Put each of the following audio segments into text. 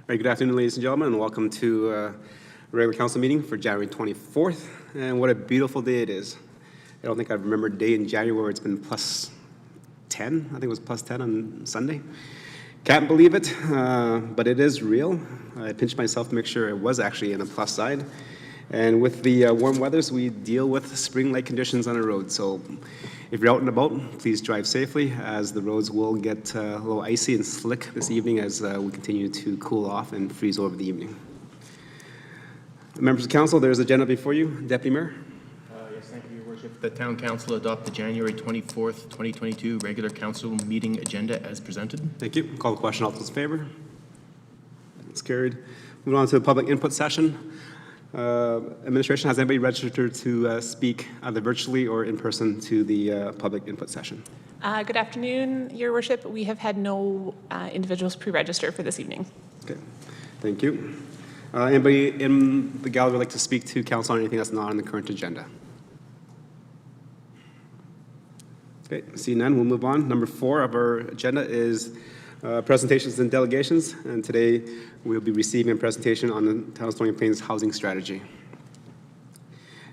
Right, good afternoon, ladies and gentlemen, and welcome to a regular council meeting for January 24th. And what a beautiful day it is. I don't think I've remembered a day in January where it's been plus 10. I think it was plus 10 on Sunday. Can't believe it, but it is real. I pinched myself to make sure it was actually in the plus side. And with the warm weathers, we deal with spring-like conditions on the road. So if you're out and about, please drive safely, as the roads will get a little icy and slick this evening as we continue to cool off and freeze over the evening. Members of council, there's agenda before you. Deputy Mayor. Yes, thank you, Your Worship. The Town Council adopt the January 24th, 2022 regular council meeting agenda as presented. Thank you. Call the question. All those in favor? It's carried. Moving on to the public input session. Administration, has anybody registered to speak either virtually or in person to the public input session? Good afternoon, Your Worship. We have had no individuals pre-register for this evening. Okay, thank you. Anybody in the gallery would like to speak to council on anything that's not on the current agenda? Okay, see none, we'll move on. Number 4 of our agenda is presentations and delegations, and today we'll be receiving a presentation on the Town of Stony Plains housing strategy.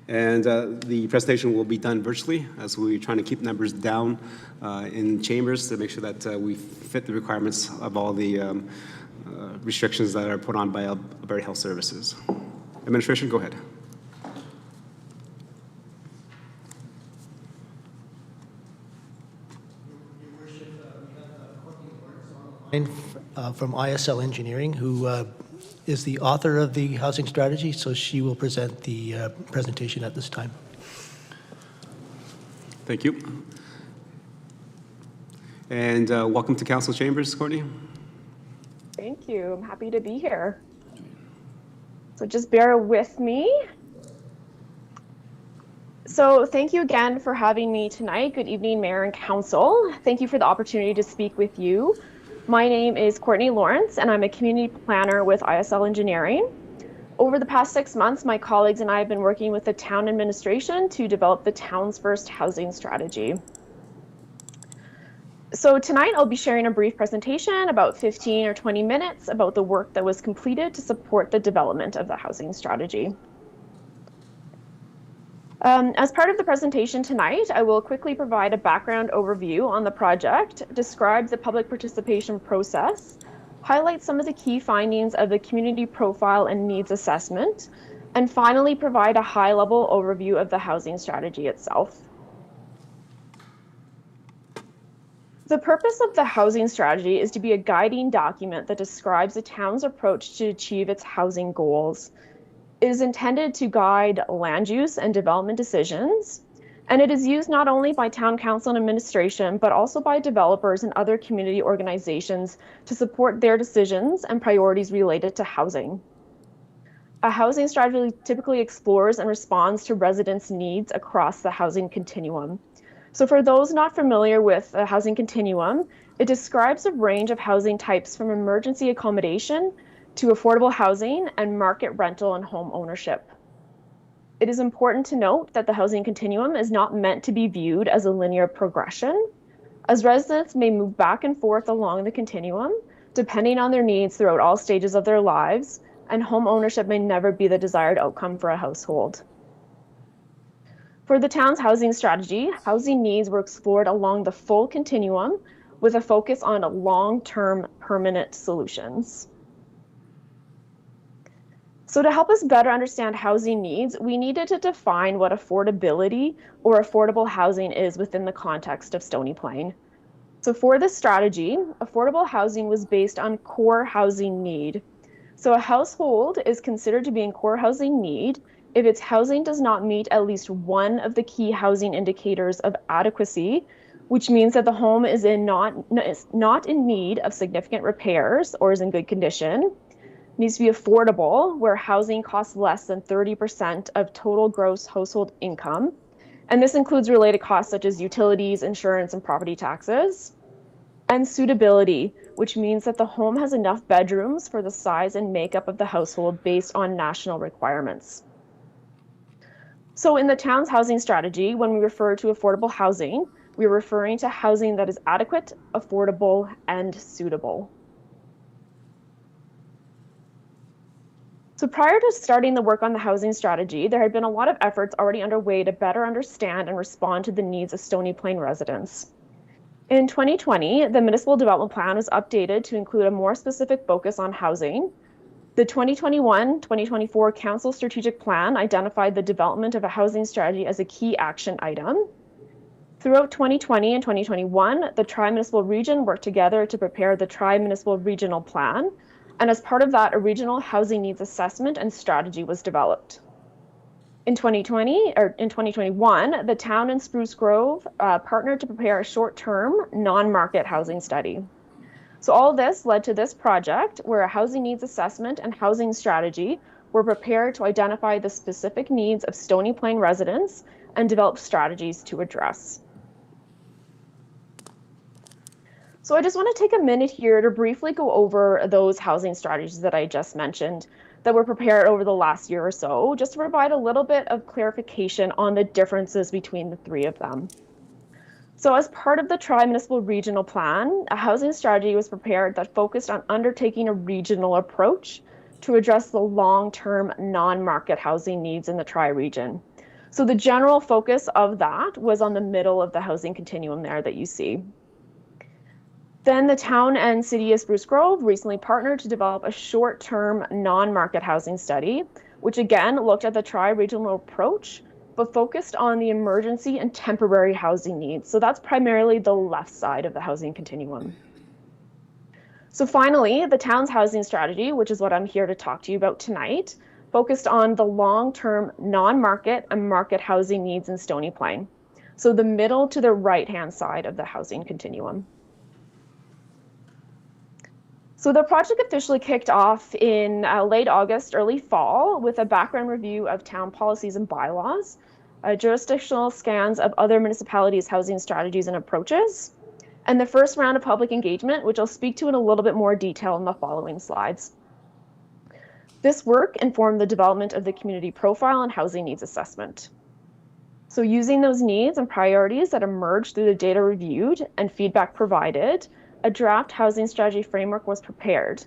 And the presentation will be done virtually, as we're trying to keep numbers down in chambers to make sure that we fit the requirements of all the restrictions that are put on by Alberta Health Services. Administration, go ahead. From ISL Engineering, who is the author of the housing strategy, so she will present the presentation at this time. Thank you. And welcome to Council Chambers, Courtney. Thank you. I'm happy to be here. So just bear with me. So thank you again for having me tonight. Good evening, Mayor and Council. Thank you for the opportunity to speak with you. My name is Courtney Lawrence, and I'm a community planner with ISL Engineering. Over the past 6 months, my colleagues and I have been working with the town administration to develop the town's first housing strategy. So tonight I'll be sharing a brief presentation, about 15 or 20 minutes, about the work that was completed to support the development of the housing strategy. As part of the presentation tonight, I will quickly provide a background overview on the project, describe the public participation process, highlight some of the key findings of the community profile and needs assessment, and finally provide a high-level overview of the housing strategy itself. The purpose of the housing strategy is to be a guiding document that describes the town's approach to achieve its housing goals. It is intended to guide land use and development decisions, and it is used not only by town council and administration, but also by developers and other community organizations to support their decisions and priorities related to housing. A housing strategy typically explores and responds to residents' needs across the housing continuum. So for those not familiar with the housing continuum, it describes a range of housing types from emergency accommodation to affordable housing and market rental and home ownership. It is important to note that the housing continuum is not meant to be viewed as a linear progression, as residents may move back and forth along the continuum, depending on their needs throughout all stages of their lives, and home ownership may never be the desired outcome for a household. For the town's housing strategy, housing needs were explored along the full continuum with a focus on long-term permanent solutions. So to help us better understand housing needs, we needed to define what affordability or affordable housing is within the context of Stony Plain. So for this strategy, affordable housing was based on core housing need. So a household is considered to be in core housing need if its housing does not meet at least one of the key housing indicators of adequacy, which means that the home is not in need of significant repairs or is in good condition. It needs to be affordable, where housing costs less than 30% of total gross household income. And this includes related costs such as utilities, insurance, and property taxes. And suitability, which means that the home has enough bedrooms for the size and makeup of the household based on national requirements. So in the town's housing strategy, when we refer to affordable housing, we're referring to housing that is adequate, affordable, and suitable. So prior to starting the work on the housing strategy, there had been a lot of efforts already underway to better understand and respond to the needs of Stony Plain residents. In 2020, the Municipal Development Plan was updated to include a more specific focus on housing. The 2021-2024 Council Strategic Plan identified the development of a housing strategy as a key action item. Throughout 2020 and 2021, the Tri-Municipal Region worked together to prepare the Tri-Municipal Regional Plan, and as part of that, a regional housing needs assessment and strategy was developed. In 2021, the town and Spruce Grove partnered to prepare a short-term, non-market housing study. So all of this led to this project where a housing needs assessment and housing strategy were prepared to identify the specific needs of Stony Plain residents and develop strategies to address. So I just want to take a minute here to briefly go over those housing strategies that I just mentioned that were prepared over the last year or so, just to provide a little bit of clarification on the differences between the three of them. So as part of the Tri-Municipal Regional Plan, a housing strategy was prepared that focused on undertaking a regional approach to address the long-term non-market housing needs in the Tri-region. So the general focus of that was on the middle of the housing continuum there that you see. Then the town and city of Spruce Grove recently partnered to develop a short-term non-market housing study, which again looked at the tri-regional approach, but focused on the emergency and temporary housing needs. So that's primarily the left side of the housing continuum. So finally, the town's housing strategy, which is what I'm here to talk to you about tonight, focused on the long-term non-market and market housing needs in Stony Plain. So the middle to the right-hand side of the housing continuum. So the project officially kicked off in late August, early fall, with a background review of town policies and bylaws, jurisdictional scans of other municipalities' housing strategies and approaches, and the first round of public engagement, which I'll speak to in a little bit more detail in the following slides. This work informed the development of the community profile and housing needs assessment. So using those needs and priorities that emerged through the data reviewed and feedback provided, a draft housing strategy framework was prepared.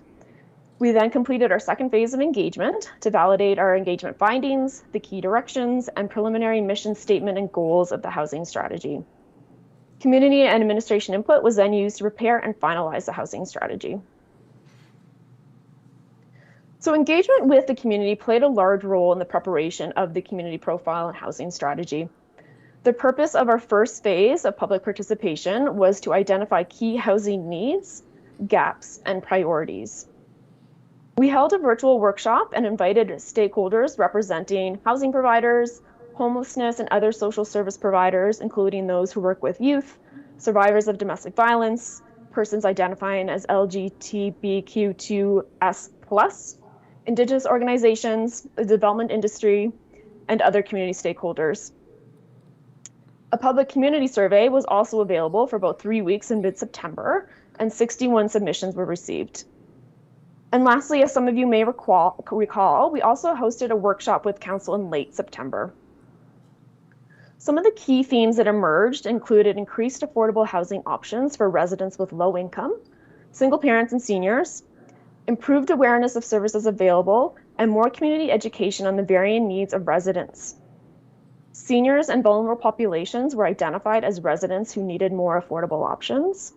We then completed our second phase of engagement to validate our engagement findings, the key directions, and preliminary mission statement and goals of the housing strategy. Community and administration input was then used to prepare and finalize the housing strategy. So engagement with the community played a large role in the preparation of the community profile and housing strategy. The purpose of our first phase of public participation was to identify key housing needs, gaps, and priorities. We held a virtual workshop and invited stakeholders representing housing providers, homelessness, and other social service providers, including those who work with youth, survivors of domestic violence, persons identifying as LGBTQ2S+, Indigenous organizations, the development industry, and other community stakeholders. A public community survey was also available for about 3 weeks in mid-September, and 61 submissions were received. And lastly, as some of you may recall, we also hosted a workshop with council in late September. Some of the key themes that emerged included increased affordable housing options for residents with low income, single parents and seniors, improved awareness of services available, and more community education on the varying needs of residents. Seniors and vulnerable populations were identified as residents who needed more affordable options.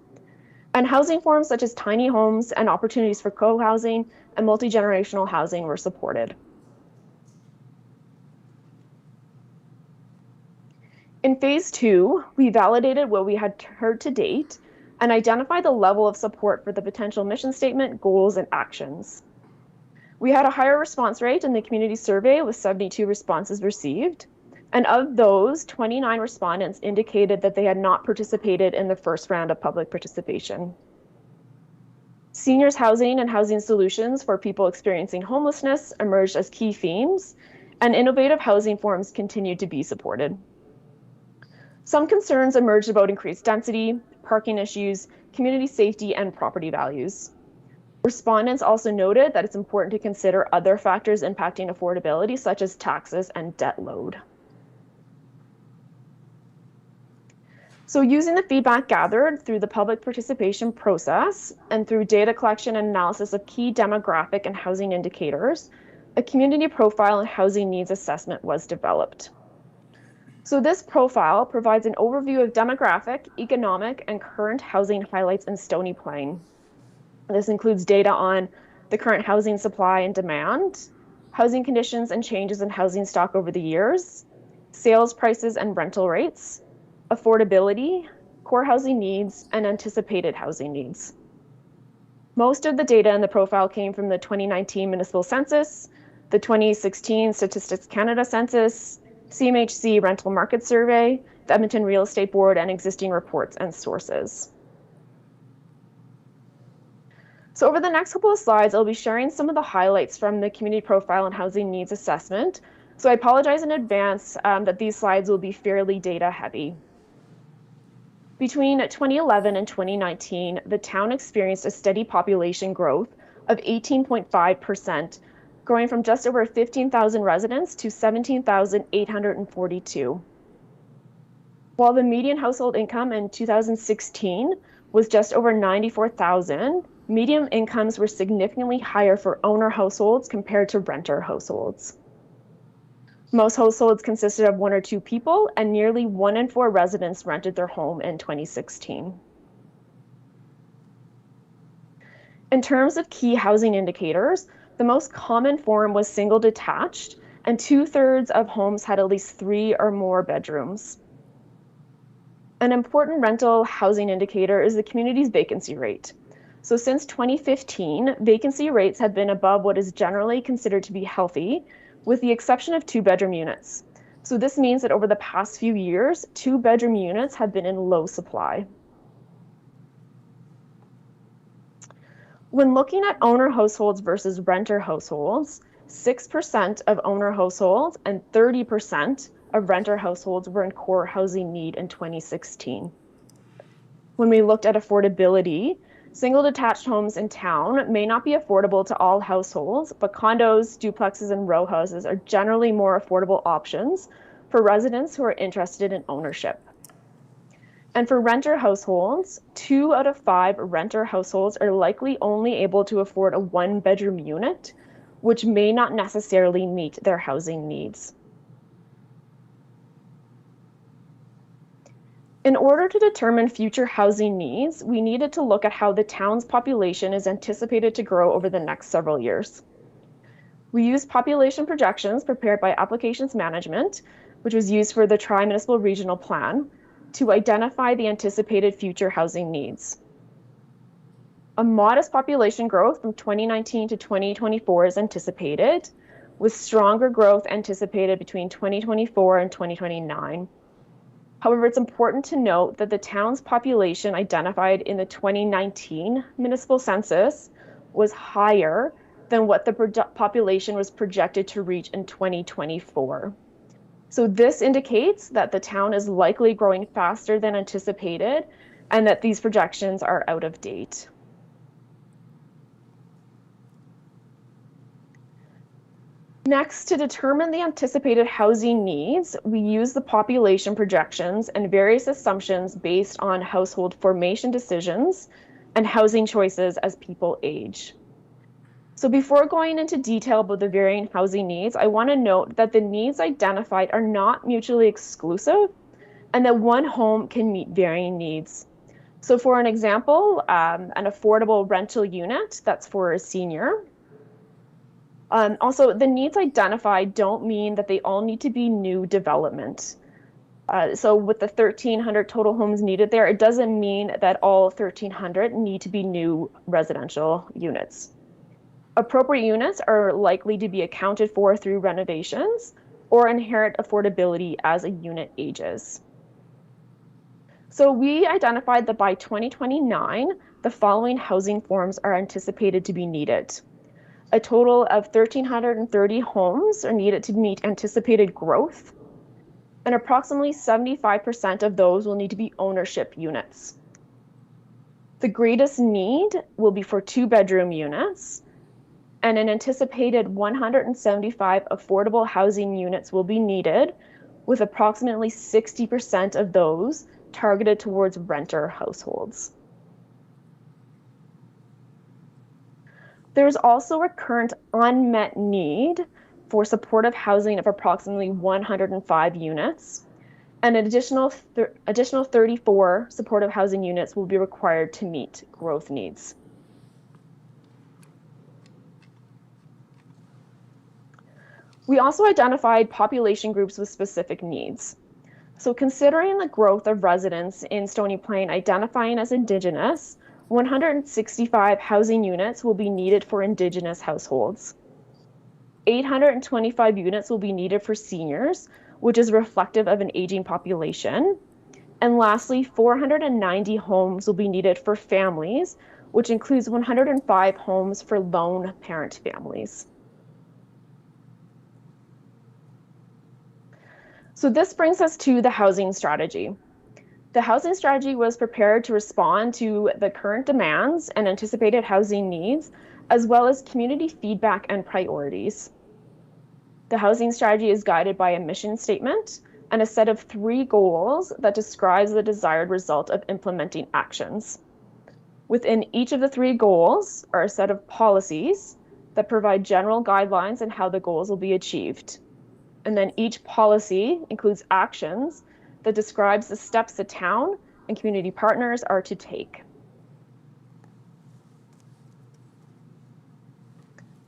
And housing forms such as tiny homes and opportunities for co-housing and multi-generational housing were supported. In phase 2, we validated what we had heard to date and identified the level of support for the potential mission statement, goals, and actions. We had a higher response rate in the community survey with 72 responses received. And of those, 29 respondents indicated that they had not participated in the first round of public participation. Seniors housing and housing solutions for people experiencing homelessness emerged as key themes, and innovative housing forms continued to be supported. Some concerns emerged about increased density, parking issues, community safety, and property values. Respondents also noted that it's important to consider other factors impacting affordability, such as taxes and debt load. So using the feedback gathered through the public participation process and through data collection and analysis of key demographic and housing indicators, a community profile and housing needs assessment was developed. So this profile provides an overview of demographic, economic, and current housing highlights in Stony Plain. This includes data on the current housing supply and demand, housing conditions and changes in housing stock over the years, sales prices and rental rates, affordability, core housing needs, and anticipated housing needs. Most of the data in the profile came from the 2019 municipal census, the 2016 Statistics Canada census, CMHC rental market survey, the Edmonton Real Estate Board, and existing reports and sources. So over the next couple of slides, I'll be sharing some of the highlights from the community profile and housing needs assessment. So I apologize in advance that these slides will be fairly data heavy. Between 2011 and 2019, the town experienced a steady population growth of 18.5%, growing from just over 15,000 residents to 17,842. While the median household income in 2016 was just over 94,000, median incomes were significantly higher for owner households compared to renter households. Most households consisted of 1 or 2 people, and nearly 1 in 4 residents rented their home in 2016. In terms of key housing indicators, the most common form was single detached, and 2/3 of homes had at least 3 or more bedrooms. An important rental housing indicator is the community's vacancy rate. So since 2015, vacancy rates have been above what is generally considered to be healthy, with the exception of 2-bedroom units. So this means that over the past few years, 2-bedroom units have been in low supply. When looking at owner households versus renter households, 6% of owner households and 30% of renter households were in core housing need in 2016. When we looked at affordability, single detached homes in town may not be affordable to all households, but condos, duplexes, and row houses are generally more affordable options for residents who are interested in ownership. And for renter households, 2 out of 5 renter households are likely only able to afford a 1-bedroom unit, which may not necessarily meet their housing needs. In order to determine future housing needs, we needed to look at how the town's population is anticipated to grow over the next several years. We used population projections prepared by Applications Management, which was used for the Tri-Municipal Regional Plan, to identify the anticipated future housing needs. A modest population growth from 2019 to 2024 is anticipated, with stronger growth anticipated between 2024 and 2029. However, it's important to note that the town's population identified in the 2019 municipal census was higher than what the population was projected to reach in 2024. So this indicates that the town is likely growing faster than anticipated and that these projections are out of date. Next, to determine the anticipated housing needs, we use the population projections and various assumptions based on household formation decisions and housing choices as people age. So before going into detail about the varying housing needs, I want to note that the needs identified are not mutually exclusive and that one home can meet varying needs. So for an example, an affordable rental unit, that's for a senior. Also, the needs identified don't mean that they all need to be new development. So with the 1,300 total homes needed there, it doesn't mean that all 1,300 need to be new residential units. Appropriate units are likely to be accounted for through renovations or inherit affordability as a unit ages. So we identified that by 2029, the following housing forms are anticipated to be needed. A total of 1,330 homes are needed to meet anticipated growth, and approximately 75% of those will need to be ownership units. The greatest need will be for 2-bedroom units, and an anticipated 175 affordable housing units will be needed, with approximately 60% of those targeted towards renter households. There's also a current unmet need for supportive housing of approximately 105 units, and an additional 34 supportive housing units will be required to meet growth needs. We also identified population groups with specific needs. So considering the growth of residents in Stony Plain identifying as Indigenous, 165 housing units will be needed for Indigenous households. 825 units will be needed for seniors, which is reflective of an aging population. And lastly, 490 homes will be needed for families, which includes 105 homes for lone parent families. So this brings us to the housing strategy. The housing strategy was prepared to respond to the current demands and anticipated housing needs, as well as community feedback and priorities. The housing strategy is guided by a mission statement and a set of 3 goals that describes the desired result of implementing actions. Within each of the 3 goals are a set of policies that provide general guidelines on how the goals will be achieved. And then each policy includes actions that describes the steps the town and community partners are to take.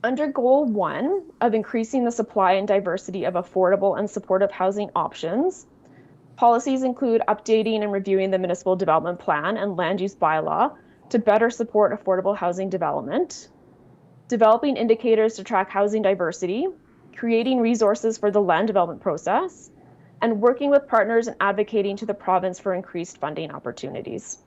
Under Goal 1 of increasing the supply and diversity of affordable and supportive housing options, policies include updating and reviewing the municipal development plan and land use bylaw to better support affordable housing development, developing indicators to track housing diversity, creating resources for the land development process, and working with partners and advocating to the province for increased funding opportunities.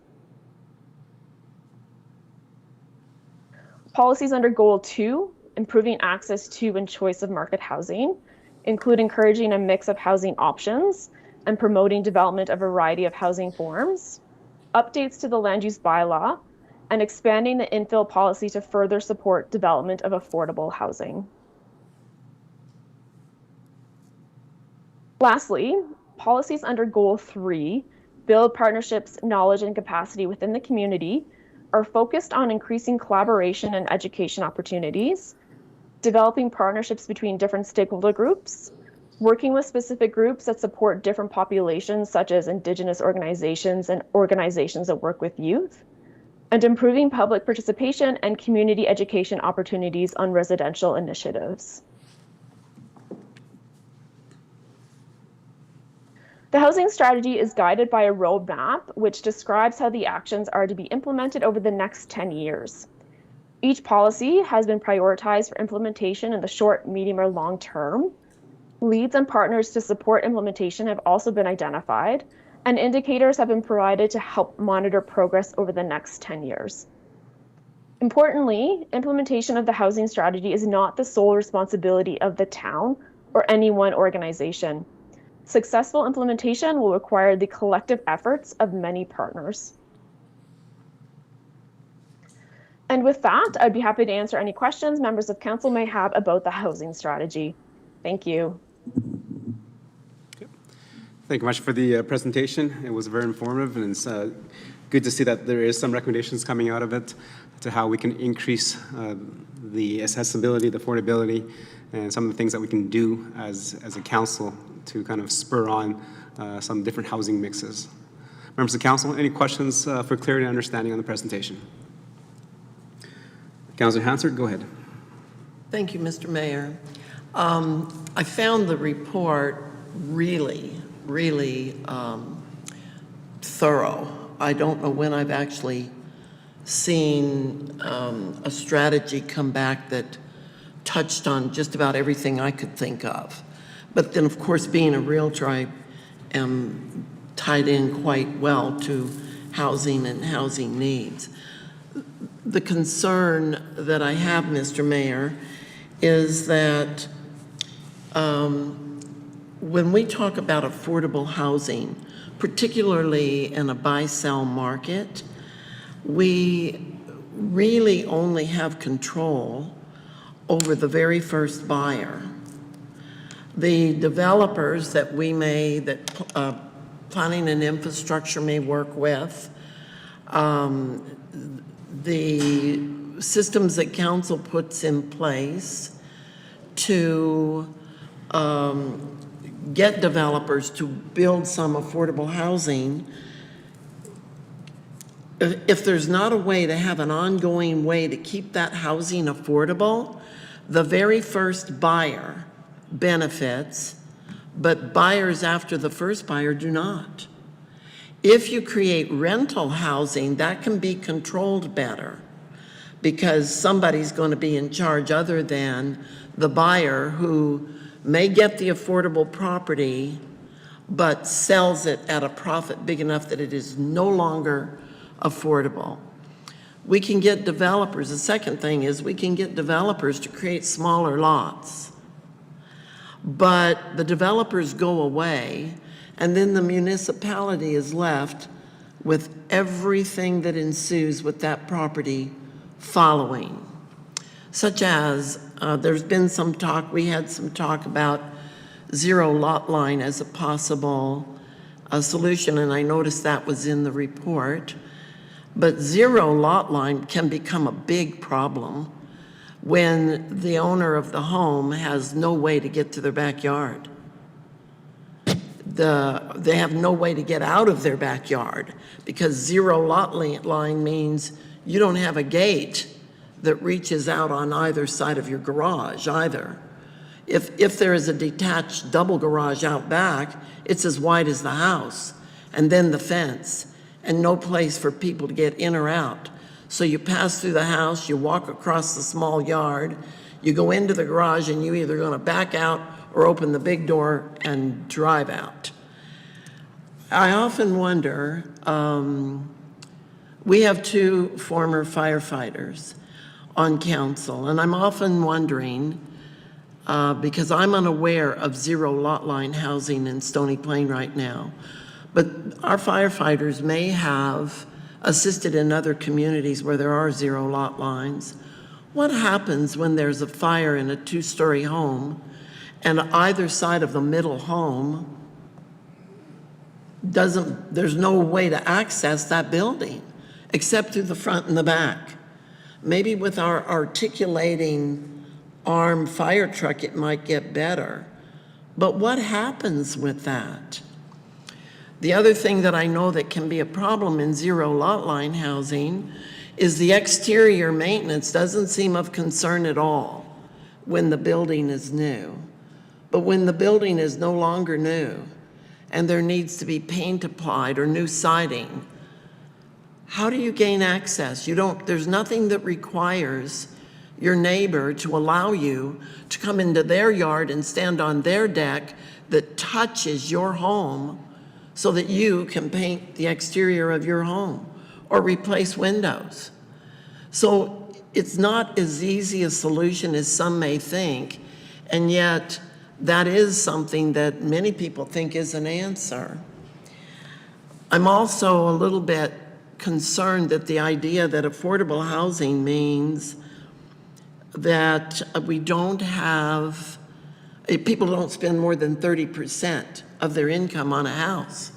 Policies under Goal 2, improving access to and choice of market housing, include encouraging a mix of housing options and promoting development of a variety of housing forms, updates to the land use bylaw, and expanding the infill policy to further support development of affordable housing. Lastly, policies under Goal 3, build partnerships, knowledge, and capacity within the community, are focused on increasing collaboration and education opportunities, developing partnerships between different stakeholder groups, working with specific groups that support different populations, such as Indigenous organizations and organizations that work with youth, and improving public participation and community education opportunities on residential initiatives. The housing strategy is guided by a roadmap which describes how the actions are to be implemented over the next 10 years. Each policy has been prioritized for implementation in the short, medium, or long term. Leads and partners to support implementation have also been identified, and indicators have been provided to help monitor progress over the next 10 years. Importantly, implementation of the housing strategy is not the sole responsibility of the town or any one organization. Successful implementation will require the collective efforts of many partners. And with that, I'd be happy to answer any questions members of council may have about the housing strategy. Thank you. Thank you much for the presentation. It was very informative, and it's good to see that there is some recommendations coming out of it to how we can increase the accessibility, the affordability, and some of the things that we can do as a council to kind of spur on some different housing mixes. Members of council, any questions for clarity and understanding on the presentation? Councillor Hansard, go ahead. Thank you, Mr. Mayor. I found the report really thorough. I don't know when I've actually seen a strategy come back that touched on just about everything I could think of. But then, of course, being a realtor, I am tied in quite well to housing and housing needs. The concern that I have, Mr. Mayor, is that when we talk about affordable housing, particularly in a buy-sell market, we really only have control over the very first buyer. The developers that planning and infrastructure may work with, the systems that council puts in place to get developers to build some affordable housing, if there's not a way to have an ongoing way to keep that housing affordable, the very first buyer benefits, but buyers after the first buyer do not. If you create rental housing, that can be controlled better because somebody's going to be in charge other than the buyer who may get the affordable property but sells it at a profit big enough that it is no longer affordable. We can get developers, the second thing is we can get developers to create smaller lots. But the developers go away, and then the municipality is left with everything that ensues with that property following. Such as, there's been some talk, we had some talk about zero lot line as a possible solution, and I noticed that was in the report. But zero lot line can become a big problem when the owner of the home has no way to get to their backyard. They have no way to get out of their backyard because zero lot line means you don't have a gate that reaches out on either side of your garage either. If there is a detached double garage out back, it's as wide as the house, and then the fence, and no place for people to get in or out. So you pass through the house, you walk across the small yard, you go into the garage, and you're either gonna back out or open the big door and drive out. I often wonder, we have two former firefighters on council, and I'm often wondering, because I'm unaware of zero lot line housing in Stony Plain right now, but our firefighters may have assisted in other communities where there are zero lot lines. What happens when there's a fire in a two-story home and either side of the middle home there's no way to access that building except through the front and the back? Maybe with our articulating arm fire truck, it might get better. But what happens with that? The other thing that I know that can be a problem in zero lot line housing is the exterior maintenance doesn't seem of concern at all when the building is new. But when the building is no longer new and there needs to be paint applied or new siding, how do you gain access? There's nothing that requires your neighbor to allow you to come into their yard and stand on their deck that touches your home so that you can paint the exterior of your home or replace windows. So it's not as easy a solution as some may think, and yet that is something that many people think is an answer. I'm also a little bit concerned that the idea that affordable housing means that we don't have, people don't spend more than 30% of their income on a house.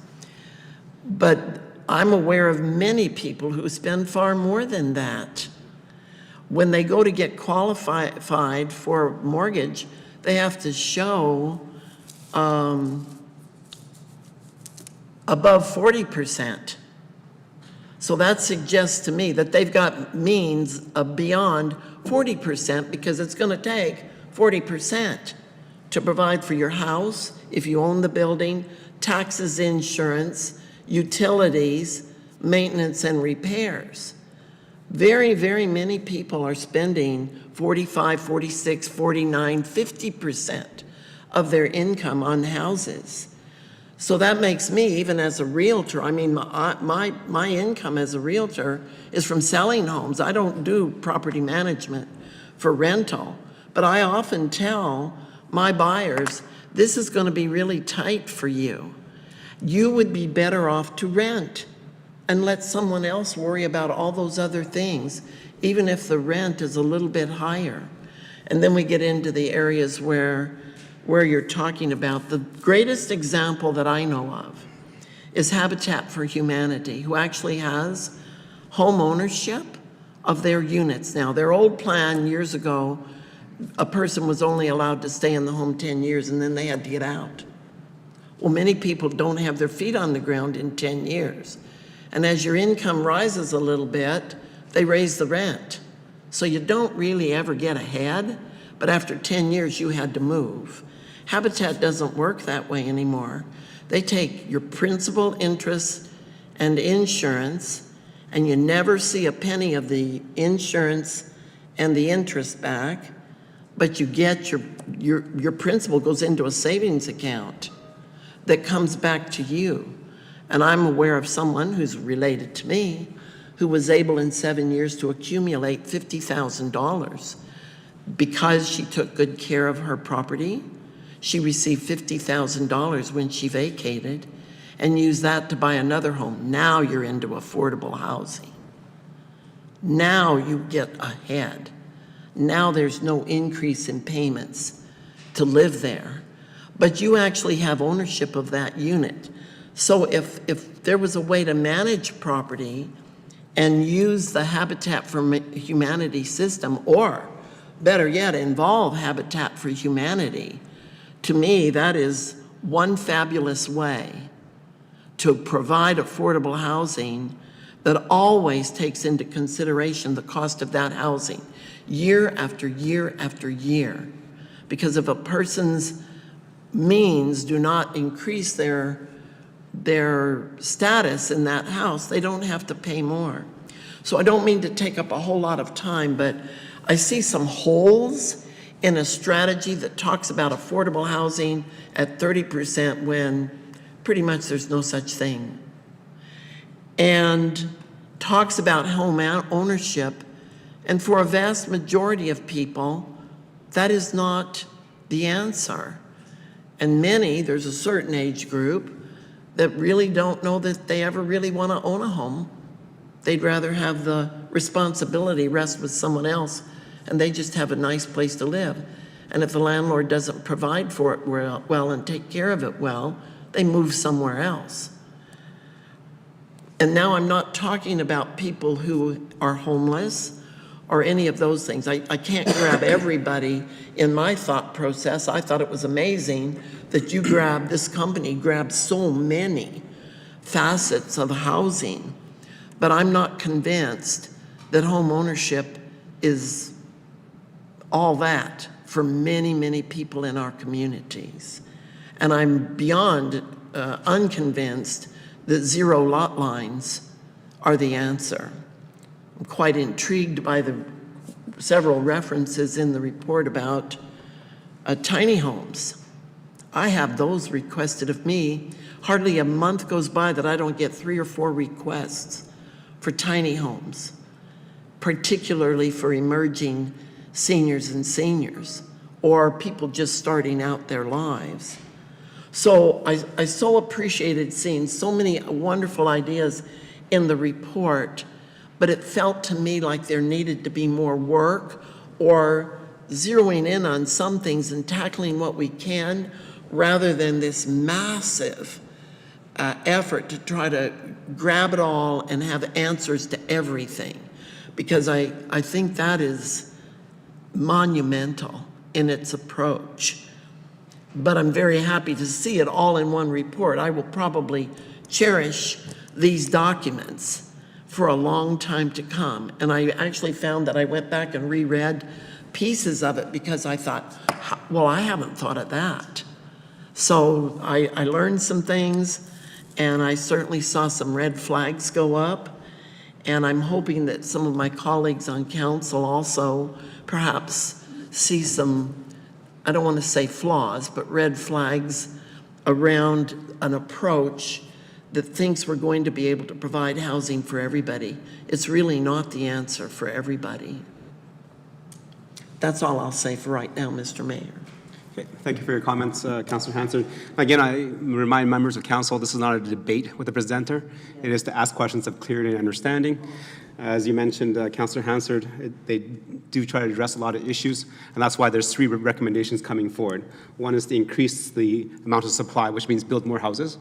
But I'm aware of many people who spend far more than that. When they go to get qualified for a mortgage, they have to show above 40%. So that suggests to me that they've got means of beyond 40% because it's going to take 40% to provide for your house, if you own the building, taxes, insurance, utilities, maintenance, and repairs. Very, very many people are spending 45, 46, 49, 50% of their income on houses. So that makes me, even as a realtor, I mean, my income as a realtor is from selling homes. I don't do property management for rental, but I often tell my buyers, this is going to be really tight for you. You would be better off to rent and let someone else worry about all those other things, even if the rent is a little bit higher. And then we get into the areas where you're talking about. The greatest example that I know of is Habitat for Humanity, who actually has home ownership of their units. Now, their old plan years ago, a person was only allowed to stay in the home 10 years and then they had to get out. Well, many people don't have their feet on the ground in 10 years. And as your income rises a little bit, they raise the rent. So you don't really ever get ahead, but after 10 years, you had to move. Habitat doesn't work that way anymore. They take your principal, interest, and insurance, and you never see a penny of the insurance and the interest back, but you get your principal goes into a savings account that comes back to you. And I'm aware of someone who's related to me who was able in 7 years to accumulate $50,000 because she took good care of her property. She received $50,000 when she vacated and used that to buy another home. Now you're into affordable housing. Now you get ahead. Now there's no increase in payments to live there, but you actually have ownership of that unit. So if there was a way to manage property and use the Habitat for Humanity system, or better yet, involve Habitat for Humanity, to me, that is one fabulous way to provide affordable housing that always takes into consideration the cost of that housing year after year after year. Because if a person's means do not increase their status in that house, they don't have to pay more. So I don't mean to take up a whole lot of time, but I see some holes in a strategy that talks about affordable housing at 30% when pretty much there's no such thing. And talks about home ownership, and for a vast majority of people, that is not the answer. And many, there's a certain age group that really don't know that they ever really want to own a home. They'd rather have the responsibility rest with someone else, and they just have a nice place to live. And if the landlord doesn't provide for it well and take care of it well, they move somewhere else. And now I'm not talking about people who are homeless or any of those things. I can't grab everybody in my thought process. I thought it was amazing that this company grabbed so many facets of housing, but I'm not convinced that home ownership is all that for many, many people in our communities. And I'm beyond unconvinced that zero lot lines are the answer. I'm quite intrigued by the several references in the report about tiny homes. I have those requested of me. Hardly a month goes by that I don't get 3 or 4 requests for tiny homes, particularly for emerging seniors and seniors, or people just starting out their lives. So I so appreciated seeing so many wonderful ideas in the report, but it felt to me like there needed to be more work, or zeroing in on some things and tackling what we can, rather than this massive effort to try to grab it all and have answers to everything. Because I think that is monumental in its approach. But I'm very happy to see it all in one report. I will probably cherish these documents for a long time to come. And I actually found that I went back and reread pieces of it because I thought, well, I haven't thought of that. So I learned some things, and I certainly saw some red flags go up. And I'm hoping that some of my colleagues on council also perhaps see some, I don't want to say flaws, but red flags around an approach that thinks we're going to be able to provide housing for everybody. It's really not the answer for everybody. That's all I'll say for right now, Mr. Mayor. Okay, thank you for your comments, Councilor Hanson. Again, I remind members of council, this is not a debate with the presenter. It is to ask questions of clarity and understanding. As you mentioned, Councilor Hansard, they do try to address a lot of issues, and that's why there's 3 recommendations coming forward. One is to increase the amount of supply, which means build more houses.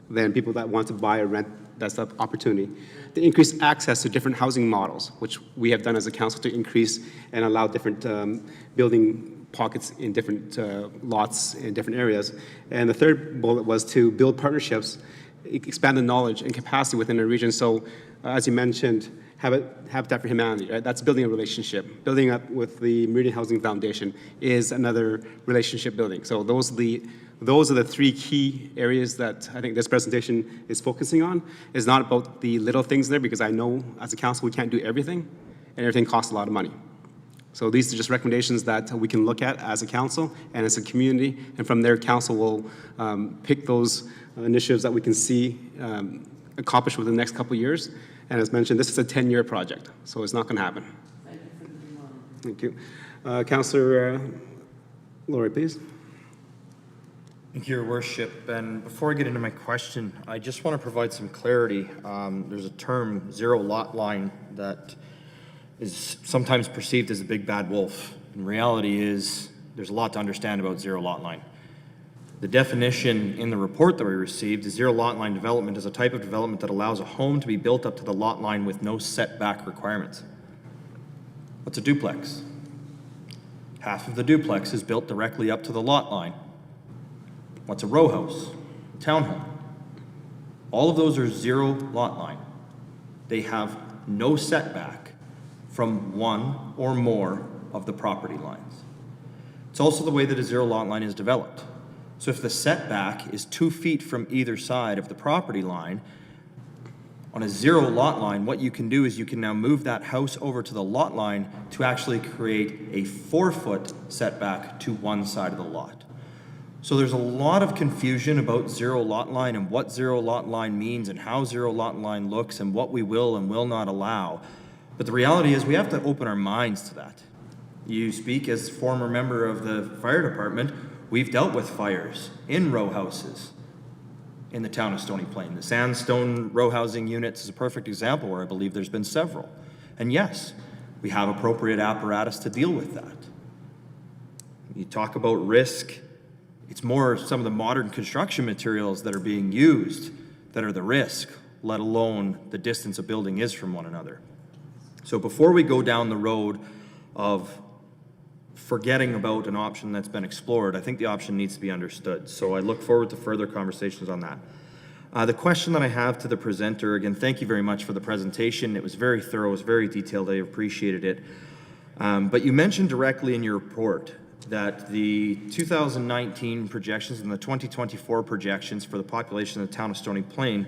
Then people that want to buy or rent That's the opportunity. To increase access to different housing models, which we have done as a council to increase and allow different building pockets in different lots in different areas. And the third bullet was to build partnerships, expand the knowledge and capacity within a region. So, as you mentioned, Habitat for Humanity, right? That's building a relationship. Building up with the Meridian Housing Foundation is another relationship building. So those are the three key areas that I think this presentation is focusing on. It's not about the little things there, because I know as a council we can't do everything, and everything costs a lot of money. So these are just recommendations that we can look at as a council and as a community, and from there, council will pick those initiatives that we can see accomplished within the next couple of years. And as mentioned, this is a 10-year project, so it's not going to happen. Thank you. Councillor Laurie, please. Thank you, Your Worship. And before I get into my question, I just want to provide some clarity. There's a term, zero lot line, that is sometimes perceived as a big bad wolf. In reality is, there's a lot to understand about zero lot line. The definition in the report that we received is zero lot line development is a type of development that allows a home to be built up to the lot line with no setback requirements. What's a duplex? Half of the duplex is built directly up to the lot line. What's a row house? A townhome. All of those are zero lot line. They have no setback from one or more of the property lines. It's also the way that a zero lot line is developed. So if the setback is 2 feet from either side of the property line, on a zero lot line, what you can do is you can now move that house over to the lot line to actually create a 4-foot setback to one side of the lot. So there's a lot of confusion about zero lot line and what zero lot line means and how zero lot line looks and what we will and will not allow. But the reality is we have to open our minds to that. You speak as former member of the fire department. We've dealt with fires in row houses in the town of Stony Plain. The sandstone row housing units is a perfect example where I believe there's been several. And yes, we have appropriate apparatus to deal with that. You talk about risk, it's more some of the modern construction materials that are being used that are the risk, let alone the distance a building is from one another. So before we go down the road of forgetting about an option that's been explored, I think the option needs to be understood. So I look forward to further conversations on that. The question that I have to the presenter, again, thank you very much for the presentation. It was very thorough, it was very detailed, I appreciated it. But you mentioned directly in your report that the 2019 projections and the 2024 projections for the population of the town of Stony Plain,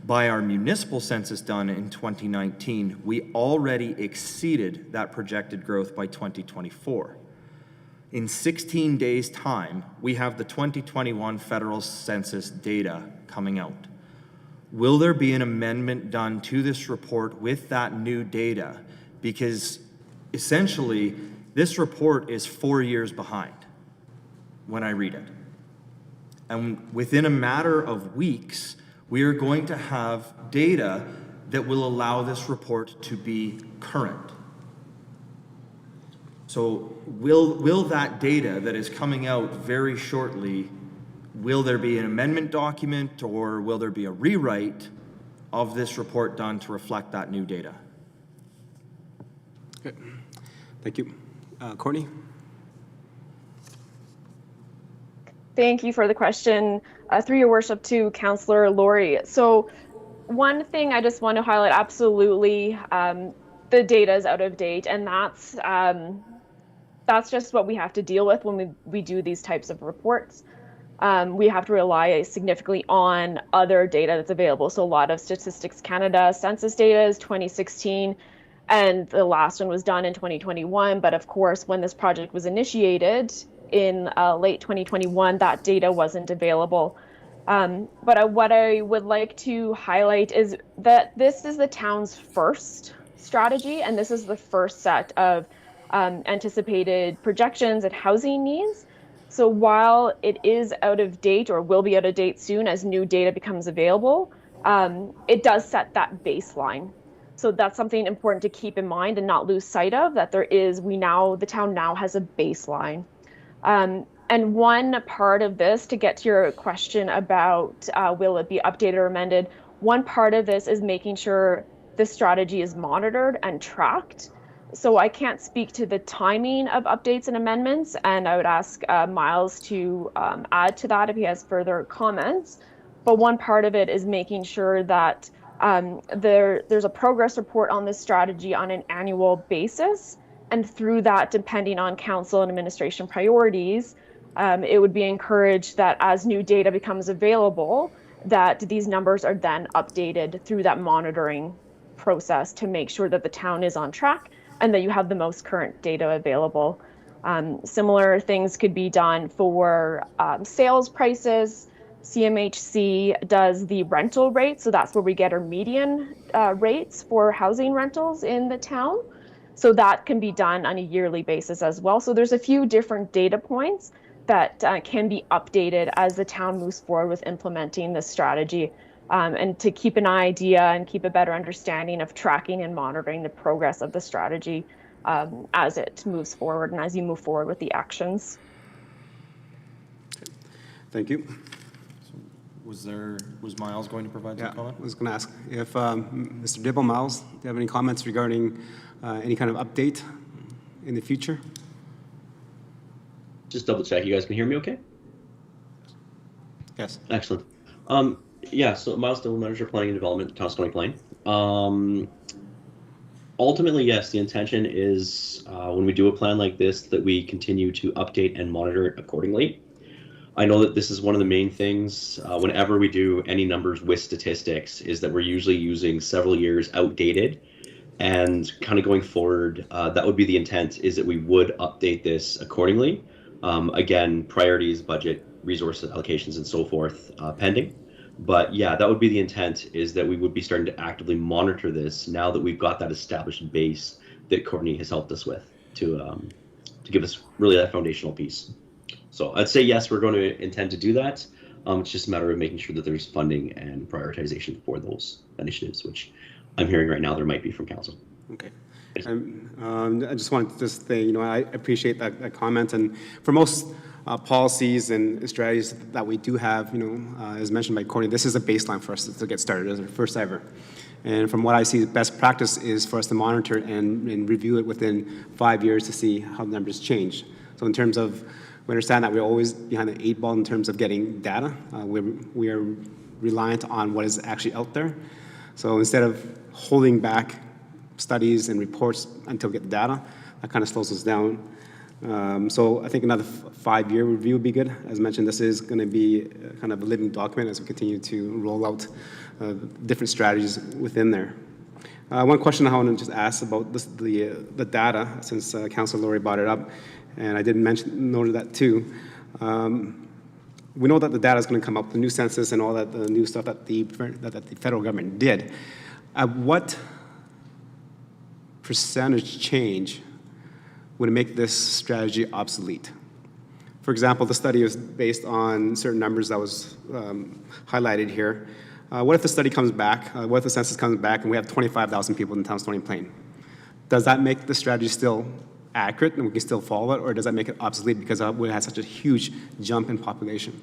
by our municipal census done in 2019, we already exceeded that projected growth by 2024. In 16 days' time, we have the 2021 federal census data coming out. Will there be an amendment done to this report with that new data? Because essentially, this report is 4 years behind when I read it. And within a matter of weeks, we are going to have data that will allow this report to be current. So will that data that is coming out very shortly, will there be an amendment document or will there be a rewrite of this report done to reflect that new data? Okay. Thank you. Courtney? Thank you for the question. Through your worship to Councillor Laurie. So one thing I just want to highlight, absolutely, the data is out of date, and that's just what we have to deal with when we do these types of reports. We have to rely significantly on other data that's available. So a lot of Statistics Canada census data is 2016, and the last one was done in 2021. But of course, when this project was initiated in late 2021, that data wasn't available. But what I would like to highlight is that this is the town's first strategy, and this is the first set of anticipated projections and housing needs. So while it is out of date or will be out of date soon as new data becomes available, it does set that baseline. So that's something important to keep in mind and not lose sight of, that the town now has a baseline. And one part of this, to get to your question about will it be updated or amended, one part of this is making sure the strategy is monitored and tracked. So I can't speak to the timing of updates and amendments, and I would ask Miles to add to that if he has further comments. But one part of it is making sure that there's a progress report on this strategy on an annual basis. And through that, depending on council and administration priorities, it would be encouraged that as new data becomes available, that these numbers are then updated through that monitoring process to make sure that the town is on track and that you have the most current data available. Similar things could be done for sales prices. CMHC does the rental rate, so that's where we get our median rates for housing rentals in the town. So that can be done on a yearly basis as well. So there's a few different data points that can be updated as the town moves forward with implementing this strategy, and to keep an idea and keep a better understanding of tracking and monitoring the progress of the strategy as it moves forward and as you move forward with the actions. Thank you. Was Miles going to provide Yeah, some comment? I was going to ask if Mr. Dibble, Miles, do you have any comments regarding any kind of update in the future? Just double check. You guys can hear me okay? Yes. Excellent. Yeah, so Miles Dibble, Manager Planning and Development, Town of Stony Plain. Ultimately, yes, the intention is when we do a plan like this that we continue to update and monitor it accordingly. I know that this is one of the main things whenever we do any numbers with statistics is that we're usually using several years outdated, and kind of going forward, that would be the intent, is that we would update this accordingly. Again, priorities, budget, resource allocations, and so forth pending. But yeah, that would be the intent, is that we would be starting to actively monitor this now that we've got that established base that Courtney has helped us with to give us really that foundational piece. So I'd say yes, we're going to intend to do that. It's just a matter of making sure that there's funding and prioritization for those initiatives, which I'm hearing right now there might be from council. Okay. I just wanted to just say, I appreciate that comment. And for most policies and strategies that we do have, as mentioned by Courtney, this is a baseline for us to get started as our first ever. And from what I see, best practice is for us to monitor and review it within 5 years to see how the numbers change. So in terms of, we understand that we're always behind the 8 ball in terms of getting data. We are reliant on what is actually out there. So instead of holding back studies and reports until we get the data, that kind of slows us down. So I think another 5-year review would be good. As mentioned, this is going to be kind of a living document as we continue to roll out different strategies within there. One question I want to just ask about the data, since Councilor Laurie brought it up, and I didn't note that too. We know that the data is going to come up, the new census and all that, the new stuff that the federal government did. At what percentage change would it make this strategy obsolete? For example, the study was based on certain numbers that was highlighted here. What if the study comes back, what if the census comes back and we have 25,000 people in the town of Stony Plain? Does that make the strategy still accurate and we can still follow it, or does that make it obsolete because we had such a huge jump in population?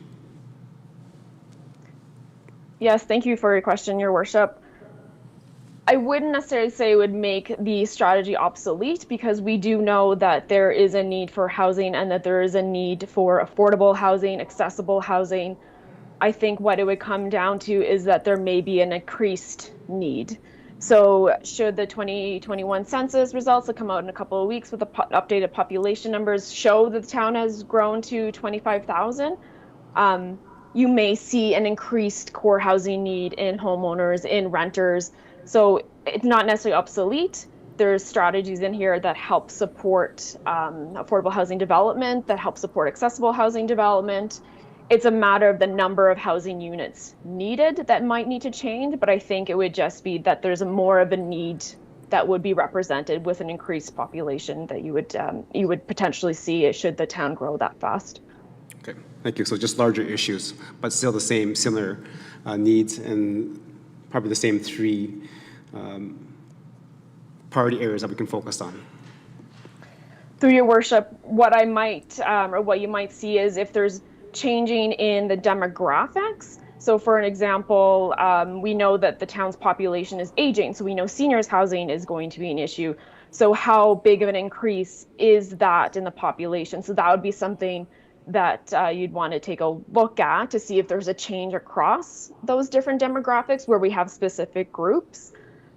Yes, thank you for your question, Your Worship. I wouldn't necessarily say it would make the strategy obsolete, because we do know that there is a need for housing and that there is a need for affordable housing, accessible housing. I think what it would come down to is that there may be an increased need. So should the 2021 census results that come out in a couple of weeks with the updated population numbers show that the town has grown to 25,000, you may see an increased core housing need in homeowners, in renters. So it's not necessarily obsolete. There's strategies in here that help support affordable housing development, that help support accessible housing development. It's a matter of the number of housing units needed that might need to change, but I think it would just be that there's more of a need that would be represented with an increased population that you would potentially see should the town grow that fast. Okay, thank you. So just larger issues, but still the same similar needs and probably the same 3 priority areas that we can focus on. Through your worship, what I might, or what you might see is if there's changing in the demographics. So for an example, we know that the town's population is aging, so we know seniors housing is going to be an issue. So how big of an increase is that in the population? So that would be something that you'd want to take a look at to see if there's a change across those different demographics where we have specific groups.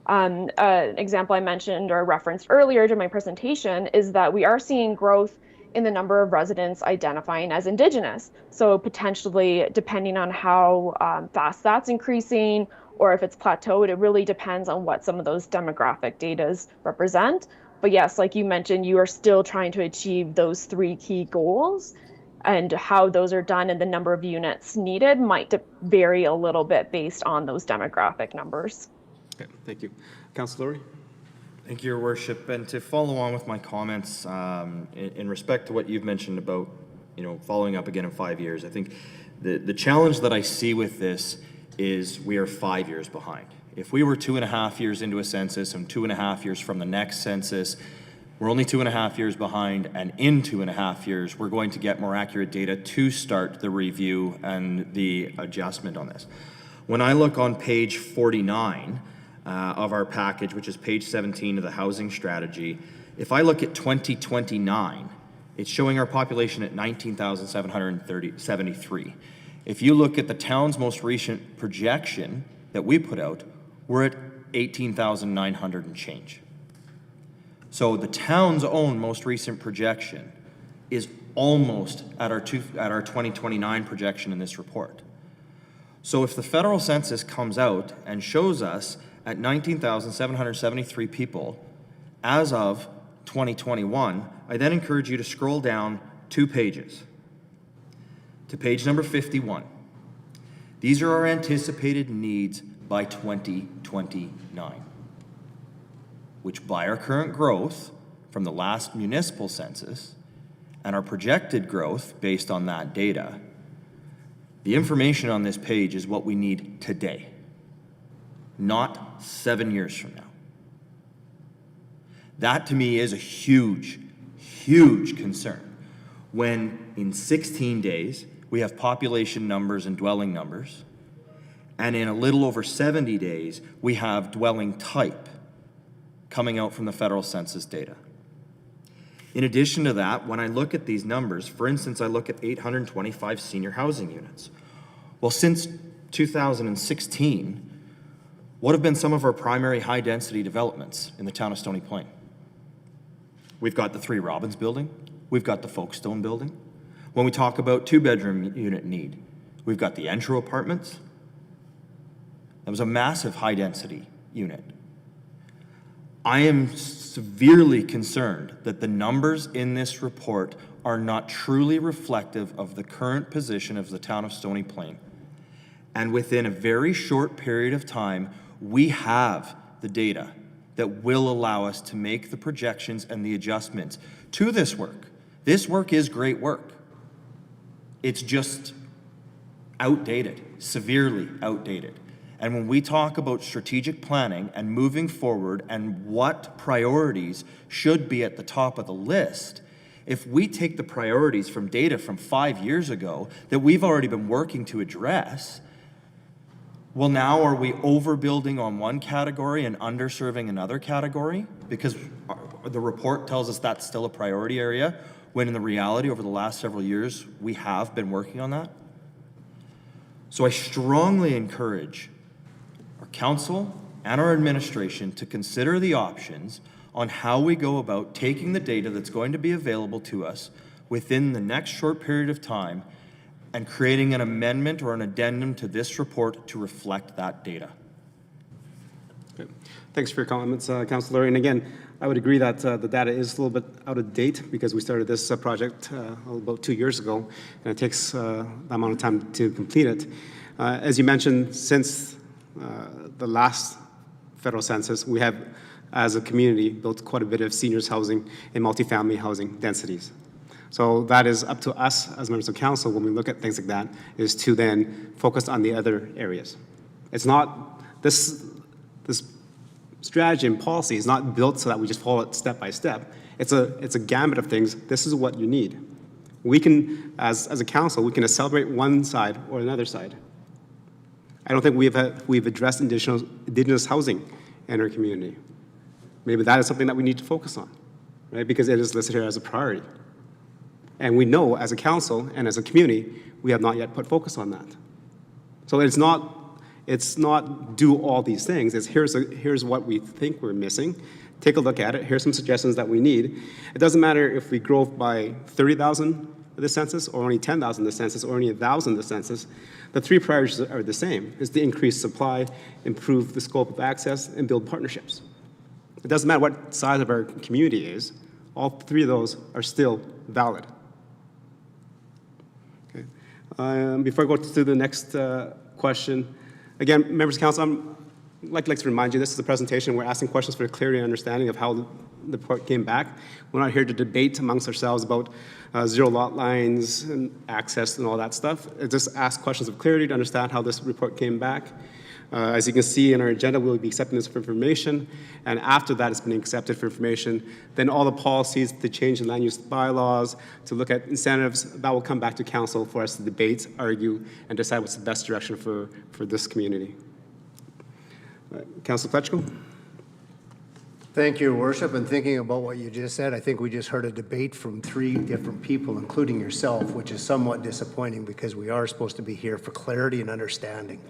An example I mentioned or referenced earlier during my presentation is that we are seeing growth in the number of residents identifying as Indigenous. So potentially, depending on how fast that's increasing or if it's plateaued, it really depends on what some of those demographic data represent. But yes, like you mentioned, you are still trying to achieve those 3 key goals, and how those are done and the number of units needed might vary a little bit based on those demographic numbers. Okay, thank you. Councilor Lowry? Thank you, Your Worship. And to follow on with my comments, in respect to what you've mentioned about, following up again in 5 years, I think the challenge that I see with this is we are 5 years behind. If we were 2.5 years into a census and 2.5 years from the next census, we're only 2.5 years behind, and in 2.5 years, we're going to get more accurate data to start the review and the adjustment on this. When I look on page 49, of our package, which is page 17 of the housing strategy, if I look at 2029, it's showing our population at 19,773. If you look at the town's most recent projection that we put out, we're at 18,900 and change. So the town's own most recent projection is almost at our 2029 projection in this report. So if the federal census comes out and shows us at 19,773 people as of 2021, I then encourage you to scroll down 2 pages to page number 51. These are our anticipated needs by 2029, which by our current growth from the last municipal census and our projected growth based on that data, the information on this page is what we need today, not 7 years from now. That to me is a huge, huge concern when in 16 days we have population numbers and dwelling numbers, and in a little over 70 days we have dwelling type coming out from the federal census data. In addition to that, when I look at these numbers, for instance, I look at 825 senior housing units. Well, since 2016, what have been some of our primary high-density developments in the town of Stony Plain? We've got the 3 Robbins building. We've got the Folkestone building. When we talk about 2-bedroom unit need, we've got the Entro apartments. That was a massive high-density unit. I am severely concerned that the numbers in this report are not truly reflective of the current position of the town of Stony Plain. And within a very short period of time, we have the data that will allow us to make the projections and the adjustments to this work. This work is great work. It's just outdated, severely outdated. And when we talk about strategic planning and moving forward and what priorities should be at the top of the list, if we take the priorities from data from 5 years ago that we've already been working to address, well, now are we overbuilding on one category and underserving another category? Because the report tells us that's still a priority area, when in the reality over the last several years, we have been working on that. So I strongly encourage our council and our administration to consider the options on how we go about taking the data that's going to be available to us within the next short period of time and creating an amendment or an addendum to this report to reflect that data. Okay. Thanks for your comments, Councilor. And again, I would agree that the data is a little bit out of date because we started this project about 2 years ago, and it takes that amount of time to complete it. As you mentioned, since the last federal census, we have, as a community, built quite a bit of seniors housing and multifamily housing densities. So that is up to us as members of council when we look at things like that, is to then focus on the other areas. It's not, this strategy and policy is not built so that we just follow it step by step. It's a gambit of things. This is what you need. We can, as a council, we can celebrate one side or another side. I don't think we've addressed indigenous housing in our community. Maybe that is something that we need to focus on, right? Because it is listed here as a priority. And we know as a council and as a community, we have not yet put focus on that. So it's not do all these things. It's here's what we think we're missing. Take a look at it. Here's some suggestions that we need. It doesn't matter if we grow by 30,000 the census, or only 10,000 the census, or only 1,000 the census. The three priorities are the same. It's to increase supply, improve the scope of access, and build partnerships. It doesn't matter what size of our community is. All three of those are still valid. Okay. Before I go to the next question, again, members of council, I'd like to remind you, this is a presentation. We're asking questions for clarity and understanding of how the report came back. We're not here to debate amongst ourselves about zero lot lines and access and all that stuff. Just ask questions of clarity to understand how this report came back. As you can see in our agenda, we'll be accepting this for information, and after that it's been accepted for information, then all the policies to change the land use bylaws, to look at incentives, that will come back to council for us to debate, argue, and decide what's the best direction for this community. Councilor Pletchko. Thank you, Your Worship. And thinking about what you just said, I think we just heard a debate from three different people, including yourself, which is somewhat disappointing because we are supposed to be here for clarity and understanding.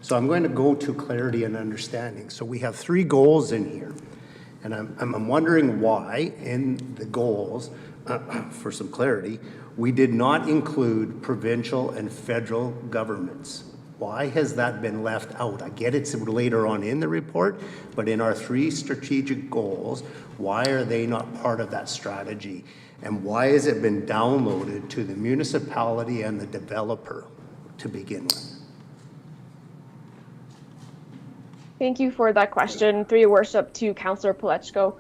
So I'm going to go to clarity and understanding. So we have three goals in here. And I'm wondering why in the goals, for some clarity, we did not include provincial and federal governments. Why has that been left out? I get it's later on in the report, but in our three strategic goals, why are they not part of that strategy? And why has it been downloaded to the municipality and the developer to begin with? Thank you for that question. Through your worship to Councillor Pletchko.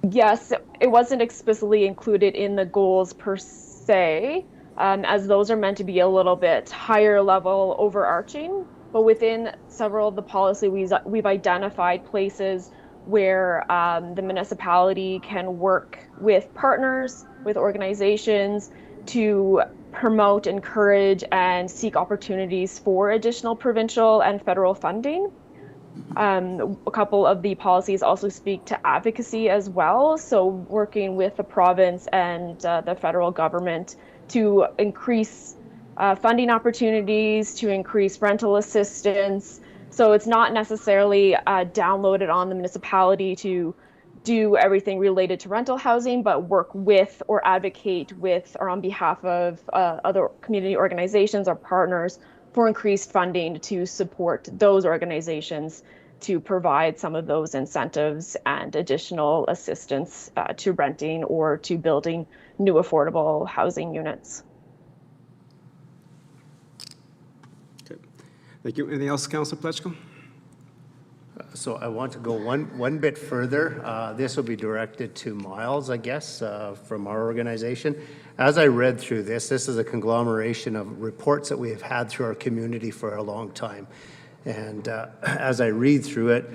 Yes, it wasn't explicitly included in the goals per se, as those are meant to be a little bit higher level overarching, but within several of the policies, we've identified places where the municipality can work with partners, with organizations to promote, encourage, and seek opportunities for additional provincial and federal funding. A couple of the policies also speak to advocacy as well, so working with the province and the federal government to increase funding opportunities, to increase rental assistance. So it's not necessarily downloaded on the municipality to do everything related to rental housing, but work with or advocate with or on behalf of other community organizations or partners for increased funding to support those organizations to provide some of those incentives and additional assistance to renting or to building new affordable housing units. Okay. Thank you. Anything else, Councilor Pletchko? So I want to go one bit further. This will be directed to Miles, I guess, from our organization. As I read through this is a conglomeration of reports that we have had through our community for a long time. And as I read through it,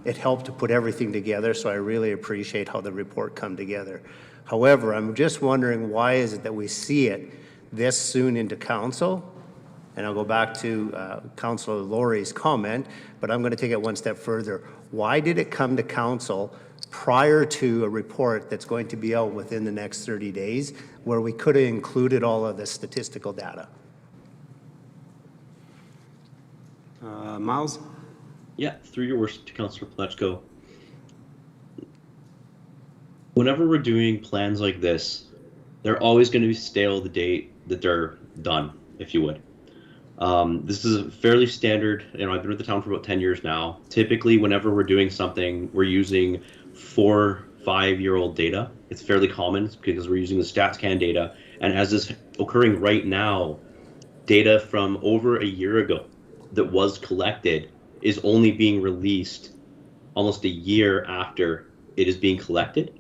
it helped to put everything together, so I really appreciate how the report come together. However, I'm just wondering, why is it that we see it this soon into council? And I'll go back to Councillor Laurie's comment, but I'm going to take it one step further. Why did it come to council prior to a report that's going to be out within the next 30 days, where we could have included all of the statistical data? Miles? Yeah, through your worship to Councillor Pletchko. Whenever we're doing plans like this, they're always going to be stale the date that they're done, if you would. This is a fairly standard, I've been with the town for about 10 years now. Typically, whenever we're doing something, we're using 4-5-year-old data. It's fairly common because we're using the StatsCan data. And as is occurring right now, data from over a year ago that was collected is only being released almost a year after it is being collected.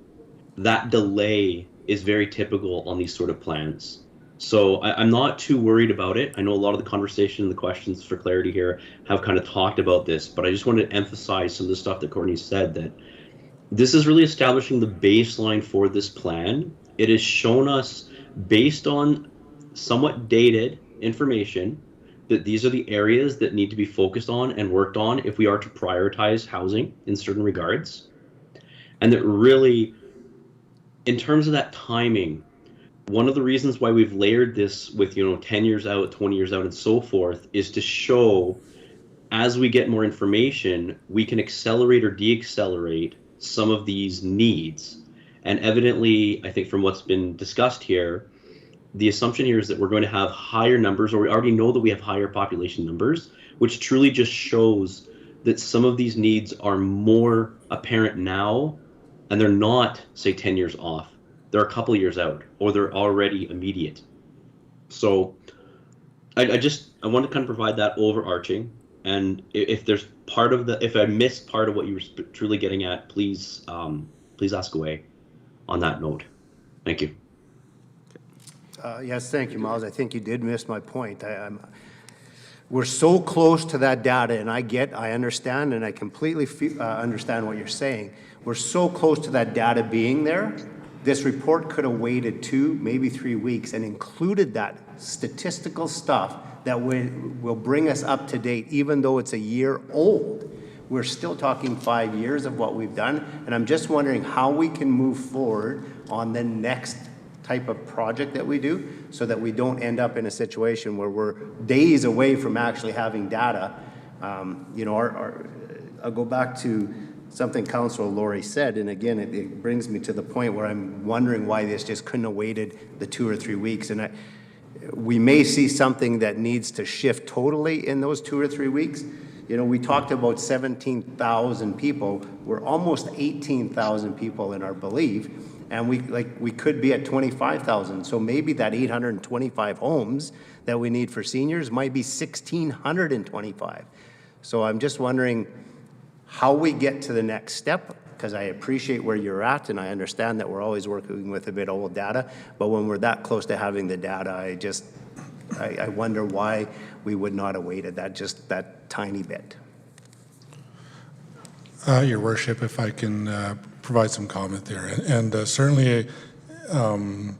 That delay is very typical on these sort of plans. So I'm not too worried about it. I know a lot of the conversation and the questions for clarity here have kind of talked about this, but I just wanted to emphasize some of the stuff that Courtney said, that this is really establishing the baseline for this plan. It has shown us, based on somewhat dated information, that these are the areas that need to be focused on and worked on if we are to prioritize housing in certain regards. And that really, in terms of that timing, one of the reasons why we've layered this with, 10 years out, 20 years out, and so forth, is to show, as we get more information, we can accelerate or deaccelerate some of these needs. And evidently, I think from what's been discussed here, the assumption here is that we're going to have higher numbers, or we already know that we have higher population numbers, which truly just shows that some of these needs are more apparent now, and they're not, say, 10 years off. They're a couple years out, or they're already immediate. So I want to kind of provide that overarching. And if there's if I missed part of what you were truly getting at, please ask away on that note. Thank you. Yes, thank you, Miles. I think you did miss my point. We're so close to that data, and I understand, and I completely understand what you're saying. We're so close to that data being there. This report could have waited 2, maybe 3 weeks and included that statistical stuff that will bring us up to date, even though it's a year old. We're still talking 5 years of what we've done, and I'm just wondering how we can move forward on the next type of project that we do, so that we don't end up in a situation where we're days away from actually having data. I'll go back to something Councilor Laurie said, and again, it brings me to the point where I'm wondering why this just couldn't have waited the 2 or 3 weeks. And we may see something that needs to shift totally in those 2 or 3 weeks. We talked about 17,000 people. We're almost 18,000 people in our belief, and we could be at 25,000. So maybe that 825 homes that we need for seniors might be 1,625. So I'm just wondering how we get to the next step, because I appreciate where you're at, and I understand that we're always working with a bit old data, but when we're that close to having the data, I wonder why we would not have waited that tiny bit. Your Worship, if I can provide some comment there. And certainly, when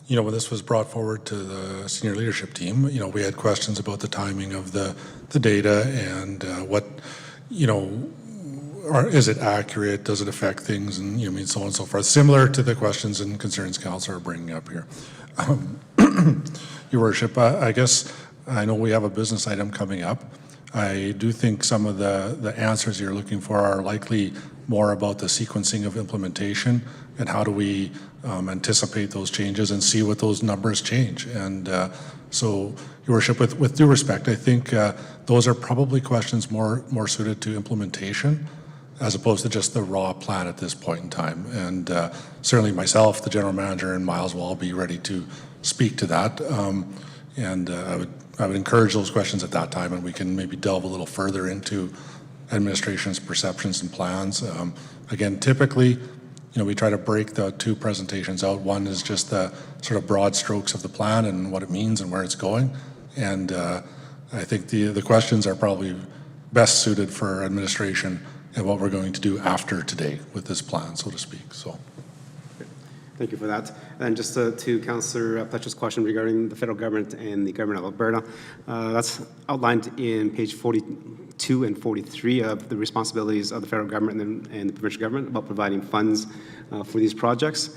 this was brought forward to the senior leadership team, we had questions about the timing of the data and what, is it accurate? Does it affect things? And, so on and so forth. Similar to the questions and concerns Council are bringing up here. Your Worship, I guess I know we have a business item coming up. I do think some of the answers you're looking for are likely more about the sequencing of implementation and how do we anticipate those changes and see what those numbers change. And so, Your Worship, with due respect, I think those are probably questions more suited to implementation as opposed to just the raw plan at this point in time. And certainly myself, the General Manager, and Miles will all be ready to speak to that. I would encourage those questions at that time, and we can maybe delve a little further into administration's perceptions and plans. Again, typically, we try to break the 2 presentations out. One is just the sort of broad strokes of the plan and what it means and where it's going. And I think the questions are probably best suited for administration and what we're going to do after today with this plan, so to speak. So. Thank you for that. And just to Councillor Fletcher's question regarding the federal government and the government of Alberta, that's outlined in page 42 and 43 of the responsibilities of the federal government and the provincial government about providing funds for these projects.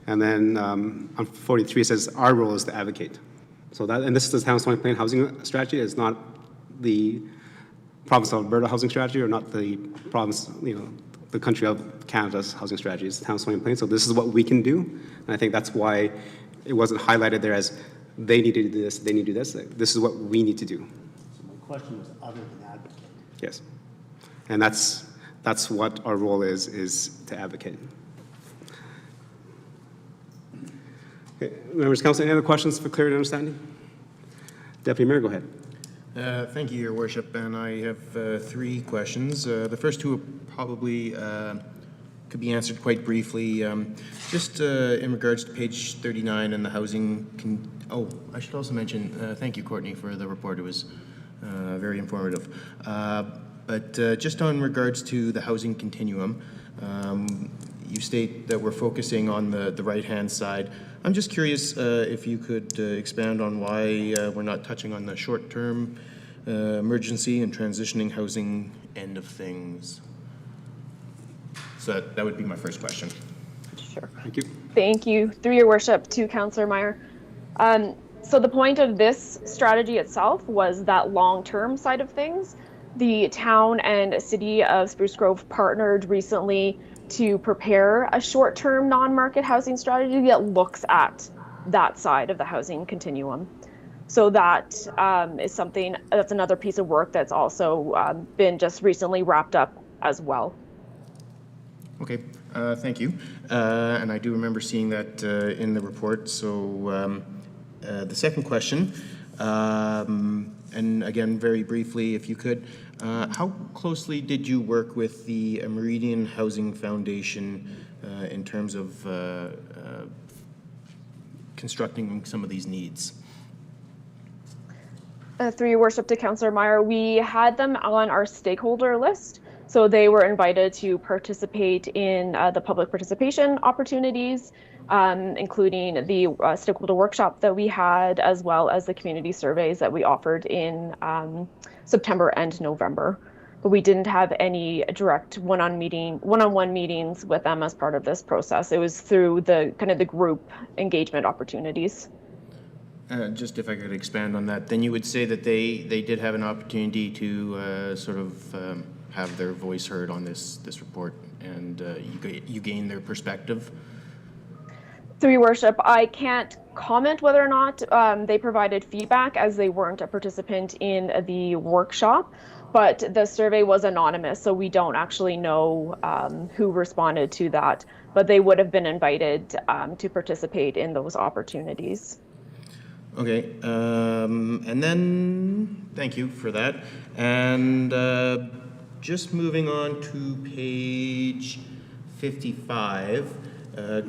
And then on 43 it says our role is to advocate. So that, and this is the Town of Stony Plain housing strategy. It's not the province of Alberta housing strategy, or not the province, the country of Canada's housing strategy. Is the Town of Stony Plain. So this is what we can do, and I think that's why it wasn't highlighted there as they need to do this, they need to do this. This is what we need to do. So my question was other than advocate. Yes, and that's what our role is to advocate. Okay, members of council, any other questions for clarity and understanding? Deputy Mayor, go ahead. Thank you, Your Worship, and I have 3 questions. The first 2 are probably could be answered quite briefly. Just in regards to page 39 and the housing, I should also mention, thank you, Courtney, for the report. It was very informative. But just on regards to the housing continuum, you state that we're focusing on the right-hand side. I'm just curious if you could expand on why we're not touching on the short-term emergency and transitioning housing end of things. So that would be my first question. Sure. Thank you. Thank you. Through your worship to Councillor Meyer. So the point of this strategy itself was that long-term side of things. The town and city of Spruce Grove partnered recently to prepare a short-term non-market housing strategy that looks at that side of the housing continuum. So that is something, that's another piece of work that's also been just recently wrapped up as well. Okay, thank you. And I do remember seeing that in the report. So the second question, and again, very briefly, if you could, how closely did you work with the Meridian Housing Foundation in terms of constructing some of these needs? Through your worship to Councillor Meyer, we had them on our stakeholder list. So they were invited to participate in the public participation opportunities, including the stakeholder workshop that we had, as well as the community surveys that we offered in September and November. But we didn't have any direct one-on-one meetings with them as part of this process. It was through the kind of the group engagement opportunities. Just if I could expand on that, then you would say that they did have an opportunity to sort of have their voice heard on this report, and you gain their perspective. Through your worship, I can't comment whether or not they provided feedback, as they weren't a participant in the workshop, but the survey was anonymous, so we don't actually know who responded to that, but they would have been invited to participate in those opportunities. Okay, and then thank you for that. And just moving on to page 55,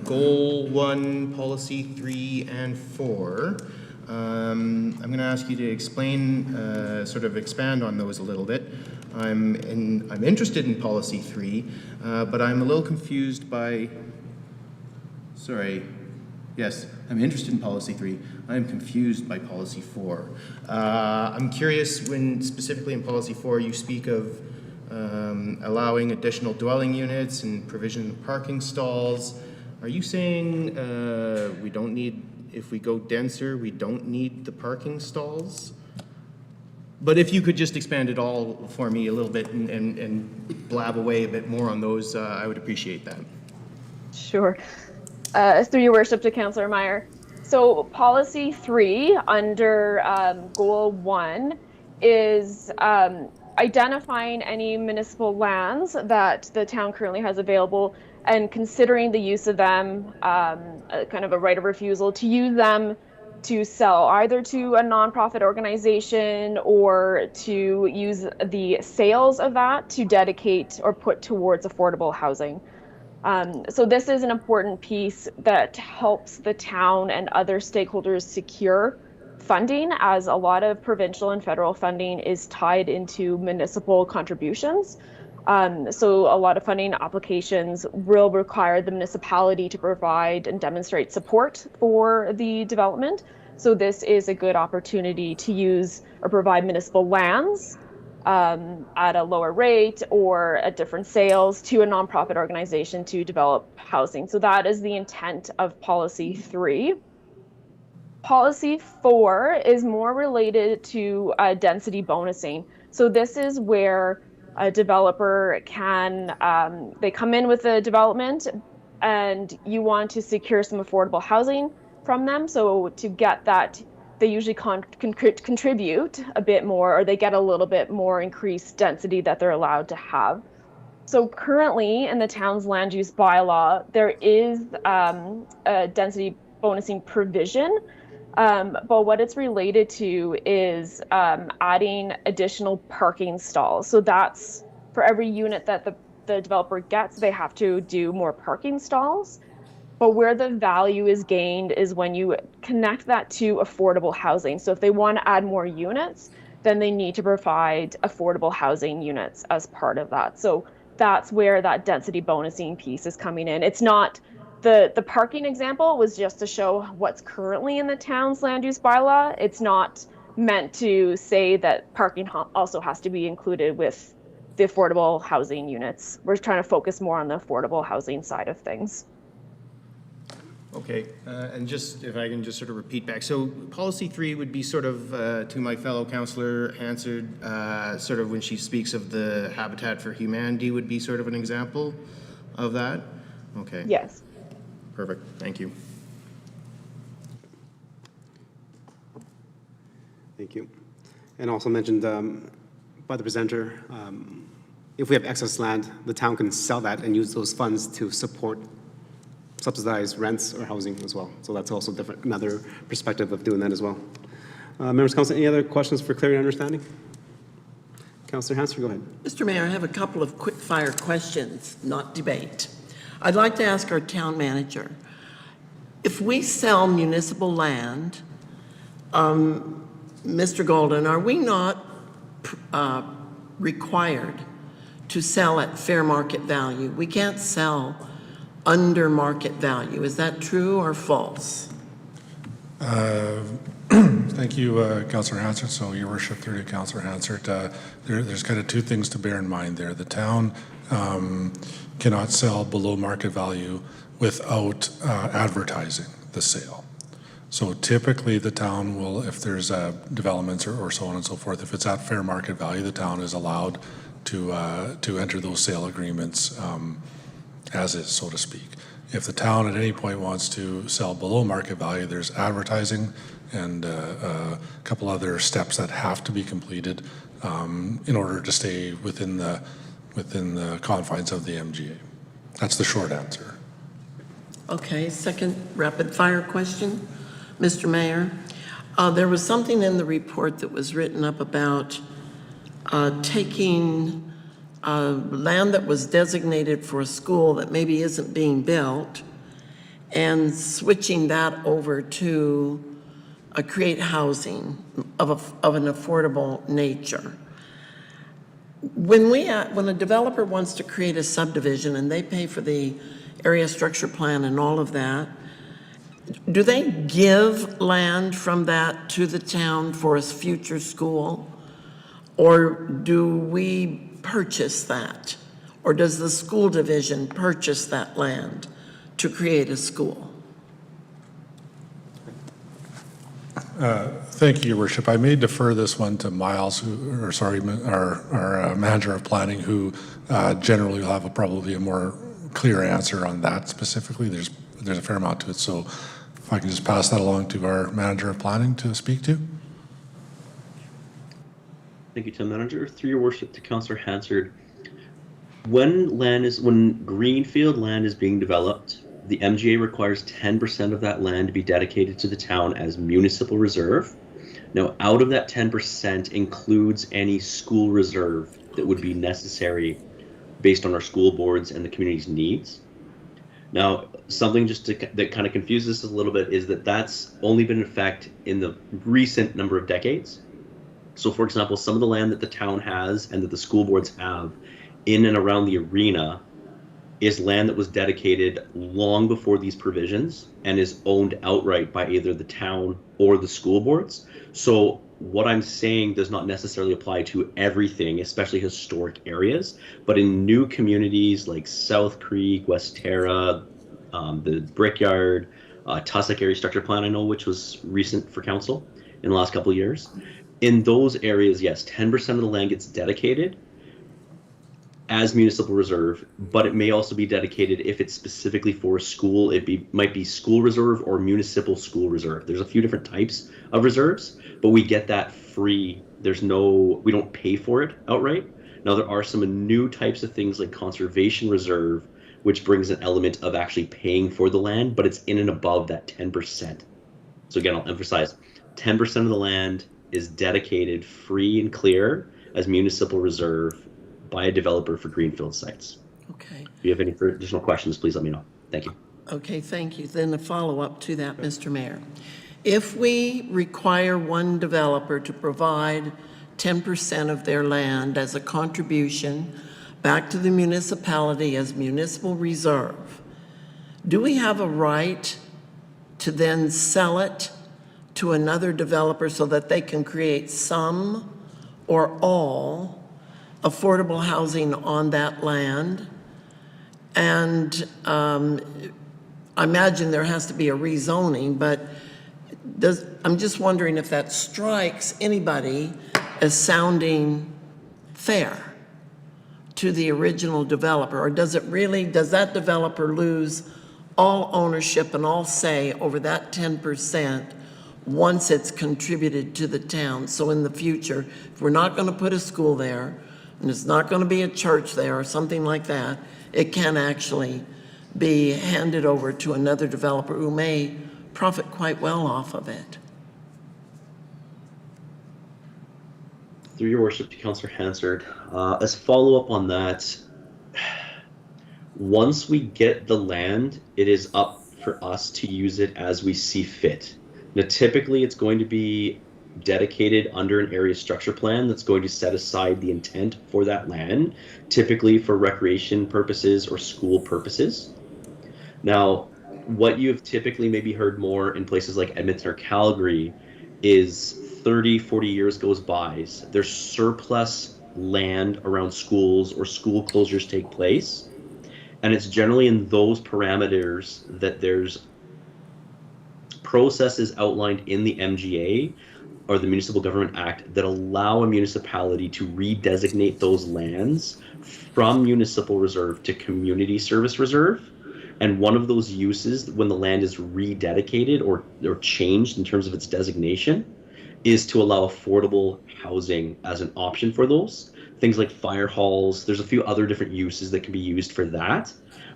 Goal 1, Policy 3 and 4. I'm going to ask you to explain, sort of expand on those a little bit. I'm interested in Policy 3, but I'm a little confused by, yes, I'm interested in Policy 3. I am confused by Policy 4. I'm curious when, specifically in Policy 4, you speak of allowing additional dwelling units and provision of parking stalls. Are you saying we don't need, if we go denser, we don't need the parking stalls? But if you could just expand it all for me a little bit and blab away a bit more on those, I would appreciate that. Sure. Through your worship to Councillor Meyer. So Policy 3 under Goal 1 is identifying any municipal lands that the town currently has available and considering the use of them, kind of a right of refusal to use them to sell either to a nonprofit organization or to use the sales of that to dedicate or put towards affordable housing. So this is an important piece that helps the town and other stakeholders secure funding, as a lot of provincial and federal funding is tied into municipal contributions. So a lot of funding applications will require the municipality to provide and demonstrate support for the development. So this is a good opportunity to use or provide municipal lands at a lower rate or at different sales to a nonprofit organization to develop housing. So that is the intent of Policy 3. Policy 4 is more related to density bonusing. So this is where a developer can, they come in with a development and you want to secure some affordable housing from them. So to get that, they usually contribute a bit more, or they get a little bit more increased density that they're allowed to have. So currently in the town's land use bylaw, there is a density bonusing provision, but what it's related to is adding additional parking stalls. So that's for every unit that the the developer gets, they have to do more parking stalls. But where the value is gained is when you connect that to affordable housing. So if they want to add more units, then they need to provide affordable housing units as part of that. So that's where that density bonusing piece is coming in. It's not the parking example was just to show what's currently in the town's land use bylaw. It's not meant to say that parking also has to be included with the affordable housing units. We're trying to focus more on the affordable housing side of things. Okay, and just, if I can just sort of repeat back. So policy 3 would be sort of, to my fellow councillor answered, sort of when she speaks of the Habitat for Humanity would be sort of an example of that? Okay. Yes. Perfect, thank you. Thank you. And also mentioned by the presenter, if we have excess land, the town can sell that and use those funds to support subsidized rents or housing as well. So that's also different, another perspective of doing that as well. Members of Council, any other questions for clarity and understanding? Councillor Hanser, go ahead. Mr. Mayor, I have a couple of quick fire questions, not debate. I'd like to ask our town manager, if we sell municipal land, Mr. Golden, are we not required to sell at fair market value? We can't sell under market value. Is that true or false? Thank you, Councillor Hansard. So, Your Worship, through to Councillor Hansard, there's kind of two things to bear in mind there. The town cannot sell below market value without advertising the sale. So typically the town will, if there's developments or so on and so forth, if it's at fair market value, the town is allowed to enter those sale agreements as is, so to speak. If the town at any point wants to sell below market value, there's advertising and a couple other steps that have to be completed in order to stay within the confines of the MGA. That's the short answer. Okay, second rapid fire question. Mr. Mayor, there was something in the report that was written up about taking land that was designated for a school that maybe isn't being built and switching that over to create housing of an affordable nature. When a developer wants to create a subdivision and they pay for the area structure plan and all of that, do they give land from that to the town for a future school? Or do we purchase that? Or does the school division purchase that land to create a school? Thank you, Your Worship. I may defer this one to Miles, our manager of planning, who generally will have probably a more clear answer on that specifically. There's a fair amount to it, so if I can just pass that along to our manager of planning to speak to. Thank you, Town Manager. Through Your Worship to Councillor Hansard, when greenfield land is being developed, the MGA requires 10% of that land to be dedicated to the town as municipal reserve. Now, out of that 10% includes any school reserve that would be necessary based on our school boards and the community's needs. Now, something that kind of confuses us a little bit is that that's only been in effect in the recent number of decades. So, for example, some of the land that the town has and that the school boards have in and around the arena is land that was dedicated long before these provisions and is owned outright by either the town or the school boards. So what I'm saying does not necessarily apply to everything, especially historic areas, but in new communities like South Creek, West Terra, the Brickyard, Tussock Area Structure Plan, I know, which was recent for council in the last couple of years. In those areas, yes, 10% of the land gets dedicated as municipal reserve, but it may also be dedicated if it's specifically for a school. Might be school reserve or municipal school reserve. There's a few different types of reserves, but we get that free. We don't pay for it outright. Now, there are some new types of things like conservation reserve, which brings an element of actually paying for the land, but it's in and above that 10%. So again, I'll emphasize 10% of the land is dedicated free and clear as municipal reserve by a developer for greenfield sites. Okay. If you have any additional questions, please let me know. Thank you. Okay, thank you. Then a follow-up to that, Mr. Mayor. If we require one developer to provide 10% of their land as a contribution back to the municipality as municipal reserve, do we have a right to then sell it to another developer so that they can create some or all affordable housing on that land? And I imagine there has to be a rezoning, but I'm just wondering if that strikes anybody as sounding fair to the original developer, or does that developer lose all ownership and all say over that 10% once it's contributed to the town? So in the future, if we're not going to put a school there, and it's not going to be a church there or something like that, it can actually be handed over to another developer who may profit quite well off of it. Through your worship to Councillor Hansard, as a follow-up on that, once we get the land, it is up for us to use it as we see fit. Now, typically, it's going to be dedicated under an area structure plan that's going to set aside the intent for that land, typically for recreation purposes or school purposes. Now, what you have typically maybe heard more in places like Edmonton or Calgary is 30, 40 years goes by, there's surplus land around schools or school closures take place. And it's generally in those parameters that there's processes outlined in the MGA or the Municipal Government Act that allow a municipality to redesignate those lands from municipal reserve to community service reserve. And one of those uses, when the land is rededicated or changed in terms of its designation, is to allow affordable housing as an option for those. Things like fire halls, there's a few other different uses that can be used for that.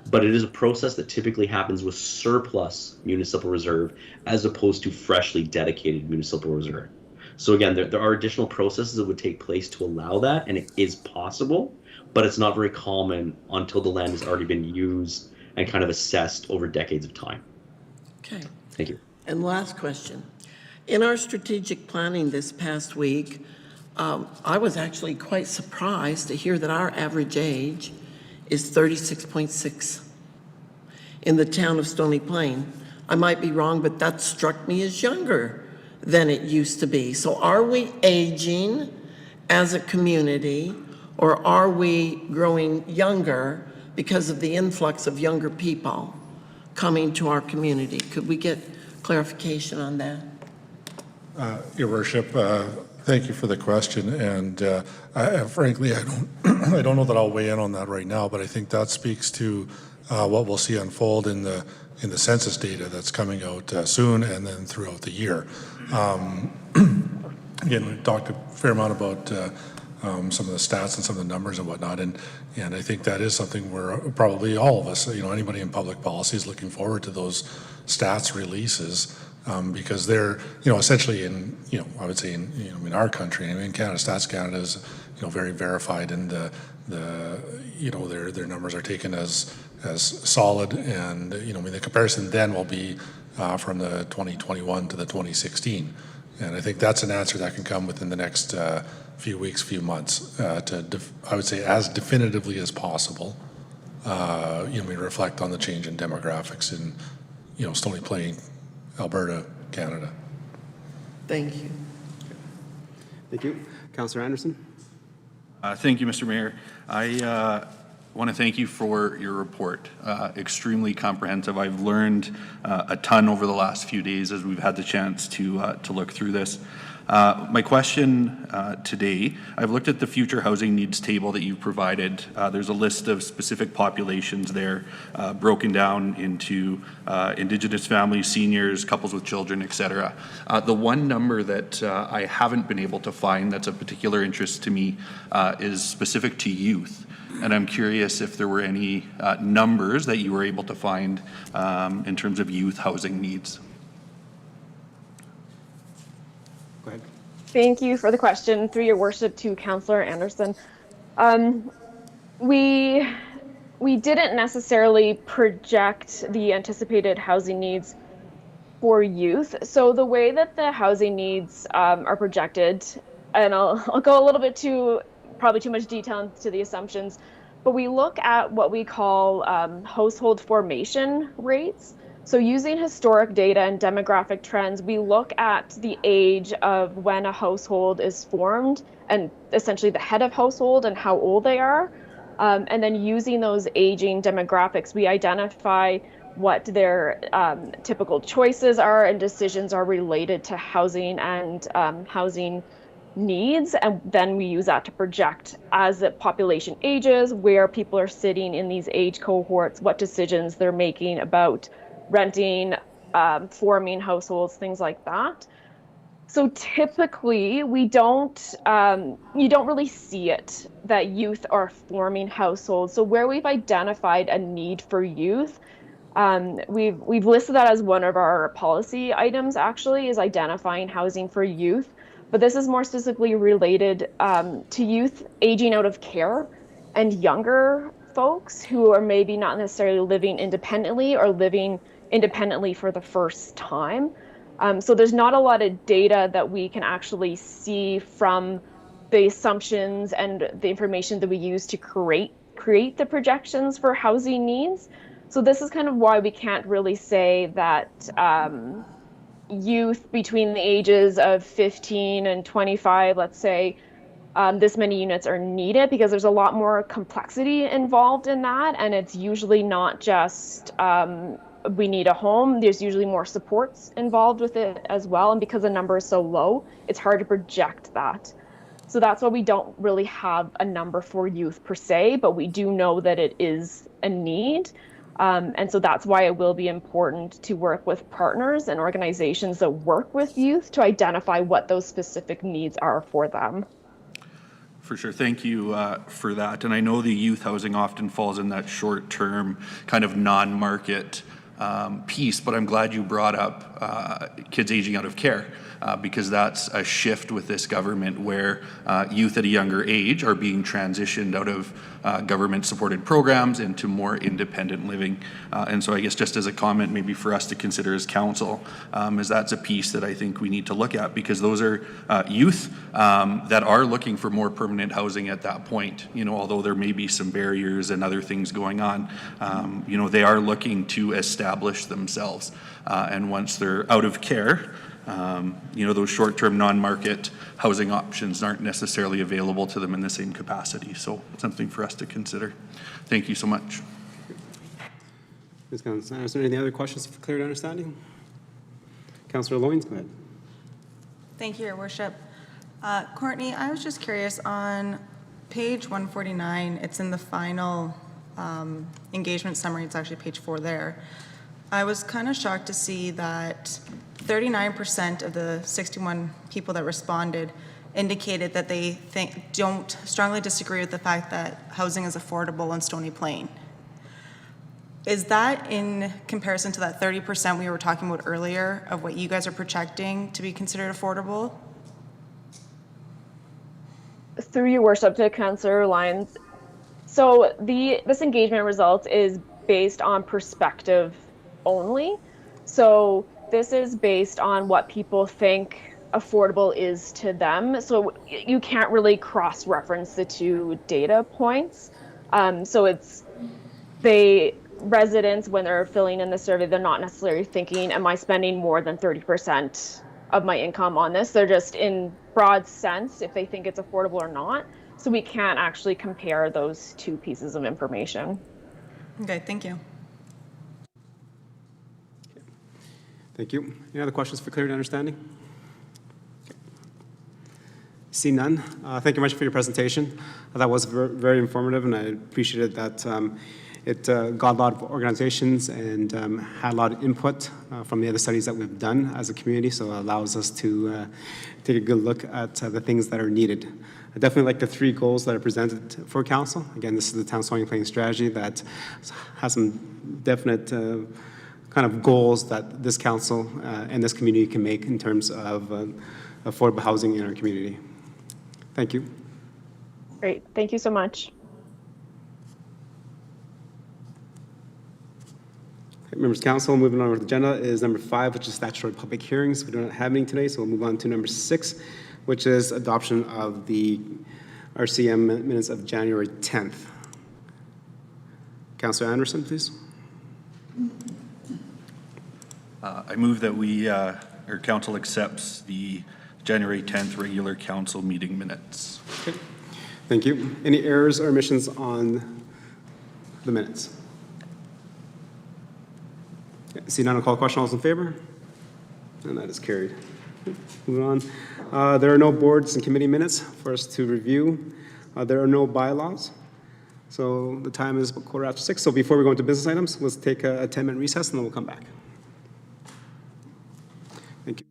But it is a process that typically happens with surplus municipal reserve as opposed to freshly dedicated municipal reserve. So again, there are additional processes that would take place to allow that, and it is possible, but it's not very common until the land has already been used and kind of assessed over decades of time. Okay. Thank you. And last question. In our strategic planning this past week, I was actually quite surprised to hear that our average age is 36.6 in the town of Stony Plain. I might be wrong, but that struck me as younger than it used to be. So are we aging as a community, or are we growing younger because of the influx of younger people coming to our community? Could we get clarification on that? Your Worship, thank you for the question, and frankly, I don't know that I'll weigh in on that right now, but I think that speaks to what we'll see unfold in the census data that's coming out soon and then throughout the year. Again, we talked a fair amount about some of the stats and some of the numbers and whatnot, and I think that is something where probably all of us, anybody in public policy is looking forward to those stats releases. Because they're, essentially in, I would say in our country, in Canada, Stats Canada is, very verified, and their numbers are taken as solid, and the comparison then will be from the 2021 to the 2016, and I think that's an answer that can come within the next few weeks, few months, I would say as definitively as possible. We reflect on the change in demographics in, Stony Plain, Alberta, Canada. Thank you. Thank you. Councillor Anderson? Thank you, Mr. Mayor. I want to thank you for your report. Extremely comprehensive. I've learned a ton over the last few days as we've had the chance to look through this. My question today, I've looked at the future housing needs table that you've provided. There's a list of specific populations there broken down into Indigenous families, seniors, couples with children, etc. The one number that I haven't been able to find that's of particular interest to me is specific to youth. And I'm curious if there were any numbers that you were able to find in terms of youth housing needs. Go ahead. Thank you for the question. Through your worship to Councillor Anderson. We we didn't necessarily project the anticipated housing needs for youth. So the way that the housing needs are projected, and I'll go a little bit probably too much detail into the assumptions, but we look at what we call household formation rates. So using historic data and demographic trends, we look at the age of when a household is formed and essentially the head of household and how old they are. And then using those aging demographics, we identify what their typical choices are and decisions are related to housing and housing needs. And then we use that to project as the population ages, where people are sitting in these age cohorts, what decisions they're making about renting, forming households, things like that. So typically we don't, you don't really see it that youth are forming households. So where we've identified a need for youth, we've listed that as one of our policy items, actually, is identifying housing for youth. But this is more specifically related to youth aging out of care and younger folks who are maybe not necessarily living independently or living independently for the first time. So there's not a lot of data that we can actually see from the assumptions and the information that we use to create the projections for housing needs. So this is kind of why we can't really say that youth between the ages of 15 and 25, let's say, this many units are needed, because there's a lot more complexity involved in that. And it's usually not just we need a home. There's usually more supports involved with it as well. And because the number is so low, it's hard to project that. So that's why we don't really have a number for youth per se, but we do know that it is a need. And so that's why it will be important to work with partners and organizations that work with youth to identify what those specific needs are for them. For sure. Thank you for that. And I know the youth housing often falls in that short-term kind of non-market piece, but I'm glad you brought up kids aging out of care, because that's a shift with this government where youth at a younger age are being transitioned out of government-supported programs into more independent living. And so I guess just as a comment maybe for us to consider as council, is that's a piece that I think we need to look at, because those are youth that are looking for more permanent housing at that point. You know, although there may be some barriers and other things going on, you know, they are looking to establish themselves. And once they're out of care, you know, those short-term non-market housing options aren't necessarily available to them in the same capacity. So it's something for us to consider. Thank you so much. Ms. Councilor, is there any other questions for clear understanding? Councillor Loynes, go ahead. Thank you, Your Worship. Courtney, I was just curious, on page 149, it's in the final engagement summary, it's actually page 4 there. I was kind of shocked to see that 39% of the 61 people that responded indicated that they don't strongly disagree with the fact that housing is affordable on Stony Plain. Is that in comparison to that 30% we were talking about earlier of what you guys are projecting to be considered affordable? Through your worship to Councillor Lyons, so this engagement result is based on perspective only. So this is based on what people think affordable is to them. So you can't really cross-reference the two data points. So residents, when they're filling in the survey, they're not necessarily thinking, am I spending more than 30% of my income on this? They're just in broad sense if they think it's affordable or not. So we can't actually compare those two pieces of information. Okay, thank you. Thank you. Any other questions for clear understanding? Okay. See none. Thank you much for your presentation. That was very informative, and I appreciated that it got a lot of organizations and had a lot of input from the other studies that we've done as a community, so it allows us to take a good look at the things that are needed. I definitely like the 3 goals that are presented for council. Again, this is the town Stony Plain strategy that has some definite kind of goals that this council and this community can make in terms of affordable housing in our community. Thank you. Great, thank you so much. Members of council, moving on with the agenda is number 5, which is statutory public hearings. We don't have any today, so we'll move on to number 6, which is adoption of the RCM minutes of January 10th. Councilor Anderson, please. I move that or council accepts the January 10th regular council meeting minutes. Okay. Thank you. Any errors or omissions on the minutes? See none, I'll call question. All those in favor? And that is carried. Moving on. There are no boards and committee minutes for us to review. There are no bylaws. So the time is 6:15. So before we go into business items, let's take a 10-minute recess and then we'll come back. Thank you.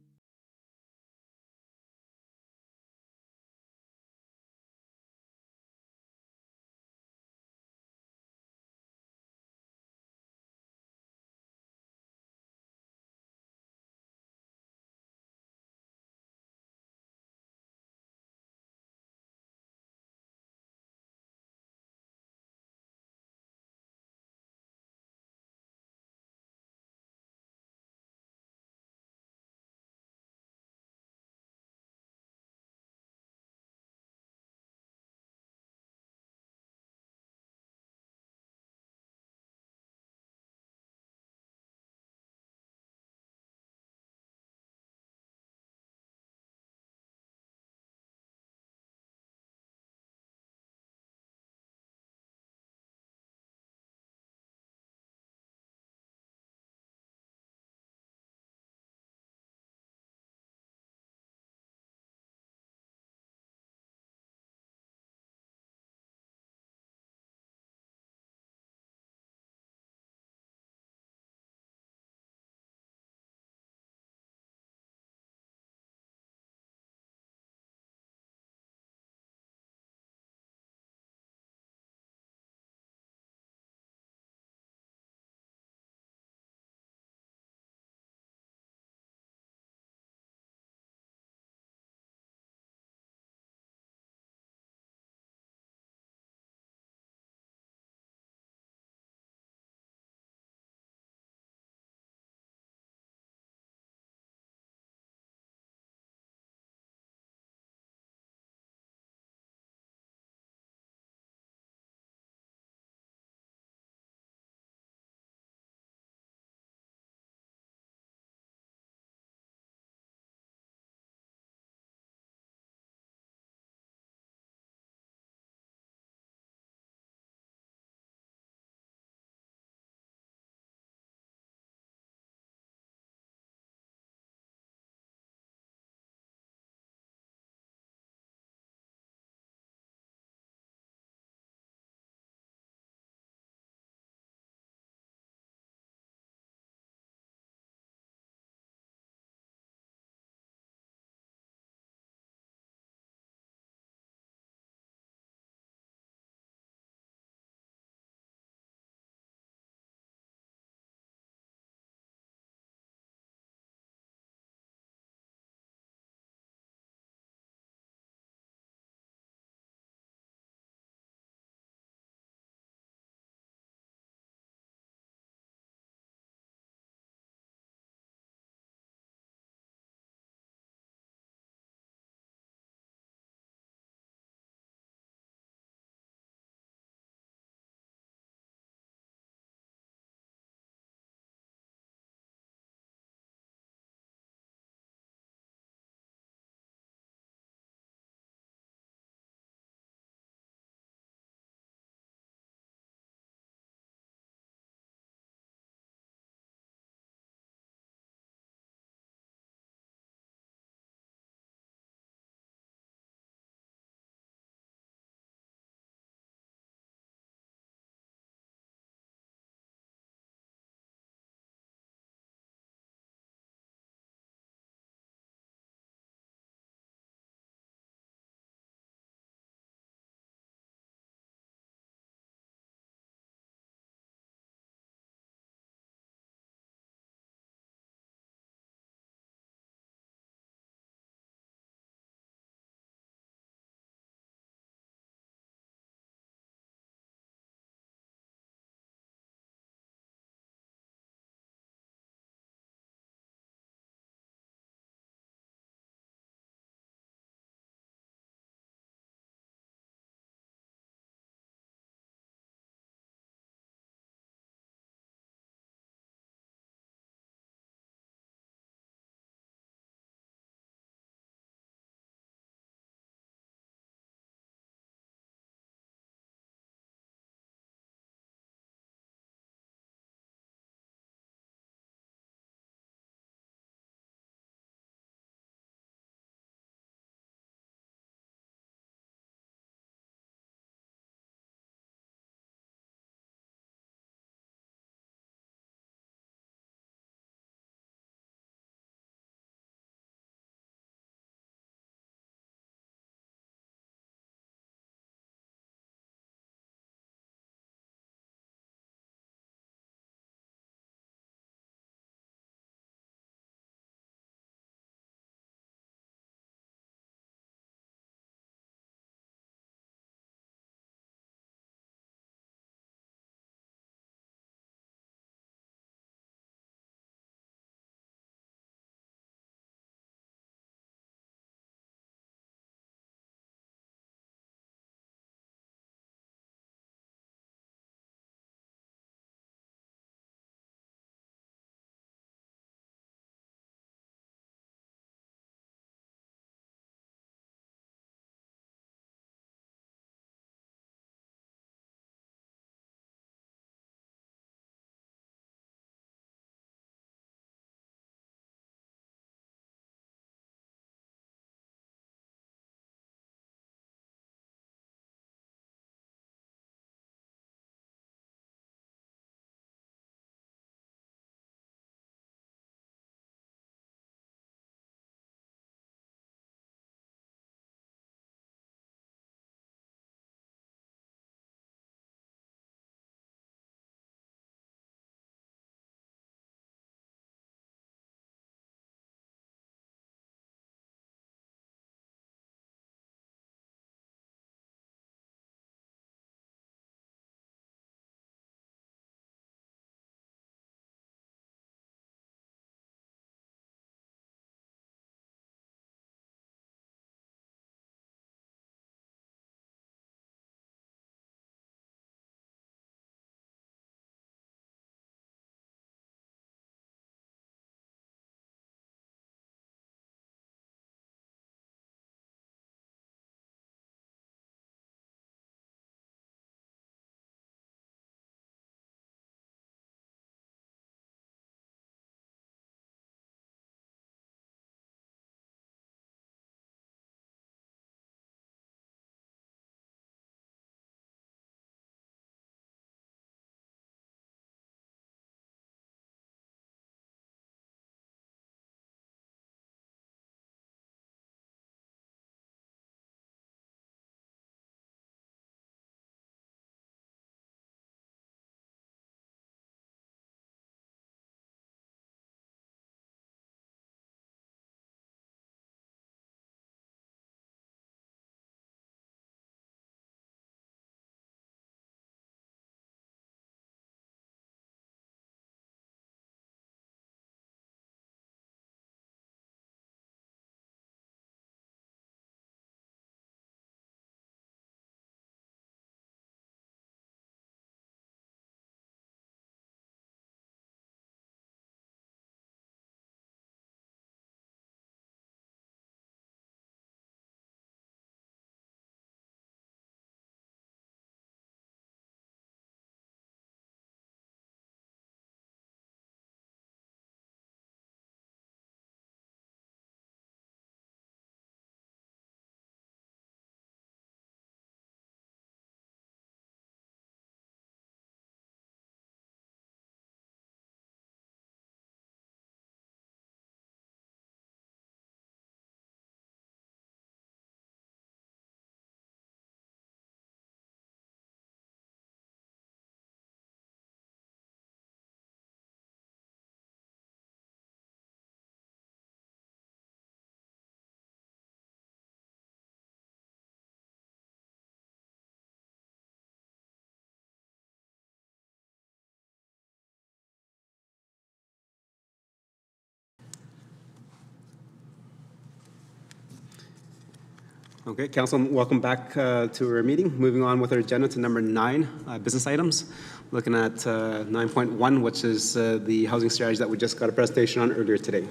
Okay, Council, welcome back to our meeting. Moving on with our agenda to number 9, business items. Looking at 9.1, which is the housing strategy that we just got a presentation on earlier today.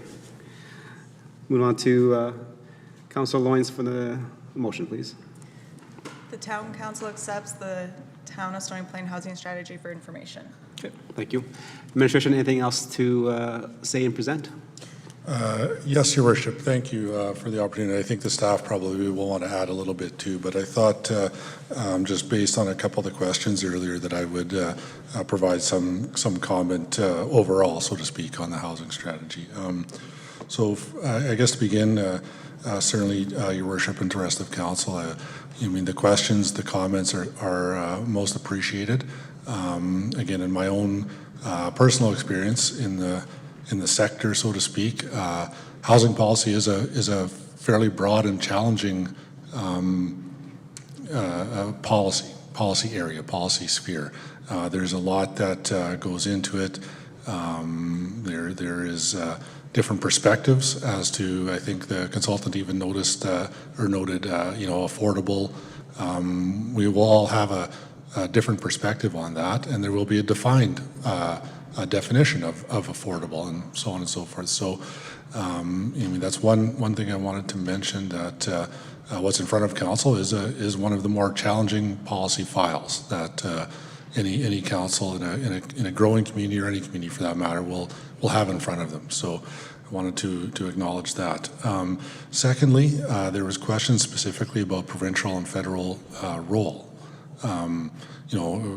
Moving on to Councilor Loynes for the motion, please. The Town Council accepts the Town of Stony Plain Housing Strategy for information. Okay, thank you. Administration, anything else to say and present? Yes, Your Worship. Thank you for the opportunity. I think the staff probably will want to add a little bit too, but I thought just based on a couple of the questions earlier that I would provide some comment overall, so to speak, on the housing strategy. So I guess to begin, certainly, Your Worship and the rest of Council, I mean, the questions, the comments are most appreciated. Again, in my own personal experience in the sector, so to speak, housing policy is a fairly broad and challenging policy area, policy sphere. There's a lot that goes into it. There is different perspectives as to, I think the consultant even noticed or noted, affordable. We will all have a different perspective on that, and there will be a defined definition of affordable and so on and so forth. So, I mean, that's one thing I wanted to mention, that what's in front of council is one of the more challenging policy files that any council in a growing community, or any community for that matter, will have in front of them. So I wanted to acknowledge that. Secondly, there was questions specifically about provincial and federal role,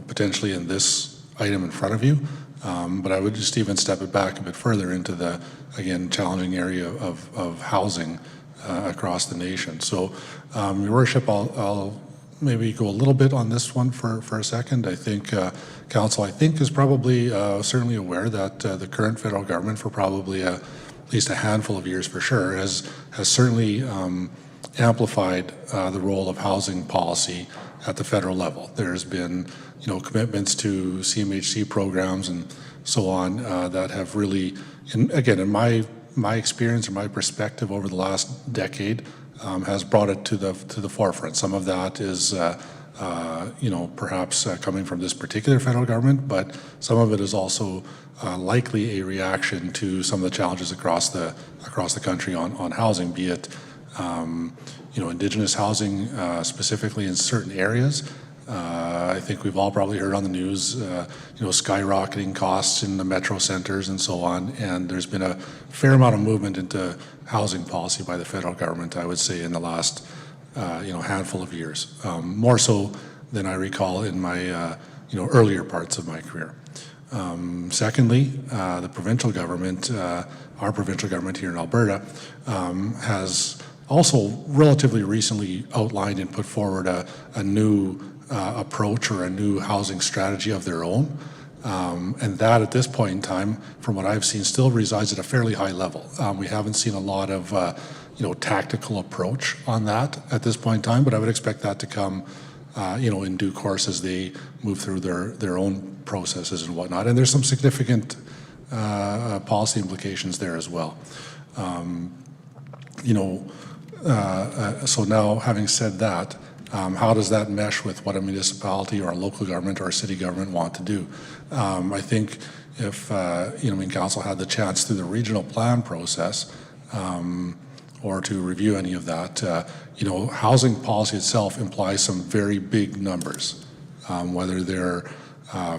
potentially in this item in front of you. But I would just even step it back a bit further into the, again, challenging area of housing across the nation. So, Your Worship, I'll maybe go a little bit on this one for a second. I think Council, is probably certainly aware that the current federal government, for probably at least a handful of years for sure, has certainly amplified the role of housing policy at the federal level. There's been, commitments to CMHC programs and so on that have really, in my experience or my perspective over the last decade, has brought it to the forefront. Some of that is, perhaps coming from this particular federal government, but some of it is also likely a reaction to some of the challenges across the country on housing, be it Indigenous housing specifically in certain areas. I think we've all probably heard on the news, skyrocketing costs in the metro centers and so on. And there's been a fair amount of movement into housing policy by the federal government, I would say, in the last, handful of years, more so than I recall in my, earlier parts of my career. Secondly, the provincial government, our provincial government here in Alberta, has also relatively recently outlined and put forward a new approach or a new housing strategy of their own. And that at this point in time, from what I've seen, still resides at a fairly high level. We haven't seen a lot of, tactical approach on that at this point in time, but I would expect that to come, in due course as they move through their own processes and whatnot. And there's some significant policy implications there as well. So now, having said that, how does that mesh with what a municipality or a local government or a city government want to do? I think if, council had the chance through the regional plan process or to review any of that, housing policy itself implies some very big numbers, whether they're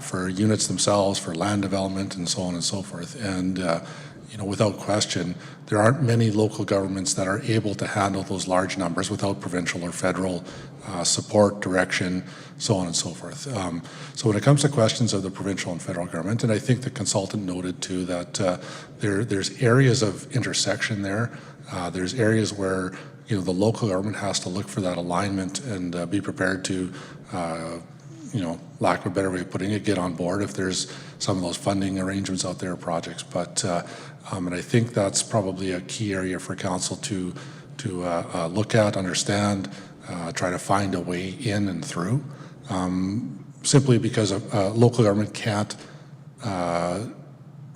for units themselves, for land development, and so on and so forth. And, without question, there aren't many local governments that are able to handle those large numbers without provincial or federal support, direction, so on and so forth. So when it comes to questions of the provincial and federal government, and I think the consultant noted too that there's areas of intersection there. There's areas where the local government has to look for that alignment and be prepared to, lack of a better way of putting it, get on board if there's some of those funding arrangements out there, projects. But and I think that's probably a key area for council to look at, understand, try to find a way in and through. Simply because a local government can't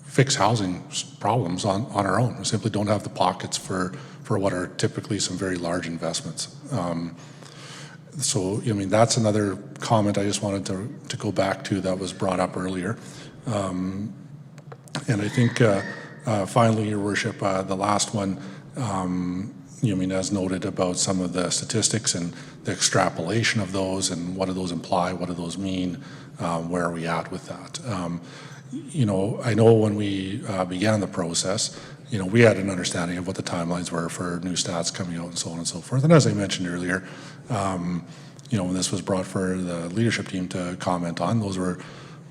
fix housing problems on our own. We simply don't have the pockets for for what are typically some very large investments. So, I mean, that's another comment I just wanted to go back to that was brought up earlier. And I think finally, Your Worship, the last one, you mean, as noted about some of the statistics and the extrapolation of those and what do those imply, what do those mean, where are we at with that? You know, I know when we began the process, you know, we had an understanding of what the timelines were for new stats coming out and so on and so forth. And as I mentioned earlier, you know, when this was brought for the leadership team to comment on, those were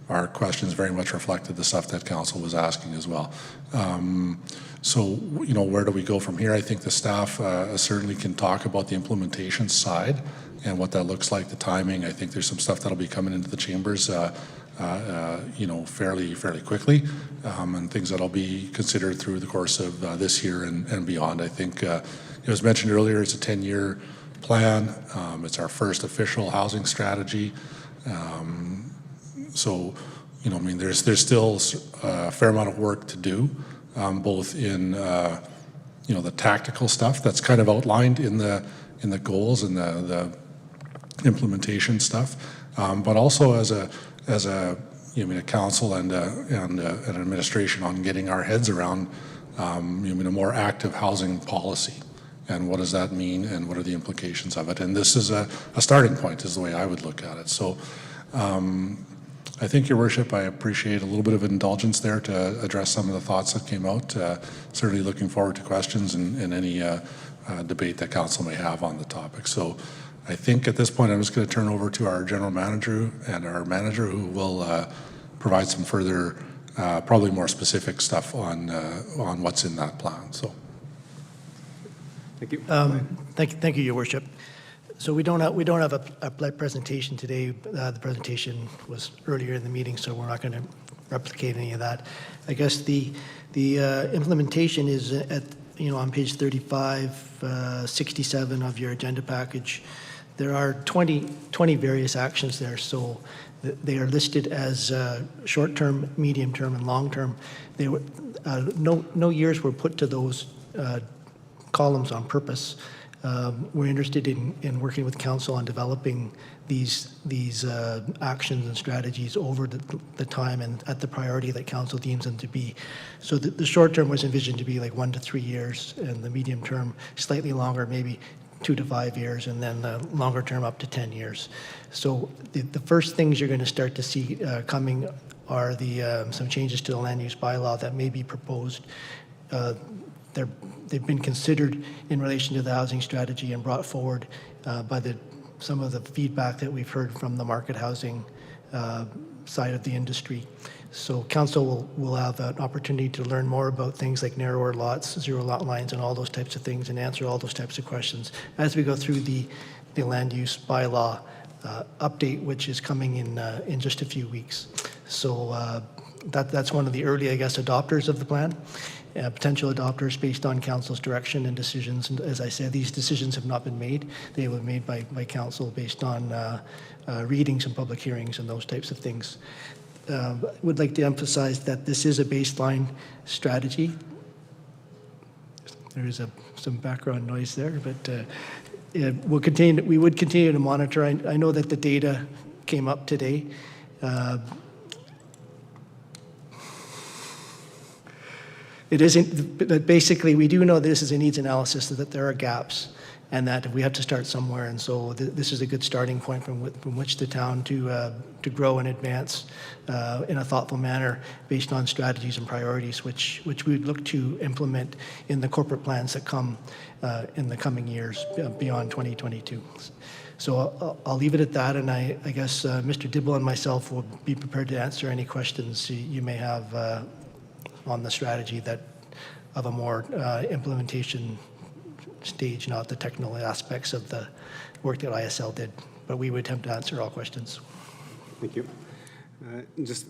our questions very much reflected the stuff that council was asking as well. So, you know, where do we go from here? I think the staff certainly can talk about the implementation side and what that looks like, the timing. I think there's some stuff that'll be coming into the chambers, you know, fairly quickly, and things that'll be considered through the course of this year and beyond. I think it was mentioned earlier, it's a 10-year plan. It's our first official housing strategy. So, you know, I mean, there's still a fair amount of work to do, both in, you know, the tactical stuff that's kind of outlined in the goals and the implementation stuff, but also as a you know, I mean, a council and an administration on getting our heads around you know, I mean, a more active housing policy. And what does that mean, and what are the implications of it? And this is a starting point, is the way I would look at it. So I think, Your Worship, I appreciate a little bit of indulgence there to address some of the thoughts that came out. Certainly looking forward to questions and any debate that council may have on the topic. So I think at this point, I'm just going to turn over to our general manager and our manager, who will provide some further, probably more specific stuff on what's in that plan. So. Thank you. Thank you, Your Worship. So we don't have a presentation today. The presentation was earlier in the meeting, so we're not going to replicate any of that. I guess the implementation is at, you know, on page 35, 67 of your agenda package. There are 20 various actions there, so they are listed as short-term, medium-term, and long-term. They were no years were put to those columns on purpose. We're interested in working with council on developing these actions and strategies over the time and at the priority that council deems them to be. So the short term was envisioned to be like 1 to 3 years, and the medium term slightly longer, maybe 2 to 5 years, and then the longer term up to 10 years. So the first things you're going to start to see coming are some changes to the land use bylaw that may be proposed. They've been considered in relation to the housing strategy and brought forward by some of the feedback that we've heard from the market housing side of the industry. So council will have an opportunity to learn more about things like narrower lots, zero lot lines, and all those types of things, and answer all those types of questions as we go through the land use bylaw update, which is coming in just a few weeks. So that's one of the early, I guess, adopters of the plan. Potential adopters based on council's direction and decisions. And as I said, these decisions have not been made. They were made by council based on readings and public hearings and those types of things. Would like to emphasize that this is a baseline strategy. There is some background noise there, but we would continue to monitor. I know that the data came up today. It isn't, but basically we do know this is a needs analysis, that there are gaps and that we have to start somewhere. And so this is a good starting point from which the town to grow and advance in a thoughtful manner based on strategies and priorities, which we would look to implement in the corporate plans that come in the coming years beyond 2022. So I'll leave it at that, and I guess Mr. Dibble and myself will be prepared to answer any questions you may have on the strategy of a more implementation stage, not the technical aspects of the work that ISL did. But we would attempt to answer all questions. Thank you. Just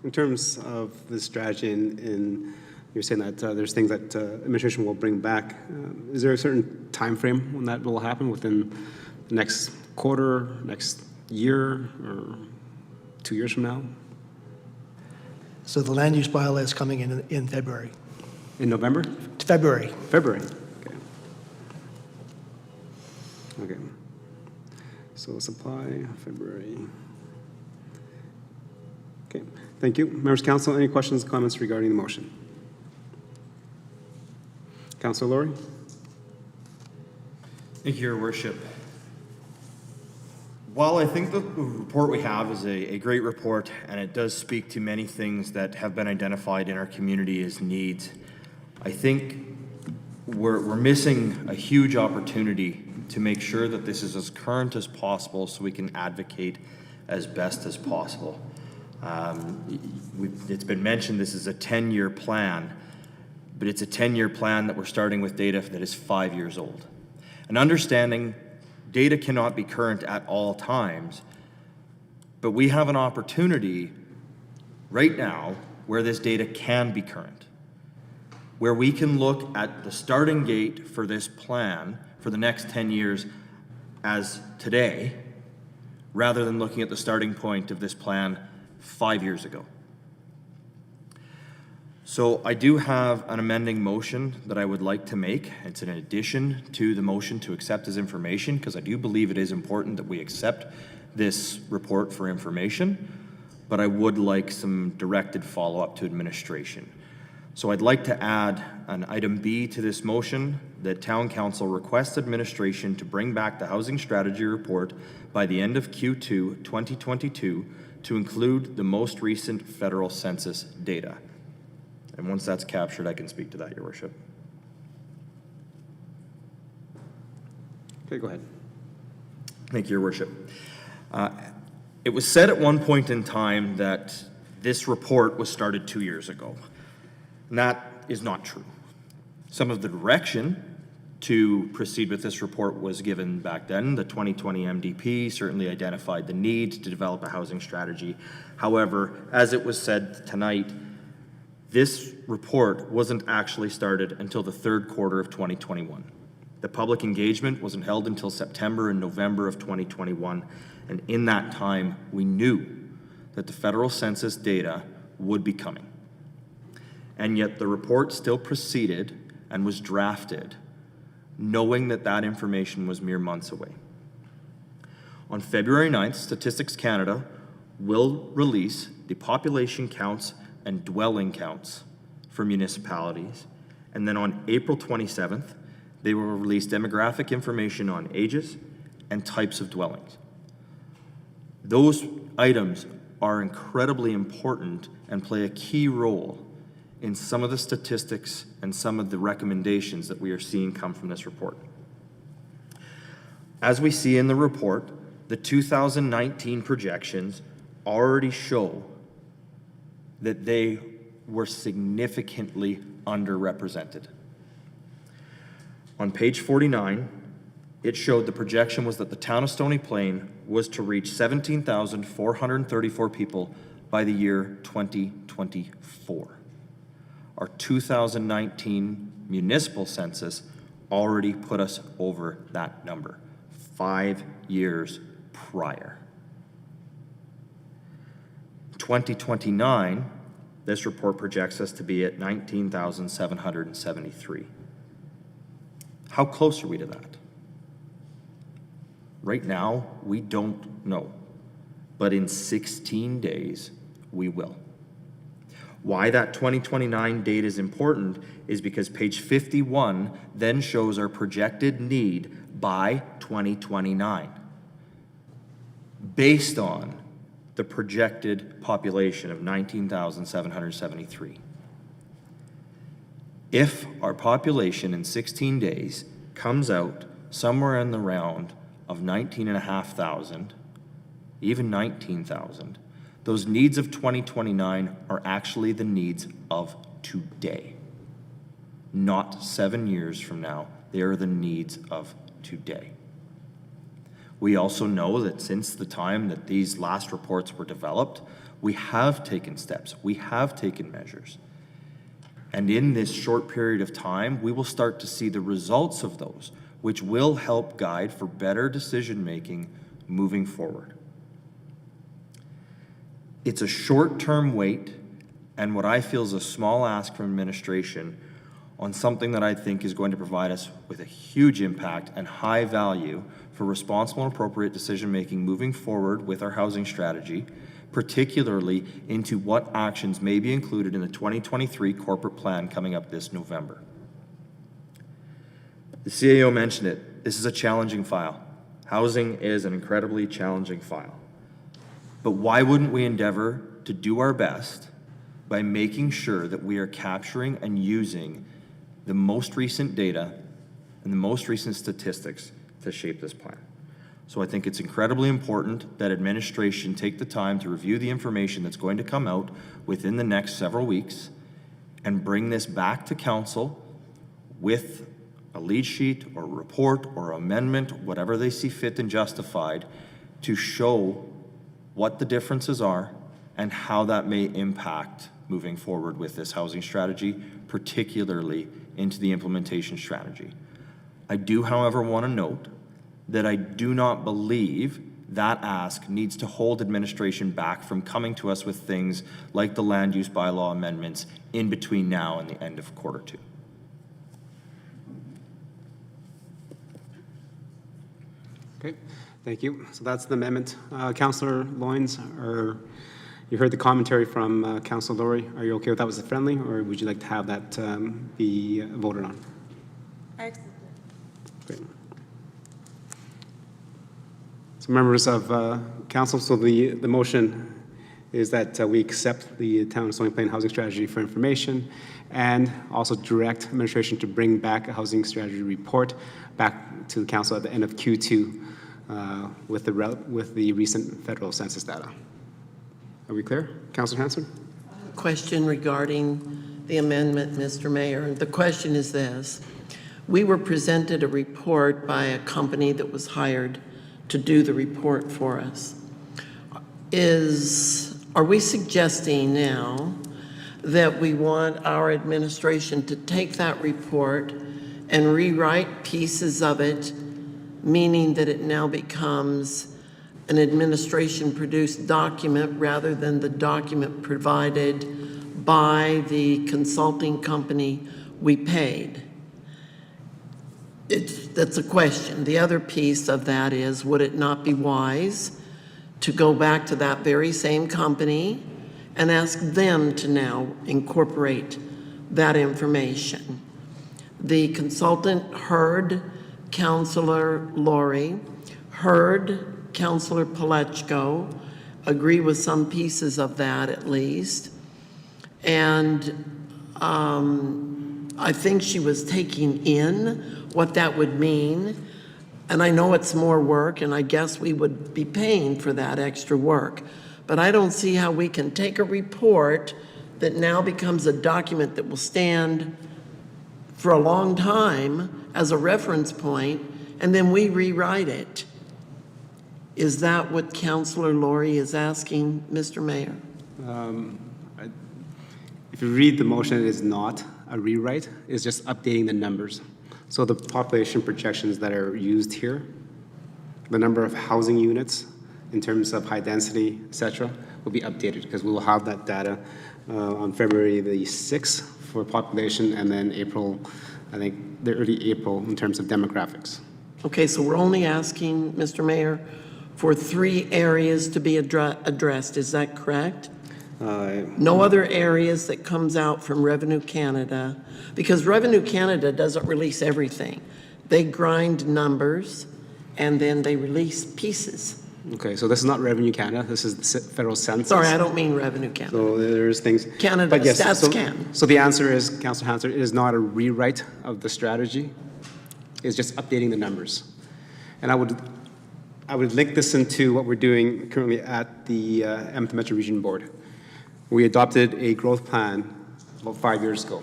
in terms of the strategy, and you're saying that there's things that administration will bring back. Is there a certain time frame when that will happen, within the next quarter, next year, or 2 years from now? So the land use bylaw is coming in February. In November? February. February, okay. Okay. So supply, February. Okay, thank you. Members of council, any questions, comments regarding the motion? Councilor Laurie? Thank you, Your Worship. While I think the report we have is a great report, and it does speak to many things that have been identified in our community as needs, I think we're missing a huge opportunity to make sure that this is as current as possible so we can advocate as best as possible. It's been mentioned this is a 10-year plan, but it's a 10-year plan that we're starting with data that is 5 years old. And understanding data cannot be current at all times, but we have an opportunity right now where this data can be current, where we can look at the starting gate for this plan for the next 10 years as today, rather than looking at the starting point of this plan 5 years ago. So I do have an amending motion that I would like to make. It's in addition to the motion to accept as information, because I do believe it is important that we accept this report for information, but I would like some directed follow-up to administration. So I'd like to add an item B to this motion that Town Council requests administration to bring back the housing strategy report by the end of Q2 2022 to include the most recent federal census data. And once that's captured, I can speak to that, Your Worship. Okay, go ahead. Thank you, Your Worship. It was said at one point in time that this report was started 2 years ago. And that is not true. Some of the direction to proceed with this report was given back then. The 2020 MDP certainly identified the need to develop a housing strategy. However, as it was said tonight, this report wasn't actually started until the third quarter of 2021. The public engagement wasn't held until September and November of 2021, and in that time, we knew that the federal census data would be coming. And yet the report still proceeded and was drafted, knowing that that information was mere months away. On February 9th, Statistics Canada will release the population counts and dwelling counts for municipalities. And then on April 27th, they will release demographic information on ages and types of dwellings. Those items are incredibly important and play a key role in some of the statistics and some of the recommendations that we are seeing come from this report. As we see in the report, the 2019 projections already show that they were significantly underrepresented. On page 49, it showed the projection was that the town of Stony Plain was to reach 17,434 people by the year 2024. Our 2019 municipal census already put us over that number 5 years prior. 2029, this report projects us to be at 19,773. How close are we to that? Right now, we don't know, but in 16 days, we will. Why that 2029 date is important is because page 51 then shows our projected need by 2029, based on the projected population of 19,773. If our population in 16 days comes out somewhere in the round of 19,500, even 19,000, those needs of 2029 are actually the needs of today, not 7 years from now. They are the needs of today. We also know that since the time that these last reports were developed, we have taken steps, we have taken measures. And in this short period of time, we will start to see the results of those, which will help guide for better decision-making moving forward. It's a short-term wait, and what I feel is a small ask from administration on something that I think is going to provide us with a huge impact and high value for responsible and appropriate decision-making moving forward with our housing strategy, particularly into what actions may be included in the 2023 corporate plan coming up this November. The CAO mentioned it. This is a challenging file. Housing is an incredibly challenging file. But why wouldn't we endeavor to do our best by making sure that we are capturing and using the most recent data and the most recent statistics to shape this plan? So I think it's incredibly important that administration take the time to review the information that's going to come out within the next several weeks and bring this back to council with a lead sheet or report or amendment, whatever they see fit and justified, to show what the differences are and how that may impact moving forward with this housing strategy, particularly into the implementation strategy. I do, however, want to note that I do not believe that ask needs to hold administration back from coming to us with things like the land use bylaw amendments in between now and the end of Q2. Okay, thank you. So that's the amendment. Councillor Loynes, you heard the commentary from Councillor Laurie. Are you okay with that? Was it friendly, or would you like to have that be voted on? I accept it. Great. So members of council, so the motion is that we accept the Town of Stony Plain Housing Strategy for information and also direct administration to bring back a housing strategy report back to the council at the end of Q2 with the recent federal census data. Are we clear? Councillor Hanson? Question regarding the amendment, Mr. Mayor. The question is this. We were presented a report by a company that was hired to do the report for us. Are we suggesting now that we want our administration to take that report and rewrite pieces of it, meaning that it now becomes an administration-produced document rather than the document provided by the consulting company we paid? That's a question. The other piece of that is, would it not be wise to go back to that very same company and ask them to now incorporate that information? The consultant heard Councillor Laurie, heard Councillor Palechko, agree with some pieces of that at least, and I think she was taking in what that would mean. And I know it's more work, and I guess we would be paying for that extra work. But I don't see how we can take a report that now becomes a document that will stand for a long time as a reference point, and then we rewrite it. Is that what Councillor Laurie is asking, Mr. Mayor? If you read the motion, it is not a rewrite. It's just updating the numbers. So the population projections that are used here, the number of housing units in terms of high density, et cetera, will be updated because we will have that data on February the 6th for population, and then April, I think the early April in terms of demographics. Okay, so we're only asking, Mr. Mayor, for 3 areas to be addressed. Is that correct? No other areas that comes out from Revenue Canada, because Revenue Canada doesn't release everything. They grind numbers and then they release pieces. Okay, so this is not Revenue Canada, this is the federal census. Sorry, I don't mean Revenue Canada. So there's things. Canada, but yes, StatsCan. So the answer is, Councillor Hanser, it is not a rewrite of the strategy. It's just updating the numbers. And I would link this into what we're doing currently at the Edmonton Metro Region Board. We adopted a growth plan about 5 years ago.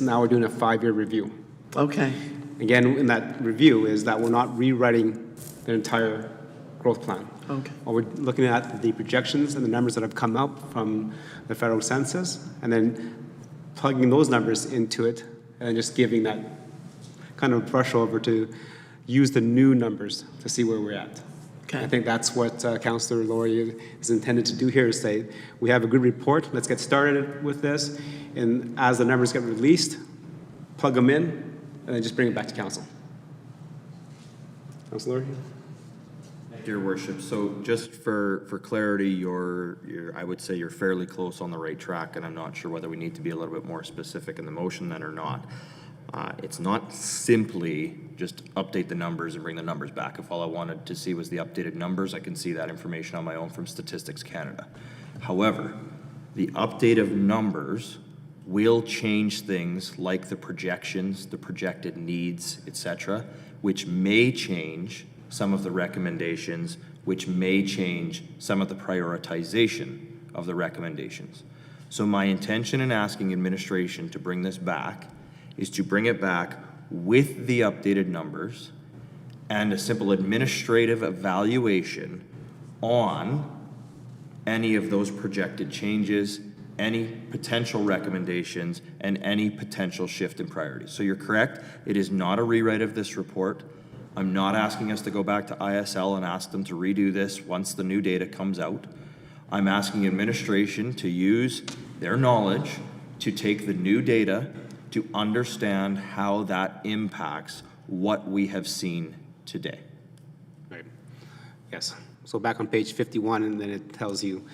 Now we're doing a 5-year review. Okay. Again, in that review is that we're not rewriting the entire growth plan. Okay. Well, we're looking at the projections and the numbers that have come out from the federal census, and then plugging those numbers into it, and just giving that kind of brush over to use the new numbers to see where we're at. Okay. I think that's what Councillor Laurie is intended to do here, is say, we have a good report, let's get started with this, and as the numbers get released, plug them in, and then just bring it back to council. Councilor? Your worship, so just for clarity, I would say you're fairly close on the right track, and I'm not sure whether we need to be a little bit more specific in the motion then or not. It's not simply just update the numbers and bring the numbers back. If all I wanted to see was the updated numbers, I can see that information on my own from Statistics Canada. However, the update of numbers will change things like the projections, the projected needs, etc., which may change some of the recommendations, which may change some of the prioritization of the recommendations. So my intention in asking administration to bring this back is to bring it back with the updated numbers and a simple administrative evaluation on any of those projected changes, any potential recommendations, and any potential shift in priorities. So you're correct, it is not a rewrite of this report. I'm not asking us to go back to ISL and ask them to redo this once the new data comes out. I'm asking administration to use their knowledge to take the new data to understand how that impacts what we have seen today. Right. Yes. So back on page 51, and then it tells you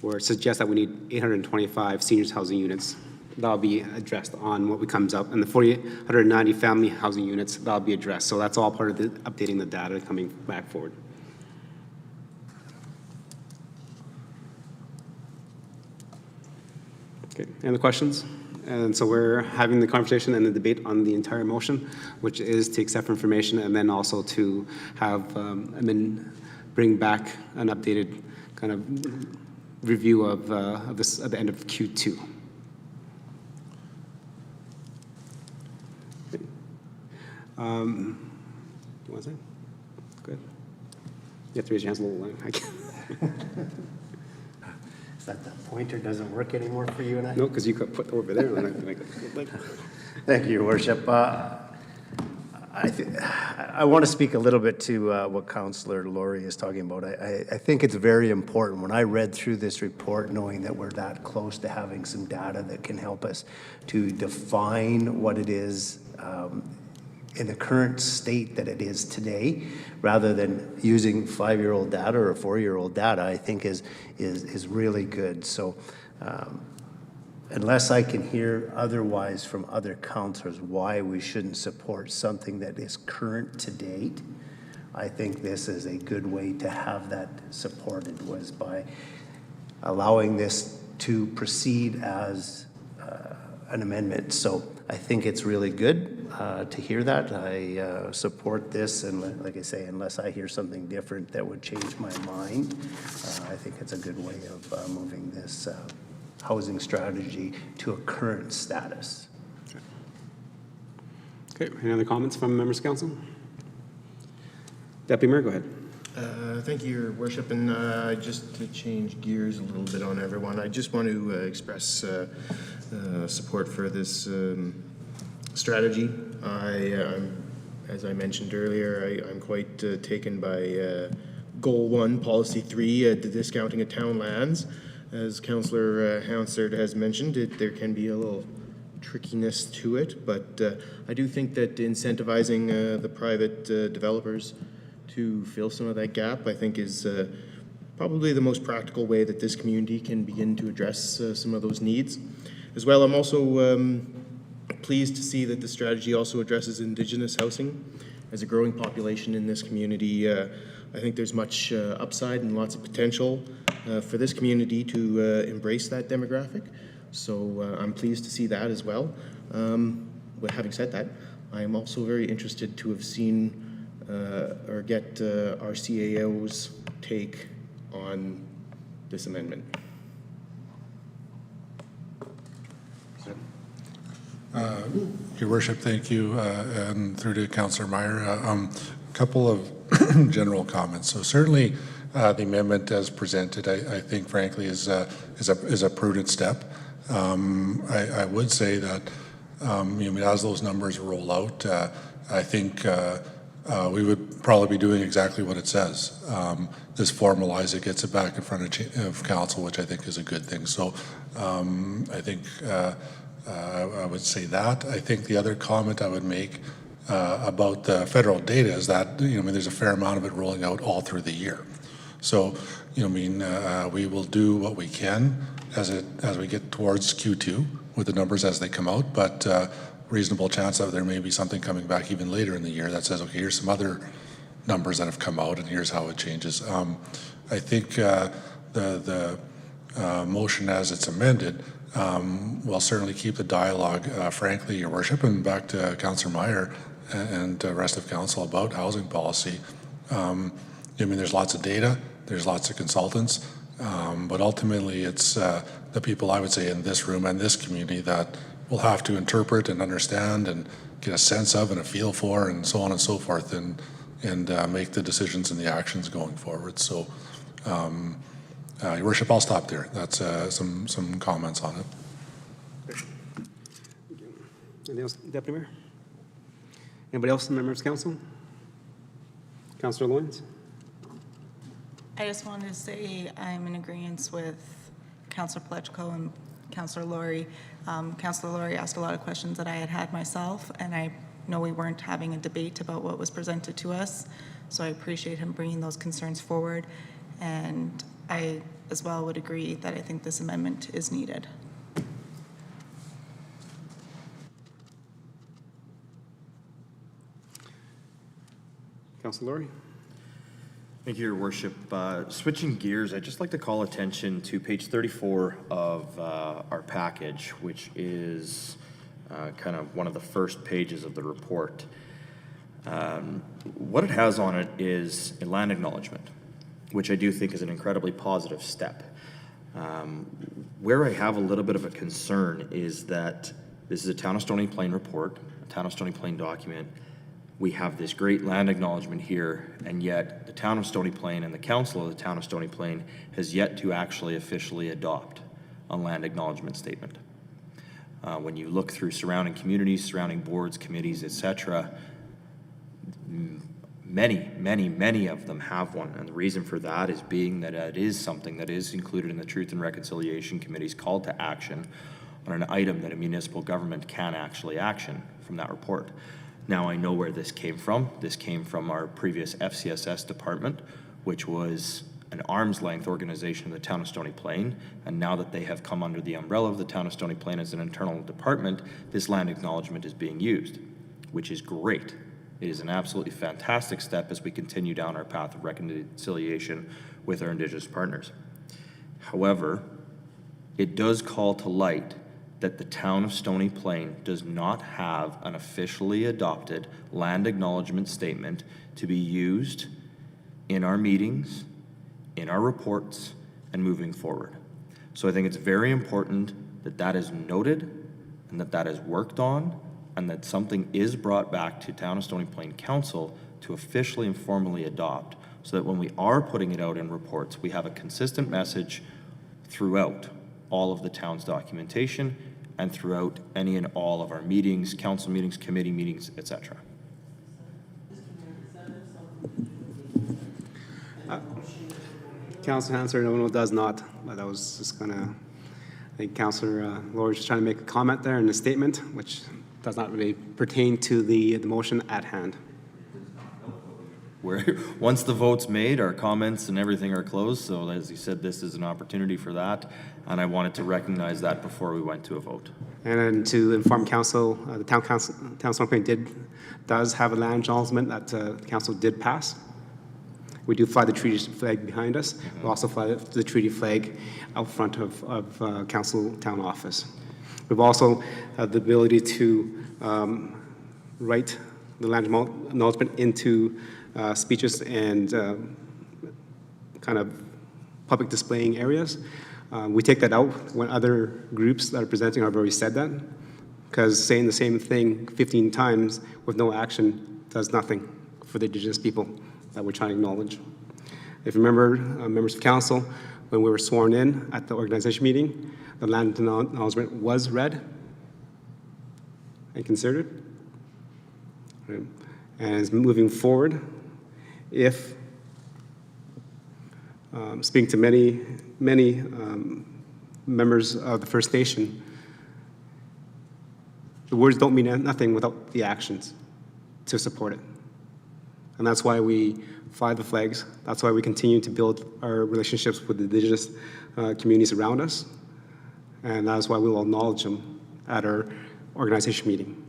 where it suggests that we need 825 seniors housing units. That'll be addressed on what comes up, and the 4,890 family housing units, that'll be addressed. So that's all part of the updating the data coming back forward. Okay, any other questions? And so we're having the conversation and the debate on the entire motion, which is to accept information and then also to have, and then bring back an updated kind of review of this at the end of Q2. You want to say? Good. You have to raise your hands a little louder. Is that the pointer doesn't work anymore for you and I? No, because you could put over there. Thank you, Your Worship. I want to speak a little bit to what Councillor Laurie is talking about. I think it's very important. When I read through this report, knowing that we're that close to having some data that can help us to define what it is in the current state that it is today, rather than using 5-year-old data or 4-year-old data, I think is really good. So unless I can hear otherwise from other councillors why we shouldn't support something that is current to date, I think this is a good way to have that supported, was by allowing this to proceed as an amendment. So I think it's really good to hear that. I support this, and like I say, unless I hear something different that would change my mind, I think it's a good way of moving this housing strategy to a current status. Okay, any other comments from members of council? Deputy Mayor, go ahead. Thank you, Your Worship, and just to change gears a little bit on everyone, I just want to express support for this strategy. As I mentioned earlier, I'm quite taken by Goal 1, Policy 3, the discounting of town lands. As Councillor Hansard has mentioned, there can be a little trickiness to it, but I do think that incentivizing the private developers to fill some of that gap, I think, is probably the most practical way that this community can begin to address some of those needs. As well, I'm also pleased to see that the strategy also addresses Indigenous housing. As a growing population in this community, I think there's much upside and lots of potential for this community to embrace that demographic. So I'm pleased to see that as well. But having said that, I am also very interested to have seen or get our CAO's take on this amendment. Your Worship, thank you, and through to Councillor Meyer. A couple of general comments. So certainly, the amendment as presented, I think, frankly, is a prudent step. I would say that as those numbers roll out, I think we would probably be doing exactly what it says. This formalizes it, gets it back in front of council, which I think is a good thing. So I think I would say that. I think the other comment I would make about the federal data is that, there's a fair amount of it rolling out all through the year. So, we will do what we can as we get towards Q2 with the numbers as they come out, but reasonable chance that there may be something coming back even later in the year that says, okay, here's some other numbers that have come out and here's how it changes. I think the motion as it's amended will certainly keep the dialogue, frankly, Your Worship, and back to Councillor Meyer and the rest of council about housing policy. There's lots of data, there's lots of consultants, but ultimately it's the people, I would say, in this room and this community that will have to interpret and understand and get a sense of and a feel for and so on and so forth and make the decisions and the actions going forward. So, Your Worship, I'll stop there. That's some comments on it. Anything else, Deputy Mayor? Anybody else in members of council? Councillor Loyens? I just wanted to say I'm in agreement with Councillor Pletchko and Councillor Laurie. Councillor Laurie asked a lot of questions that I had myself, and I know we weren't having a debate about what was presented to us, so I appreciate him bringing those concerns forward. And I as well would agree that I think this amendment is needed. Councillor Laurie? Thank you, Your Worship. Switching gears, I'd just like to call attention to page 34 of our package, which is kind of one of the first pages of the report. What it has on it is a land acknowledgement, which I do think is an incredibly positive step. Where I have a little bit of a concern is that this is a Town of Stony Plain report, a Town of Stony Plain document. We have this great land acknowledgement here, and yet the Town of Stony Plain and the Council of the Town of Stony Plain has yet to actually officially adopt a land acknowledgement statement. When you look through surrounding communities, surrounding boards, committees, etc., many of them have one, and the reason for that is being that it is something that is included in the Truth and Reconciliation Committee's call to action on an item that a municipal government can actually action from that report. Now, I know where this came from. This came from our previous FCSS department, which was an arm's length organization in the Town of Stony Plain, and now that they have come under the umbrella of the Town of Stony Plain as an internal department, this land acknowledgement is being used, which is great. It is an absolutely fantastic step as we continue down our path of reconciliation with our Indigenous partners. However, it does call to light that the Town of Stony Plain does not have an officially adopted land acknowledgement statement to be used in our meetings, in our reports, and moving forward. So I think it's very important that that is noted and that that is worked on and that something is brought back to Town of Stony Plain Council to officially and formally adopt so that when we are putting it out in reports, we have a consistent message throughout all of the town's documentation and throughout any and all of our meetings, council meetings, committee meetings, etc. Councilor Hanser, no, does not. But I was just gonna, I think Councilor Laurie was trying to make a comment there in the statement, which does not really pertain to the motion at hand. Where once the vote's made, our comments and everything are closed. So as you said, this is an opportunity for that, and I wanted to recognize that before we went to a vote. And then to inform council, the town of Stony Plain does have a land acknowledgement that the council did pass. We do fly the treaty flag behind us. We also fly the treaty flag out front of council town office. We've also had the ability to write the land acknowledgement into speeches and kind of public displaying areas. We take that out when other groups that are presenting have already said that, because saying the same thing 15 times with no action does nothing for the Indigenous people that we're trying to acknowledge. If you remember, members of council, when we were sworn in at the organization meeting, the land acknowledgement was read and considered. Right. And as moving forward, if speaking to many members of the First Nation, The words don't mean nothing without the actions to support it. And that's why we fly the flags. That's why we continue to build our relationships with the Indigenous communities around us. And that's why we will acknowledge them at our organization meeting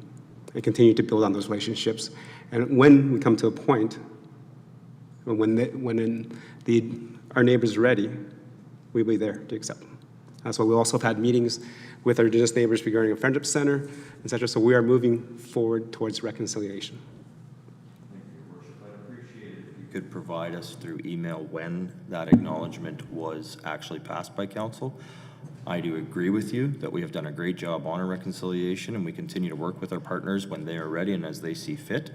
and continue to build on those relationships. And when we come to a point, when our neighbors are ready, we'll be there to accept them. That's why we also have had meetings with our Indigenous neighbors regarding a friendship center, et cetera. So we are moving forward towards reconciliation. You could provide us through email when that acknowledgement was actually passed by council. I do agree with you that we have done a great job on our reconciliation, and we continue to work with our partners when they are ready and as they see fit.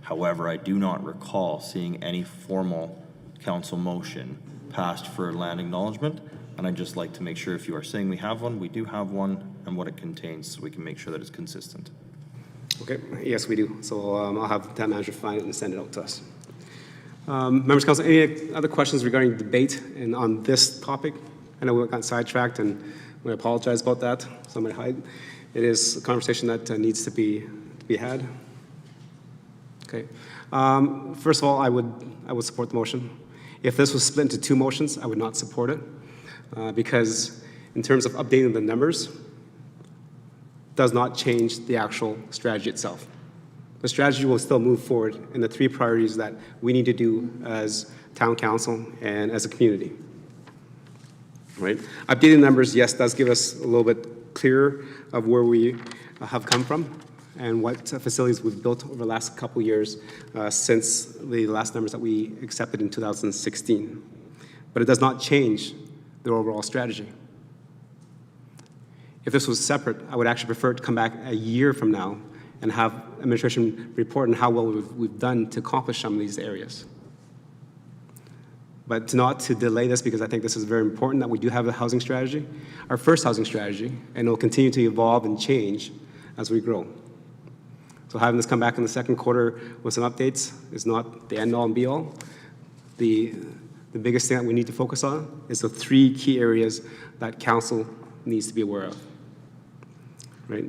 However, I do not recall seeing any formal council motion passed for land acknowledgement, and I'd just like to make sure if you are saying we have one, we do have one, and what it contains, so we can make sure that it's consistent. Okay, yes, we do. So I'll have the town manager find it and send it out to us. Members of council, any other questions regarding debate and on this topic? I know we got sidetracked, and we apologize about that. Somebody hide. It is a conversation that needs to be had. Okay. First of all, I would support the motion. If this was split into two motions, I would not support it because in terms of updating the numbers, does not change the actual strategy itself. The strategy will still move forward in the three priorities that we need to do as town council and as a community. Right? Updating numbers, yes, does give us a little bit clearer of where we have come from and what facilities we've built over the last couple of years since the last numbers that we accepted in 2016. But it does not change the overall strategy. If this was separate, I would actually prefer to come back a year from now and have administration report on how well we've done to accomplish some of these areas. But not to delay this, because I think this is very important that we do have a housing strategy, our first housing strategy, and it will continue to evolve and change as we grow. So having this come back in the second quarter with some updates is not the end all and be all. The biggest thing that we need to focus on is the three key areas that council needs to be aware of. Right?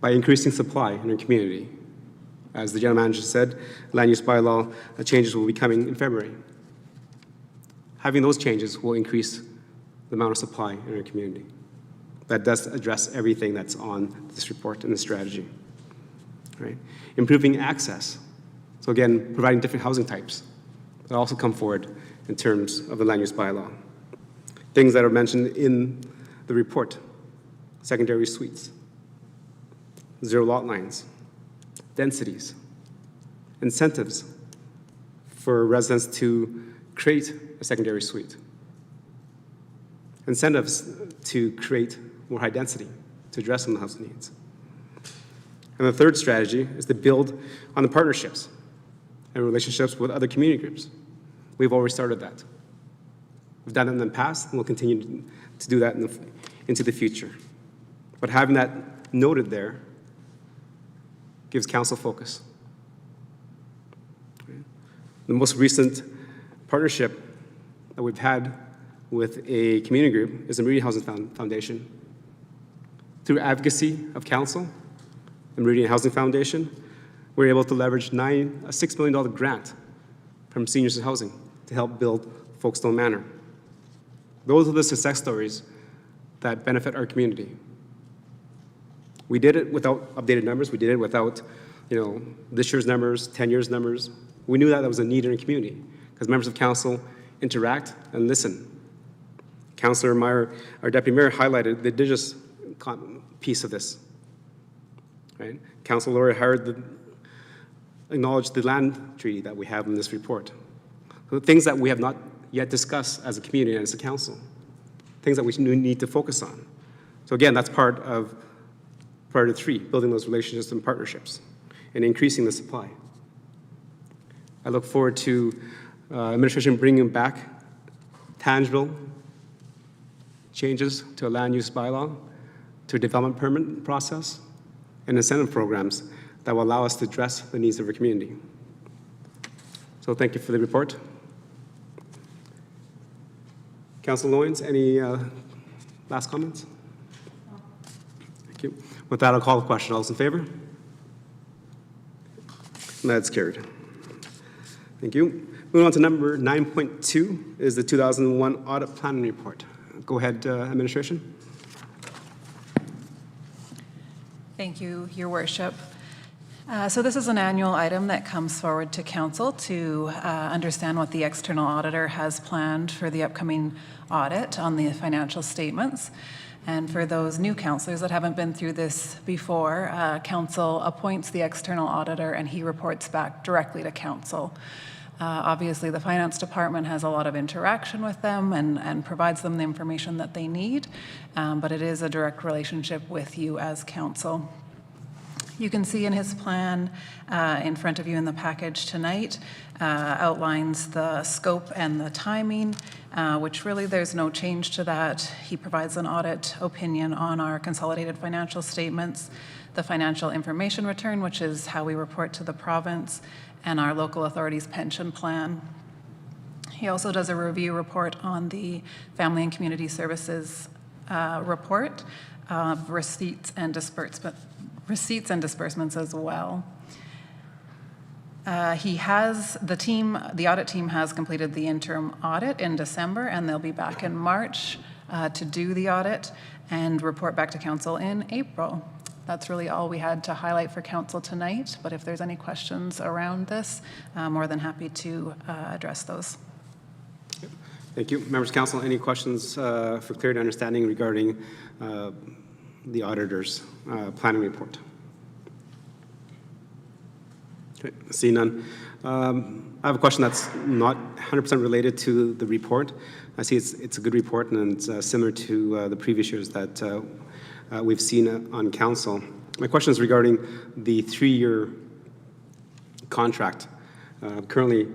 By increasing supply in our community. As the general manager said, land use bylaw changes will be coming in February. Having those changes will increase the amount of supply in our community. That does address everything that's on this report and the strategy. Right? Improving access. So again, providing different housing types that also come forward in terms of the land use bylaw. Things that are mentioned in the report. Secondary suites. Zero lot lines. Densities. Incentives for residents to create a secondary suite. Incentives to create more high density to address some of the housing needs. And the third strategy is to build on the partnerships and relationships with other community groups. We've already started that. We've done it in the past, and we'll continue to do that into the future. But having that noted there gives council focus. The most recent partnership that we've had with a community group is the Meridian Housing Foundation. Through advocacy of council, the Meridian Housing Foundation, we're able to leverage a $6 million grant from Seniors in Housing to help build Folkestone Manor. Those are the success stories that benefit our community. We did it without updated numbers. We did it without, this year's numbers, 10 years numbers. We knew that was a need in our community because members of council interact and listen. Councillor Meyer, our deputy mayor, highlighted the Indigenous piece of this. Right? Council Laurie acknowledged the land treaty that we have in this report. So things that we have not yet discussed as a community and as a council. Things that we need to focus on. So again, that's part of priority 3, building those relationships and partnerships and increasing the supply. I look forward to administration bringing back tangible changes to a land use bylaw, to a development permit process, and incentive programs that will allow us to address the needs of our community. So thank you for the report. Councilor Loyens, any last comments? Okay. With that, I'll call the question. All those in favor? That's carried. Thank you. Moving on to number 9.2 is the 2001 Audit Planning Report. Go ahead, Administration. Thank you, Your Worship. So this is an annual item that comes forward to Council to understand what the external auditor has planned for the upcoming audit on the financial statements. And for those new councillors that haven't been through this before, Council appoints the external auditor and he reports back directly to Council. Obviously, the Finance Department has a lot of interaction with them and provides them the information that they need, but it is a direct relationship with you as Council. You can see in his plan in front of you in the package tonight outlines the scope and the timing, which really there's no change to that. He provides an audit opinion on our consolidated financial statements, the financial information return, which is how we report to the province, and our local authorities pension plan. He also does a review report on the Family and Community Services report of receipts and disbursements as well. The audit team has completed the interim audit in December, and they'll be back in March to do the audit and report back to Council in April. That's really all we had to highlight for Council tonight, but if there's any questions around this, I'm more than happy to address those. Thank you. Members of Council, any questions for clarity and understanding regarding the auditor's planning report? Okay, see none. I have a question that's not 100% related to the report. I see it's a good report and it's similar to the previous years that we've seen on Council. My question is regarding the 3-year contract. Currently,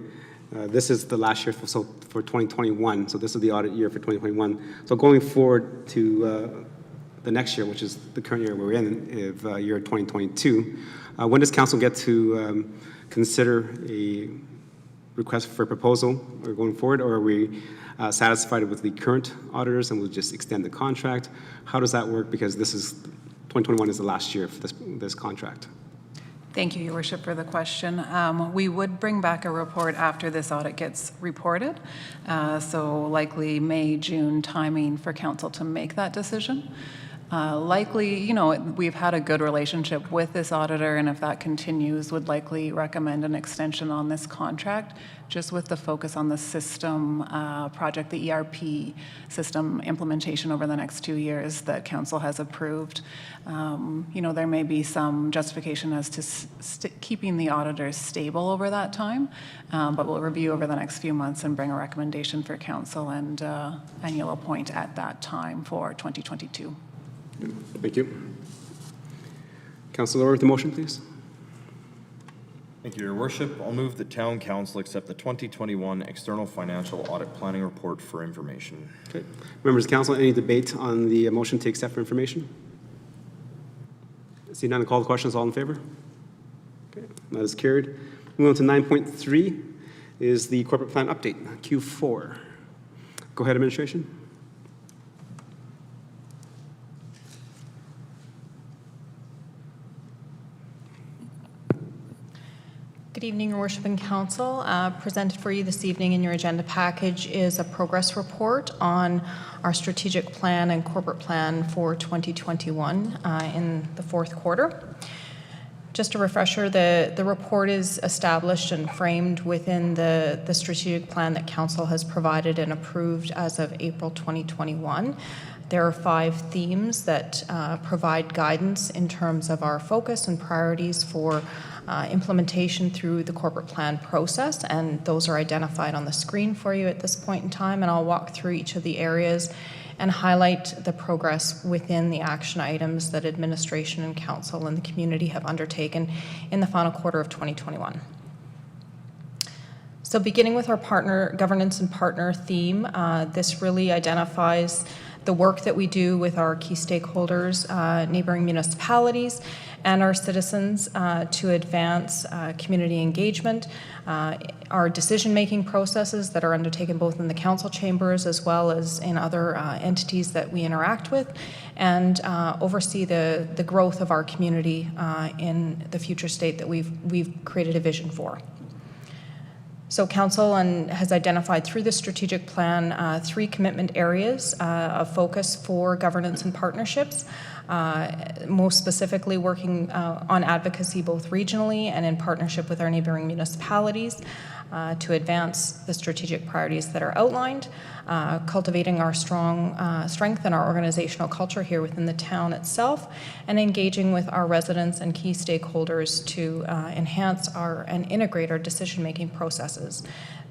this is the last year for 2021, so this is the audit year for 2021. So going forward to the next year, which is the current year we're in, year 2022, when does Council get to consider a request for proposal or going forward, or are we satisfied with the current auditors and we'll just extend the contract? How does that work? Because 2021 is the last year for this contract. Thank you, Your Worship, for the question. We would bring back a report after this audit gets reported, so likely May, June timing for Council to make that decision. Likely, we've had a good relationship with this auditor, and if that continues, would likely recommend an extension on this contract, just with the focus on the system project, the ERP system implementation over the next 2 years that Council has approved. There may be some justification as to keeping the auditors stable over that time, but we'll review over the next few months and bring a recommendation for Council, and you'll appoint at that time for 2022. Thank you. Councilor, with the motion, please. Thank you, Your Worship. I'll move that Town Council accept the 2021 External Financial Audit Planning Report for information. Okay. Members of Council, any debate on the motion to accept for information? See none, call the questions. All in favor? Okay, that is carried. Moving on to 9.3 is the corporate plan update, Q4. Go ahead, Administration. Good evening, Your Worship and Council. Presented for you this evening in your agenda package is a progress report on our strategic plan and corporate plan for 2021 in the fourth quarter. Just a refresher, the report is established and framed within the strategic plan that Council has provided and approved as of April 2021. There are 5 themes that provide guidance in terms of our focus and priorities for implementation through the corporate plan process, and those are identified on the screen for you at this point in time, and I'll walk through each of the areas and highlight the progress within the action items that administration and council and the community have undertaken in the final quarter of 2021. So beginning with our partner governance and partner theme, this really identifies the work that we do with our key stakeholders, neighboring municipalities, and our citizens to advance community engagement, our decision-making processes that are undertaken both in the council chambers as well as in other entities that we interact with, and oversee the growth of our community in the future state that we've created a vision for. So Council has identified through the strategic plan 3 commitment areas of focus for governance and partnerships, most specifically working on advocacy both regionally and in partnership with our neighboring municipalities to advance the strategic priorities that are outlined, cultivating our strength and our organizational culture here within the town itself, and engaging with our residents and key stakeholders to enhance and integrate our decision-making processes.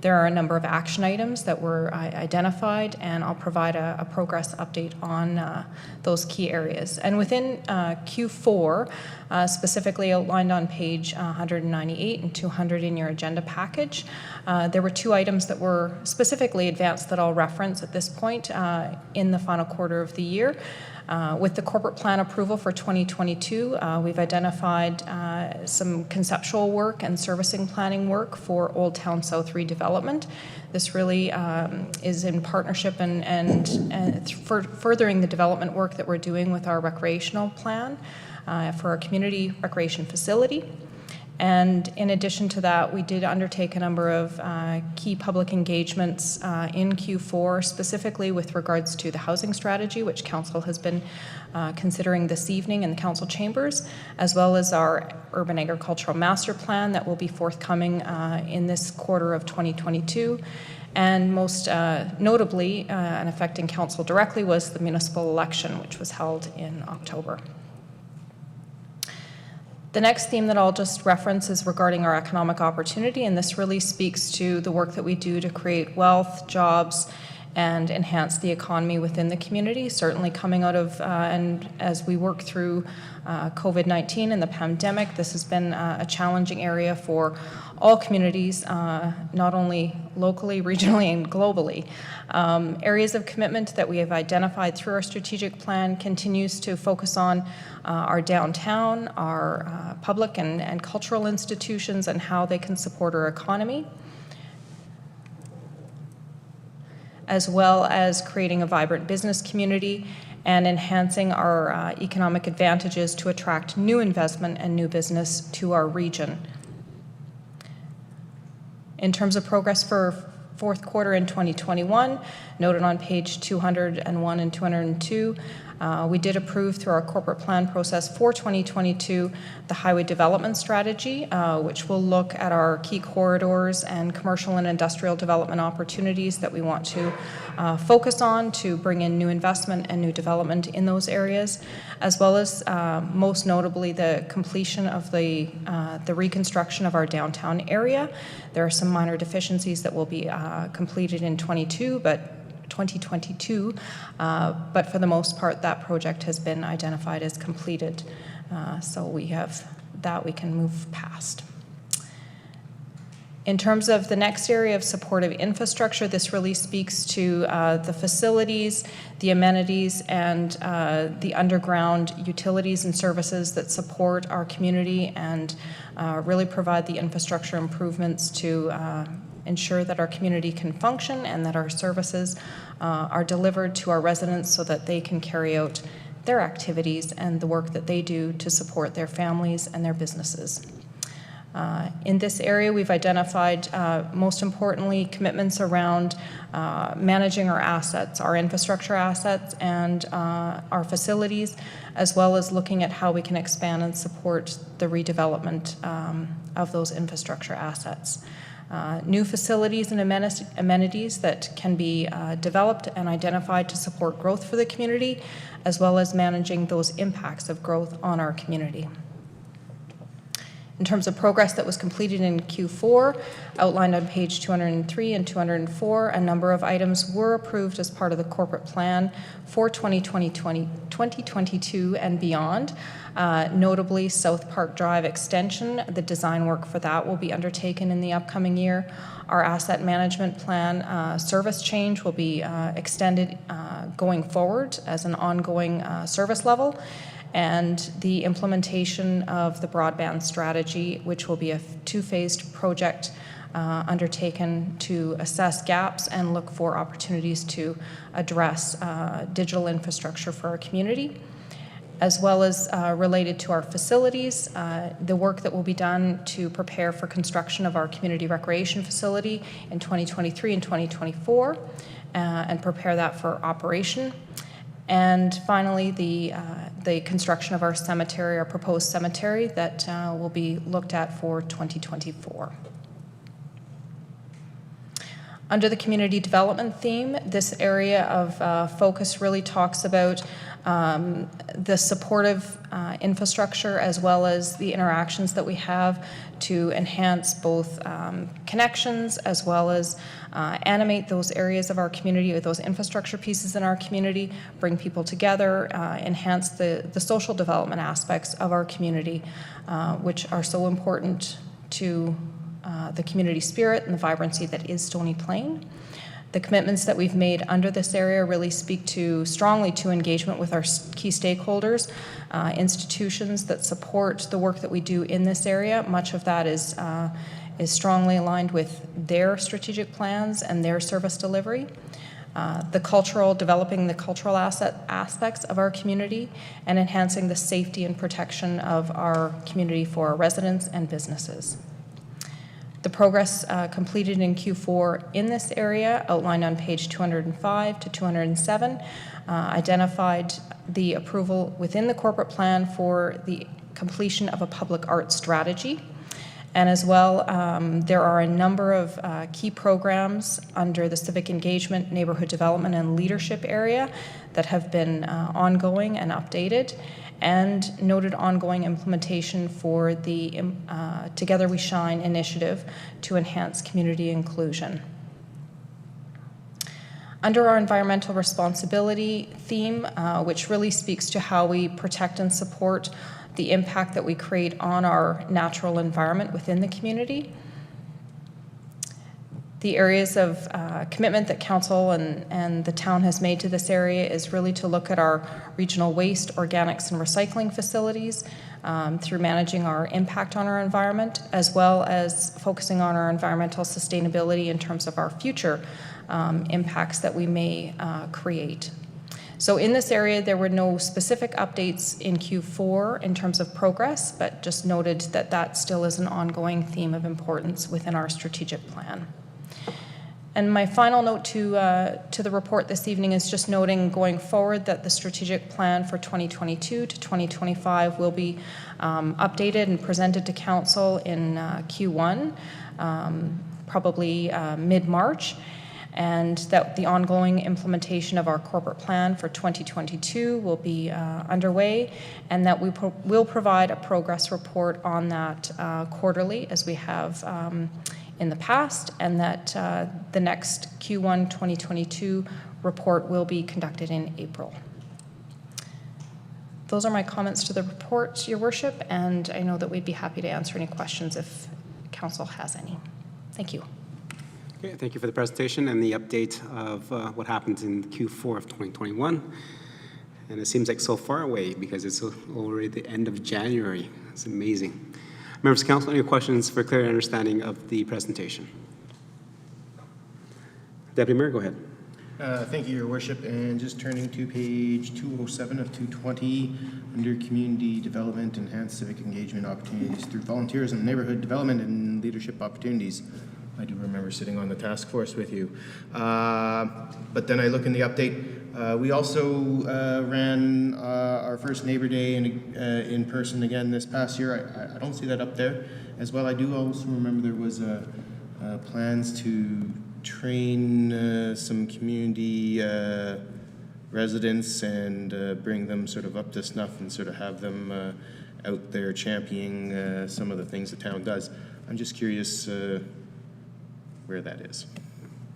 There are a number of action items that were identified, and I'll provide a progress update on those key areas. And within Q4, specifically outlined on page 198 and 200 in your agenda package, there were 2 items that were specifically advanced that I'll reference at this point in the final quarter of the year. With the corporate plan approval for 2022, we've identified some conceptual work and servicing planning work for Old Town South redevelopment. This really is in partnership and furthering the development work that we're doing with our recreational plan for our community recreation facility. And in addition to that, we did undertake a number of key public engagements in Q4, specifically with regards to the housing strategy, which Council has been considering this evening in the Council chambers, as well as our urban agricultural master plan that will be forthcoming in this quarter of 2022. And most notably, and affecting Council directly, was the municipal election, which was held in October. The next theme that I'll just reference is regarding our economic opportunity, and this really speaks to the work that we do to create wealth, jobs, and enhance the economy within the community. Certainly coming out of, and as we work through COVID-19 and the pandemic, this has been a challenging area for all communities, not only locally, regionally, and globally. Areas of commitment that we have identified through our strategic plan continues to focus on our downtown, our public and cultural institutions, and how they can support our economy, as well as creating a vibrant business community and enhancing our economic advantages to attract new investment and new business to our region. In terms of progress for fourth quarter in 2021, noted on page 201 and 202, we did approve through our corporate plan process for 2022 the highway development strategy, which will look at our key corridors and commercial and industrial development opportunities that we want to focus on to bring in new investment and new development in those areas, as well as most notably the completion of the reconstruction of our downtown area. There are some minor deficiencies that will be completed in 2022, but for the most part, that project has been identified as completed. So we have that we can move past. In terms of the next area of supportive infrastructure, this really speaks to the facilities, the amenities, and the underground utilities and services that support our community and really provide the infrastructure improvements to ensure that our community can function and that our services are delivered to our residents so that they can carry out their activities and the work that they do to support their families and their businesses. In this area, we've identified, most importantly, commitments around managing our assets, our infrastructure assets, and our facilities, as well as looking at how we can expand and support the redevelopment of those infrastructure assets. New facilities and amenities that can be developed and identified to support growth for the community, as well as managing those impacts of growth on our community. In terms of progress that was completed in Q4, outlined on page 203 and 204, a number of items were approved as part of the corporate plan for 2022 and beyond. Notably, South Park Drive extension, the design work for that will be undertaken in the upcoming year. Our asset management plan service change will be extended going forward as an ongoing service level. And the implementation of the broadband strategy, which will be a two-phased project undertaken to assess gaps and look for opportunities to address digital infrastructure for our community, as well as related to our facilities, the work that will be done to prepare for construction of our community recreation facility in 2023 and 2024, and prepare that for operation. And finally, the construction of our cemetery, our proposed cemetery that will be looked at for 2024. Under the community development theme, this area of focus really talks about the supportive infrastructure as well as the interactions that we have to enhance both connections as well as animate those areas of our community or those infrastructure pieces in our community, bring people together, enhance the social development aspects of our community, which are so important to the community spirit and the vibrancy that is Stony Plain. The commitments that we've made under this area really speak strongly to engagement with our key stakeholders, institutions that support the work that we do in this area. Much of that is strongly aligned with their strategic plans and their service delivery. Developing the cultural aspects of our community and enhancing the safety and protection of our community for our residents and businesses. The progress completed in Q4 in this area, outlined on page 205 to 207, identified the approval within the corporate plan for the completion of a public art strategy. And as well, there are a number of key programs under the civic engagement, neighborhood development, and leadership area that have been ongoing and updated, and noted ongoing implementation for the Together We Shine initiative to enhance community inclusion. Under our environmental responsibility theme, which really speaks to how we protect and support the impact that we create on our natural environment within the community. The areas of commitment that Council and the town has made to this area is really to look at our regional waste, organics, and recycling facilities through managing our impact on our environment, as well as focusing on our environmental sustainability in terms of our future impacts that we may create. So in this area, there were no specific updates in Q4 in terms of progress, but just noted that that still is an ongoing theme of importance within our strategic plan. And my final note to the report this evening is just noting going forward that the strategic plan for 2022 to 2025 will be updated and presented to Council in Q1, probably mid-March, and that the ongoing implementation of our corporate plan for 2022 will be underway, and that we will provide a progress report on that quarterly as we have in the past, and that the next Q1 2022 report will be conducted in April. Those are my comments to the report, Your Worship, and I know that we'd be happy to answer any questions if Council has any. Thank you. Okay, thank you for the presentation and the update of what happened in Q4 of 2021. And it seems like so far away because it's already the end of January. It's amazing. Members of Council, any questions for clear understanding of the presentation? Deputy Mayor, go ahead. Thank you, Your Worship. And just turning to page 207 of 220, under Community Development, Enhanced Civic Engagement Opportunities through Volunteerism, Neighborhood Development, and Leadership Opportunities. I do remember sitting on the task force with you. But then I look in the update. We also ran our first Neighbor Day in person again this past year. I don't see that up there as well. I do also remember there was plans to train some community residents and bring them sort of up to snuff and sort of have them out there championing some of the things the town does. I'm just curious where that is.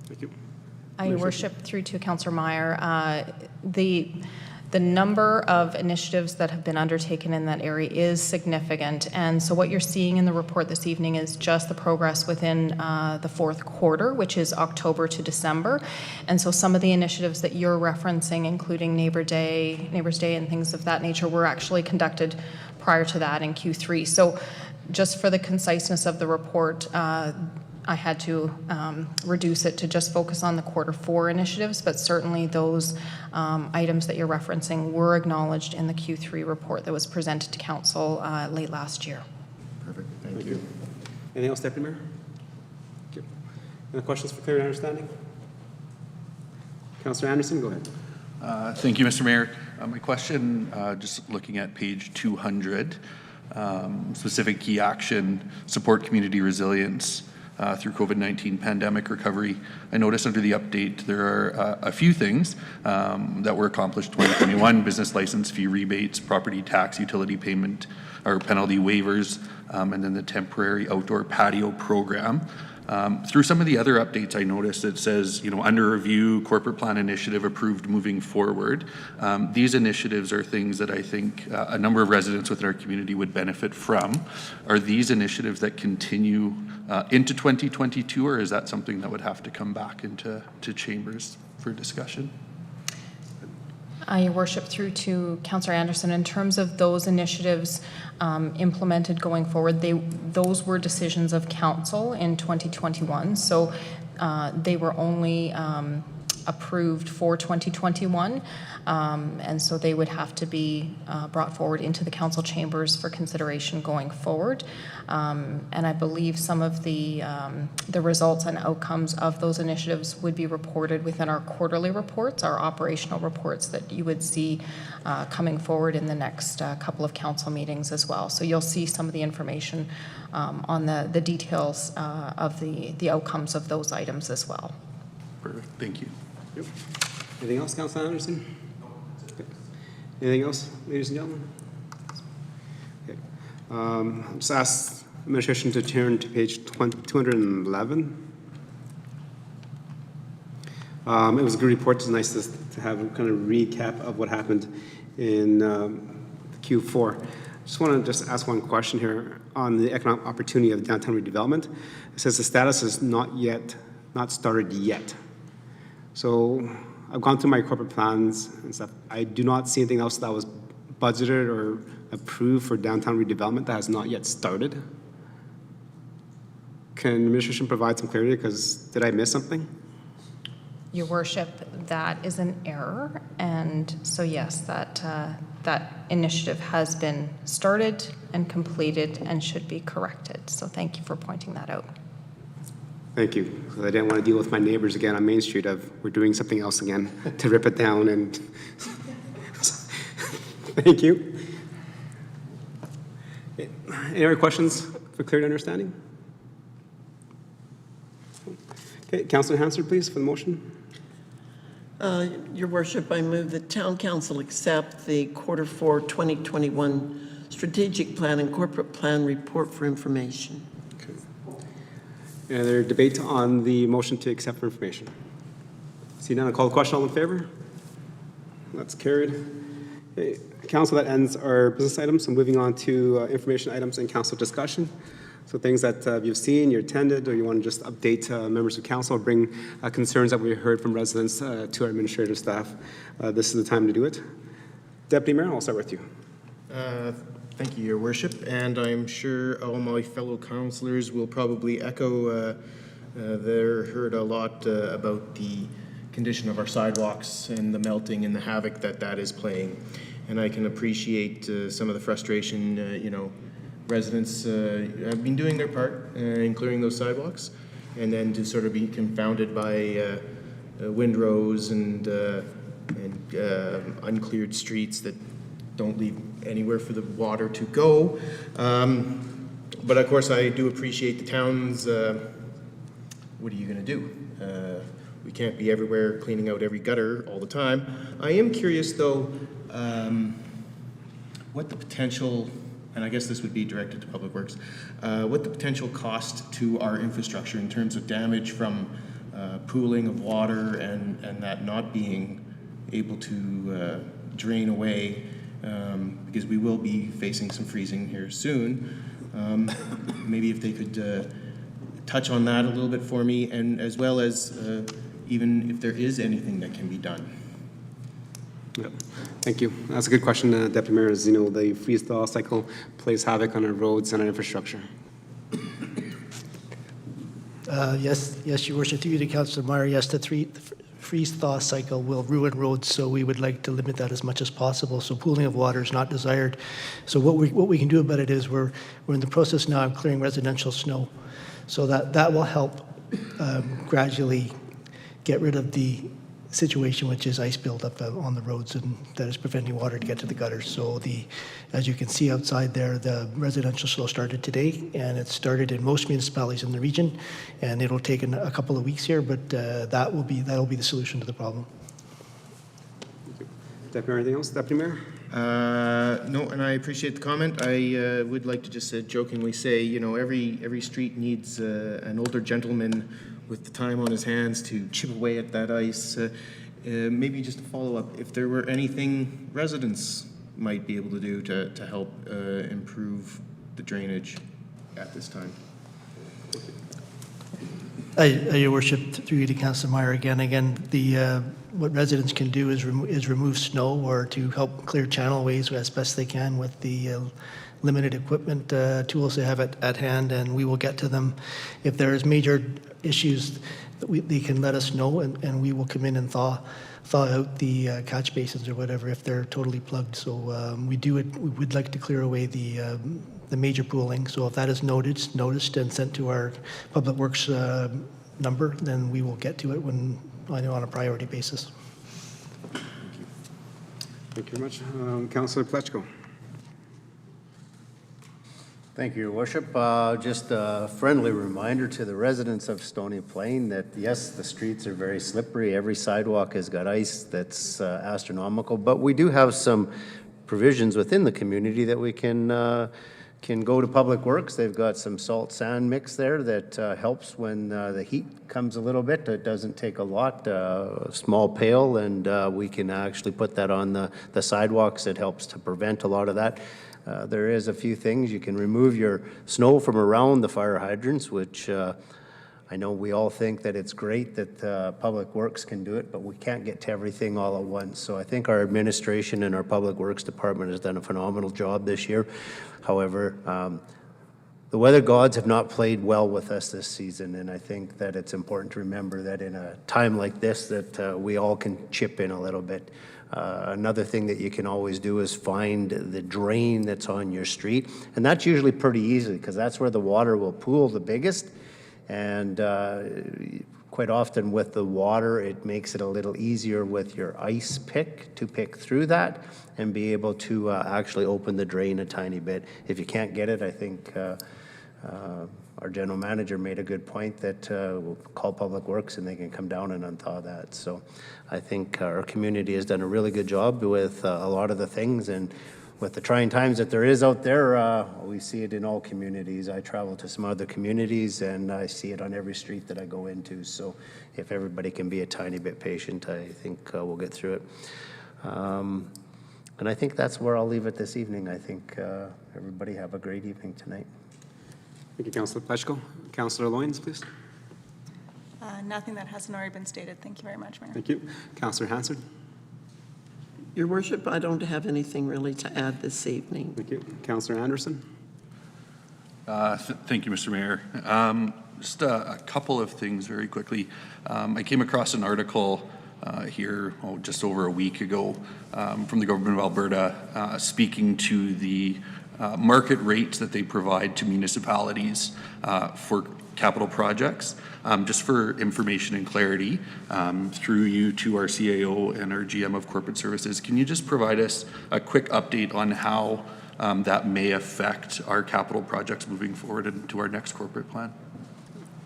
Thank you. Your worship, through to Councillor Meyer, the number of initiatives that have been undertaken in that area is significant. And so what you're seeing in the report this evening is just the progress within the fourth quarter, which is October to December. And so some of the initiatives that you're referencing, including Neighbour's Day and things of that nature, were actually conducted prior to that in Q3. So just for the conciseness of the report, I had to reduce it to just focus on the Q4 initiatives, but certainly those items that you're referencing were acknowledged in the Q3 report that was presented to Council late last year. Perfect. Thank you. Anything else, Deputy Mayor? Okay. Any questions for clear and understanding? Councillor Anderson, go ahead. Thank you, Mr. Mayor. My question, just looking at page 200, specific key action, support community resilience through COVID-19 pandemic recovery. I noticed under the update there are a few things that were accomplished 2021, business license fee rebates, property tax utility payment or penalty waivers, and then the temporary outdoor patio program. Through some of the other updates, I noticed it says, under review, corporate plan initiative approved moving forward. These initiatives are things that I think a number of residents within our community would benefit from. Are these initiatives that continue into 2022, or is that something that would have to come back into chambers for discussion? Your worship, through to Councillor Anderson, in terms of those initiatives implemented going forward, those were decisions of council in 2021, so they were only approved for 2021, and so they would have to be brought forward into the council chambers for consideration going forward. And I believe some of the results and outcomes of those initiatives would be reported within our quarterly reports, our operational reports that you would see coming forward in the next couple of council meetings as well. So you'll see some of the information on the details of the outcomes of those items as well. Perfect. Thank you. Yep. Anything else, Councillor Anderson? Okay. Anything else, ladies and gentlemen? Okay. I'll just ask administration to turn to page 211. It was a good report. It's nice to have a kind of recap of what happened in Q4. Just want to ask one question here on the economic opportunity of downtown redevelopment. It says the status is not started yet. So I've gone through my corporate plans and stuff. I do not see anything else that was budgeted or approved for downtown redevelopment that has not yet started. Can administration provide some clarity? Because did I miss something? Your worship, that is an error, and so yes, that initiative has been started and completed and should be corrected. So thank you for pointing that out. Thank you. Because I didn't want to deal with my neighbors again on Main Street of we're doing something else again to rip it down and thank you. Any other questions for clear understanding? Okay, Councillor Hansard, please, for the motion. Your worship, I move that Town Council accept the Q4 2021 Strategic Plan and Corporate Plan Report for information. Okay. Any other debate on the motion to accept for information? See none, I'll call the question. All in favor? That's carried. Okay. Council, that ends our business items. So moving on to information items and council discussion. So things that you've seen, you attended, or you want to just update members of council or bring concerns that we heard from residents to our administrative staff. This is the time to do it. Deputy Mayor, I'll start with you. Thank you, Your Worship, and I'm sure all my fellow councillors will probably echo heard a lot about the condition of our sidewalks and the melting and the havoc that is playing. And I can appreciate some of the frustration, residents have been doing their part in clearing those sidewalks, and then to sort of be confounded by windrows and uncleared streets that don't leave anywhere for the water to go. But of course, I do appreciate the town's, what are you going to do? we can't be everywhere cleaning out every gutter all the time. I am curious, though, what the potential, and I guess this would be directed to Public Works, what the potential cost to our infrastructure in terms of damage from pooling of water and that not being able to drain away, because we will be facing some freezing here soon. Maybe if they could touch on that a little bit for me, and as well as even if there is anything that can be done. Yep. Thank you. That's a good question, Deputy Mayor. As you know, the freeze-thaw cycle plays havoc on our roads and our infrastructure. Yes, Your Worship, through you to Councillor Meyer, yes, the freeze-thaw cycle will ruin roads, so we would like to limit that as much as possible. So pooling of water is not desired. So what we can do about it is we're in the process now of clearing residential snow. So that will help gradually get rid of the situation, which is ice buildup on the roads, and that is preventing water to get to the gutters. So as you can see outside there, the residential snow started today, and it started in most municipalities in the region, and it'll take a couple of weeks here, but that'll be the solution to the problem. Deputy Mayor, anything else? Deputy Mayor? No, and I appreciate the comment. I would like to just jokingly say, you know, every street needs an older gentleman with the time on his hands to chip away at that ice. Maybe just a follow-up, if there were anything residents might be able to do to help improve the drainage at this time. Your Worship, through you to Councillor Meyer again, what residents can do is remove snow or to help clear channelways as best they can with the limited equipment tools they have at hand, and we will get to them. If there is major issues, they can let us know, and we will come in and thaw out the catch basins or whatever if they're totally plugged. So we would like to clear away the major pooling. So if that is noticed and sent to our Public Works number, then we will get to it on a priority basis. Thank you very much. Councillor Plechko. Thank you, Your Worship. Just a friendly reminder to the residents of Stony Plain that, yes, the streets are very slippery. Every sidewalk has got ice that's astronomical, but we do have some provisions within the community that we can go to Public Works. They've got some salt sand mix there that helps when the heat comes a little bit. It doesn't take a lot, a small pail, and we can actually put that on the sidewalks. It helps to prevent a lot of that. There is a few things. You can remove your snow from around the fire hydrants, which I know we all think that it's great that Public Works can do it, but we can't get to everything all at once. So I think our administration and our Public Works department has done a phenomenal job this year. However, the weather gods have not played well with us this season, and I think that it's important to remember that in a time like this that we all can chip in a little bit. Another thing that you can always do is find the drain that's on your street, and that's usually pretty easy because that's where the water will pool the biggest, and quite often with the water it makes it a little easier with your ice pick to pick through that and be able to actually open the drain a tiny bit. If you can't get it, I think our general manager made a good point that we'll call Public Works and they can come down and unthaw that. So I think our community has done a really good job with a lot of the things, and with the trying times that there is out there, we see it in all communities. I travel to some other communities and I see it on every street that I go into. So if everybody can be a tiny bit patient, I think we'll get through it. And I think that's where I'll leave it this evening. I think everybody have a great evening tonight. Thank you, Councillor Plechko. Councillor Loyens, please. Nothing that hasn't already been stated. Thank you very much, Mayor. Thank you. Councillor Hansard. Your Worship, I don't have anything really to add this evening. Thank you. Councillor Anderson. Thank you, Mr. Mayor. Just a couple of things very quickly. I came across an article here just over a week ago from the government of Alberta speaking to the market rates that they provide to municipalities for capital projects. Just for information and clarity, through you to our CAO and our GM of Corporate Services, can you just provide us a quick update on how that may affect our capital projects moving forward into our next corporate plan?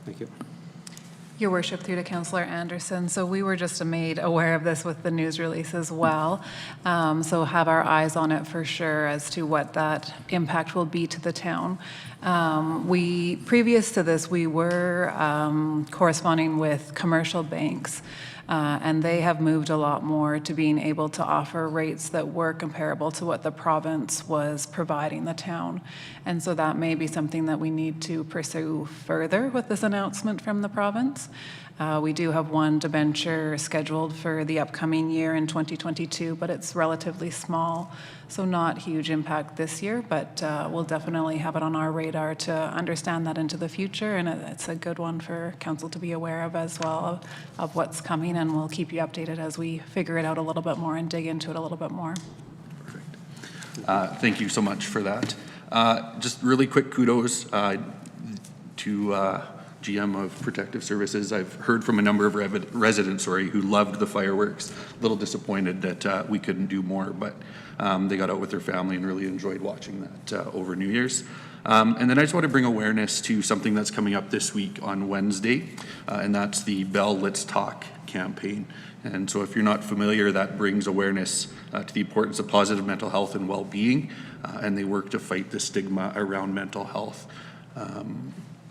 Thank you. Your Worship, through to Councillor Anderson. So we were just made aware of this with the news release as well. So have our eyes on it for sure as to what that impact will be to the town. Previous to this, we were corresponding with commercial banks. And they have moved a lot more to being able to offer rates that were comparable to what the province was providing the town. And so that may be something that we need to pursue further with this announcement from the province. We do have one debenture scheduled for the upcoming year in 2022, but it's relatively small, so not huge impact this year, but we'll definitely have it on our radar to understand that into the future, and it's a good one for council to be aware of as well, of what's coming, and we'll keep you updated as we figure it out a little bit more and dig into it a little bit more. Perfect. Thank you so much for that. Just really quick kudos to GM of Protective Services. I've heard from a number of residents, who loved the fireworks. A little disappointed that we couldn't do more, but they got out with their family and really enjoyed watching that over New Year's. And then I just want to bring awareness to something that's coming up this week on Wednesday, and that's the Bell Let's Talk campaign. And so if you're not familiar, that brings awareness to the importance of positive mental health and well-being, and they work to fight the stigma around mental health.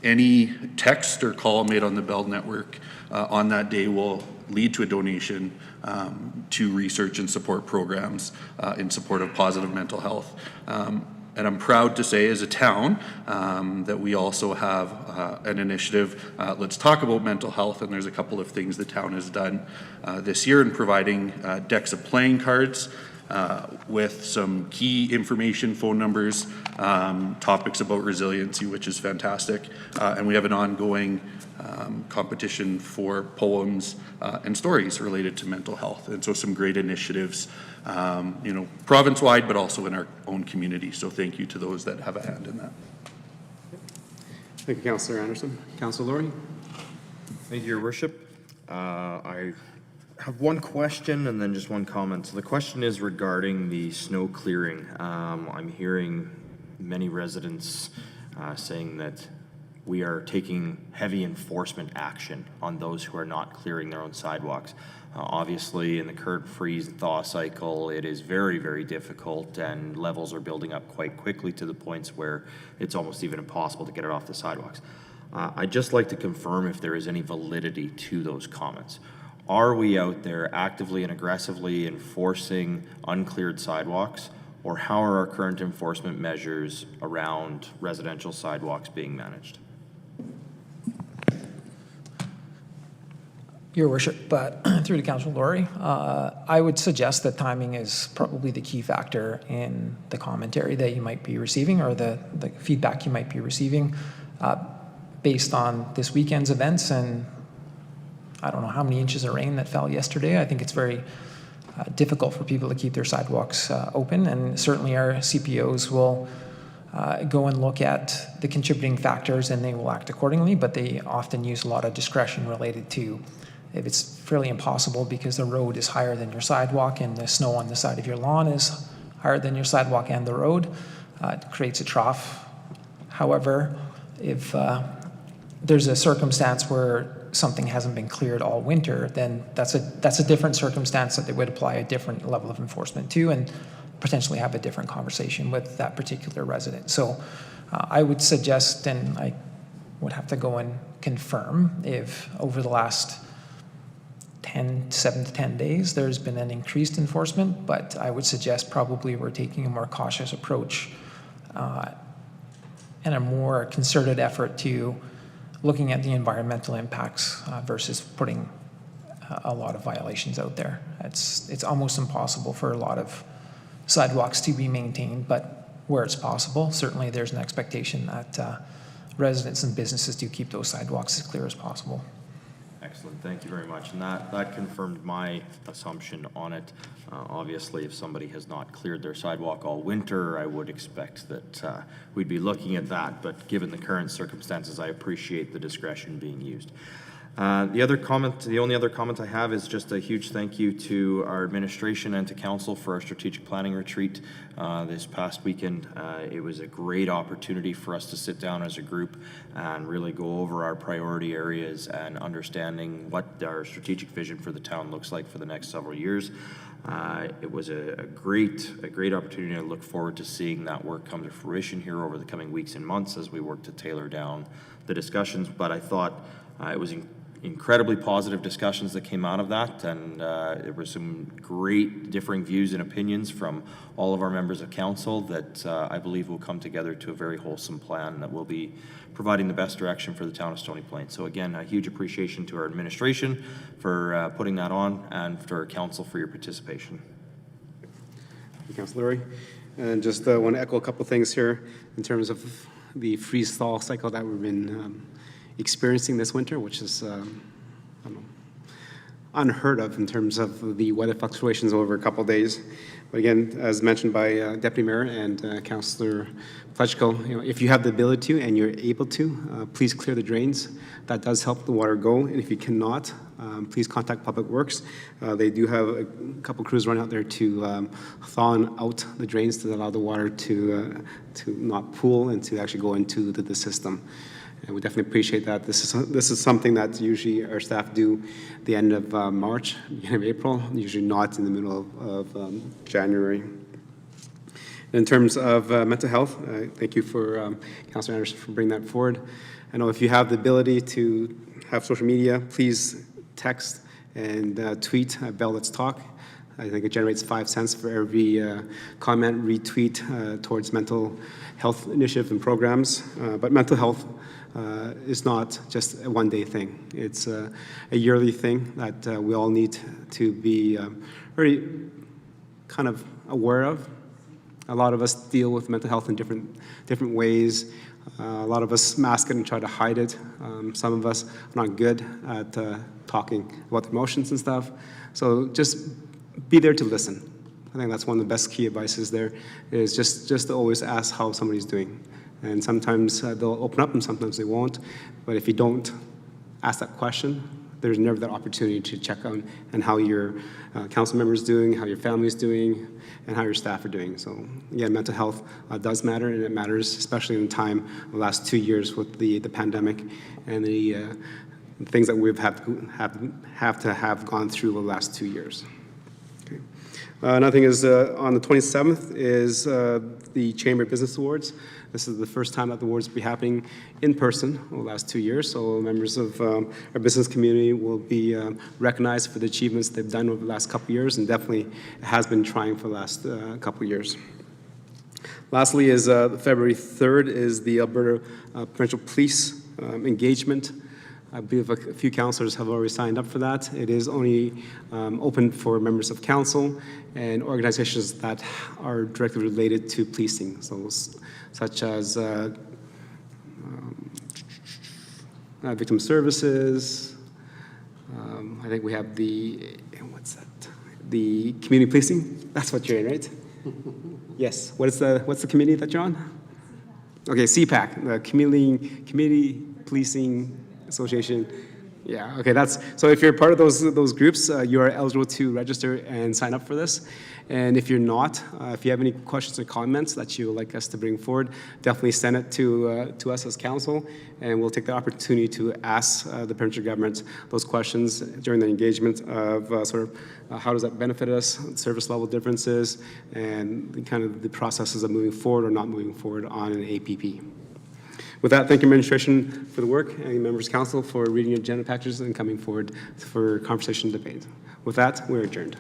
Any text or call made on the Bell Network on that day will lead to a donation to research and support programs in support of positive mental health. And I'm proud to say as a town that we also have an initiative, Let's Talk About Mental Health, and there's a couple of things the town has done this year in providing decks of playing cards with some key information, phone numbers, topics about resiliency, which is fantastic. And we have an ongoing competition for poems and stories related to mental health. And so some great initiatives, province-wide, but also in our own community. So thank you to those that have a hand in that. Thank you, Councillor Anderson. Councillor Laurie? Thank you, Your Worship. I have one question and then just one comment. So the question is regarding the snow clearing. I'm hearing many residents saying that we are taking heavy enforcement action on those who are not clearing their own sidewalks. Obviously, in the current freeze-thaw cycle, it is very, very difficult, and levels are building up quite quickly to the points where it's almost even impossible to get it off the sidewalks. I'd just like to confirm if there is any validity to those comments. Are we out there actively and aggressively enforcing uncleared sidewalks, or how are our current enforcement measures around residential sidewalks being managed? Your Worship, but through to Councillor Laurie, I would suggest that timing is probably the key factor in the commentary that you might be receiving, or the feedback you might be receiving based on this weekend's events. And I don't know how many inches of rain that fell yesterday. I think it's very difficult for people to keep their sidewalks open, and certainly our CPOs will go and look at the contributing factors and they will act accordingly, but they often use a lot of discretion related to if it's fairly impossible because the road is higher than your sidewalk and the snow on the side of your lawn is higher than your sidewalk and the road, it creates a trough. However, if there's a circumstance where something hasn't been cleared all winter, then that's a different circumstance that they would apply a different level of enforcement to and potentially have a different conversation with that particular resident. So I would suggest, and I would have to go and confirm if over the last 7 to 10 days there's been an increased enforcement, but I would suggest probably we're taking a more cautious approach and a more concerted effort to looking at the environmental impacts versus putting a lot of violations out there. It's almost impossible for a lot of sidewalks to be maintained, but where it's possible, certainly there's an expectation that residents and businesses do keep those sidewalks as clear as possible. Excellent, thank you very much. And that confirmed my assumption on it. Obviously, if somebody has not cleared their sidewalk all winter, I would expect that we'd be looking at that. But given the current circumstances, I appreciate the discretion being used. The only other comment I have is just a huge thank you to our administration and to council for our strategic planning retreat this past weekend. It was a great opportunity for us to sit down as a group and really go over our priority areas and understanding what our strategic vision for the town looks like for the next several years. It was a great opportunity. I look forward to seeing that work come to fruition here over the coming weeks and months as we work to tailor down the discussions. But I thought it was incredibly positive discussions that came out of that, and there were some great differing views and opinions from all of our members of council that I believe will come together to a very wholesome plan that will be providing the best direction for the town of Stony Plain. So again, a huge appreciation to our administration for putting that on, and to our council for your participation. Thank you, Councilor Laurie. And just want to echo a couple things here in terms of the freeze-thaw cycle that we've been experiencing this winter, which is I don't know, unheard of in terms of the weather fluctuations over a couple of days. But again, as mentioned by Deputy Mayor and Councillor Fletchko, if you have the ability to and you're able to, please clear the drains. That does help the water go. And if you cannot, please contact Public Works. They do have a couple crews running out there to thaw out the drains to allow the water to not pool and to actually go into the system. And we definitely appreciate that. This is something that usually our staff do the end of March, beginning of April, usually not in the middle of January. In terms of mental health, thank you for Councilor Anderson for bringing that forward. I know if you have the ability to have social media, please text and tweet Bell Let's Talk. I think it generates 5 cents for every comment, retweet towards mental health initiatives and programs. But mental health is not just a one-day thing. It's a yearly thing that we all need to be very kind of aware of. A lot of us deal with mental health in different ways. A lot of us mask it and try to hide it. Some of us are not good at talking about emotions and stuff. So just be there to listen. I think that's one of the best key advices there, is just to always ask how somebody's doing. And sometimes they'll open up and sometimes they won't. But if you don't ask that question, there's never that opportunity to check on and how your council member is doing, how your family is doing, and how your staff are doing. So again, mental health does matter, and it matters especially in time, the last 2 years with the pandemic and the things that we've have to have gone through the last 2 years. Okay. Another thing is on the 27th is the Chamber Business Awards. This is the first time that the awards will be happening in person over the last 2 years. So members of our business community will be recognized for the achievements they've done over the last couple of years, and definitely has been trying for the last couple of years. Lastly is February 3rd is the Alberta Provincial Police engagement. I believe a few councillors have already signed up for that. It is only open for members of council and organizations that are directly related to policing, so such as victim services. I think we have the community policing. That's what you're in, right? Yes. What's the committee that you're on? Okay, CPAC, the Community Policing Association. Yeah, okay, so if you're part of those groups, you are eligible to register and sign up for this. And if you're not, if you have any questions or comments that you would like us to bring forward, definitely send it to us as council, and we'll take the opportunity to ask the provincial government those questions during the engagement of how does that benefit us, service level differences, and kind of the processes of moving forward or not moving forward on an APP. With that, thank you, administration, for the work, and members of council for reading your agenda packages and coming forward for conversation and debate. With that, we're adjourned.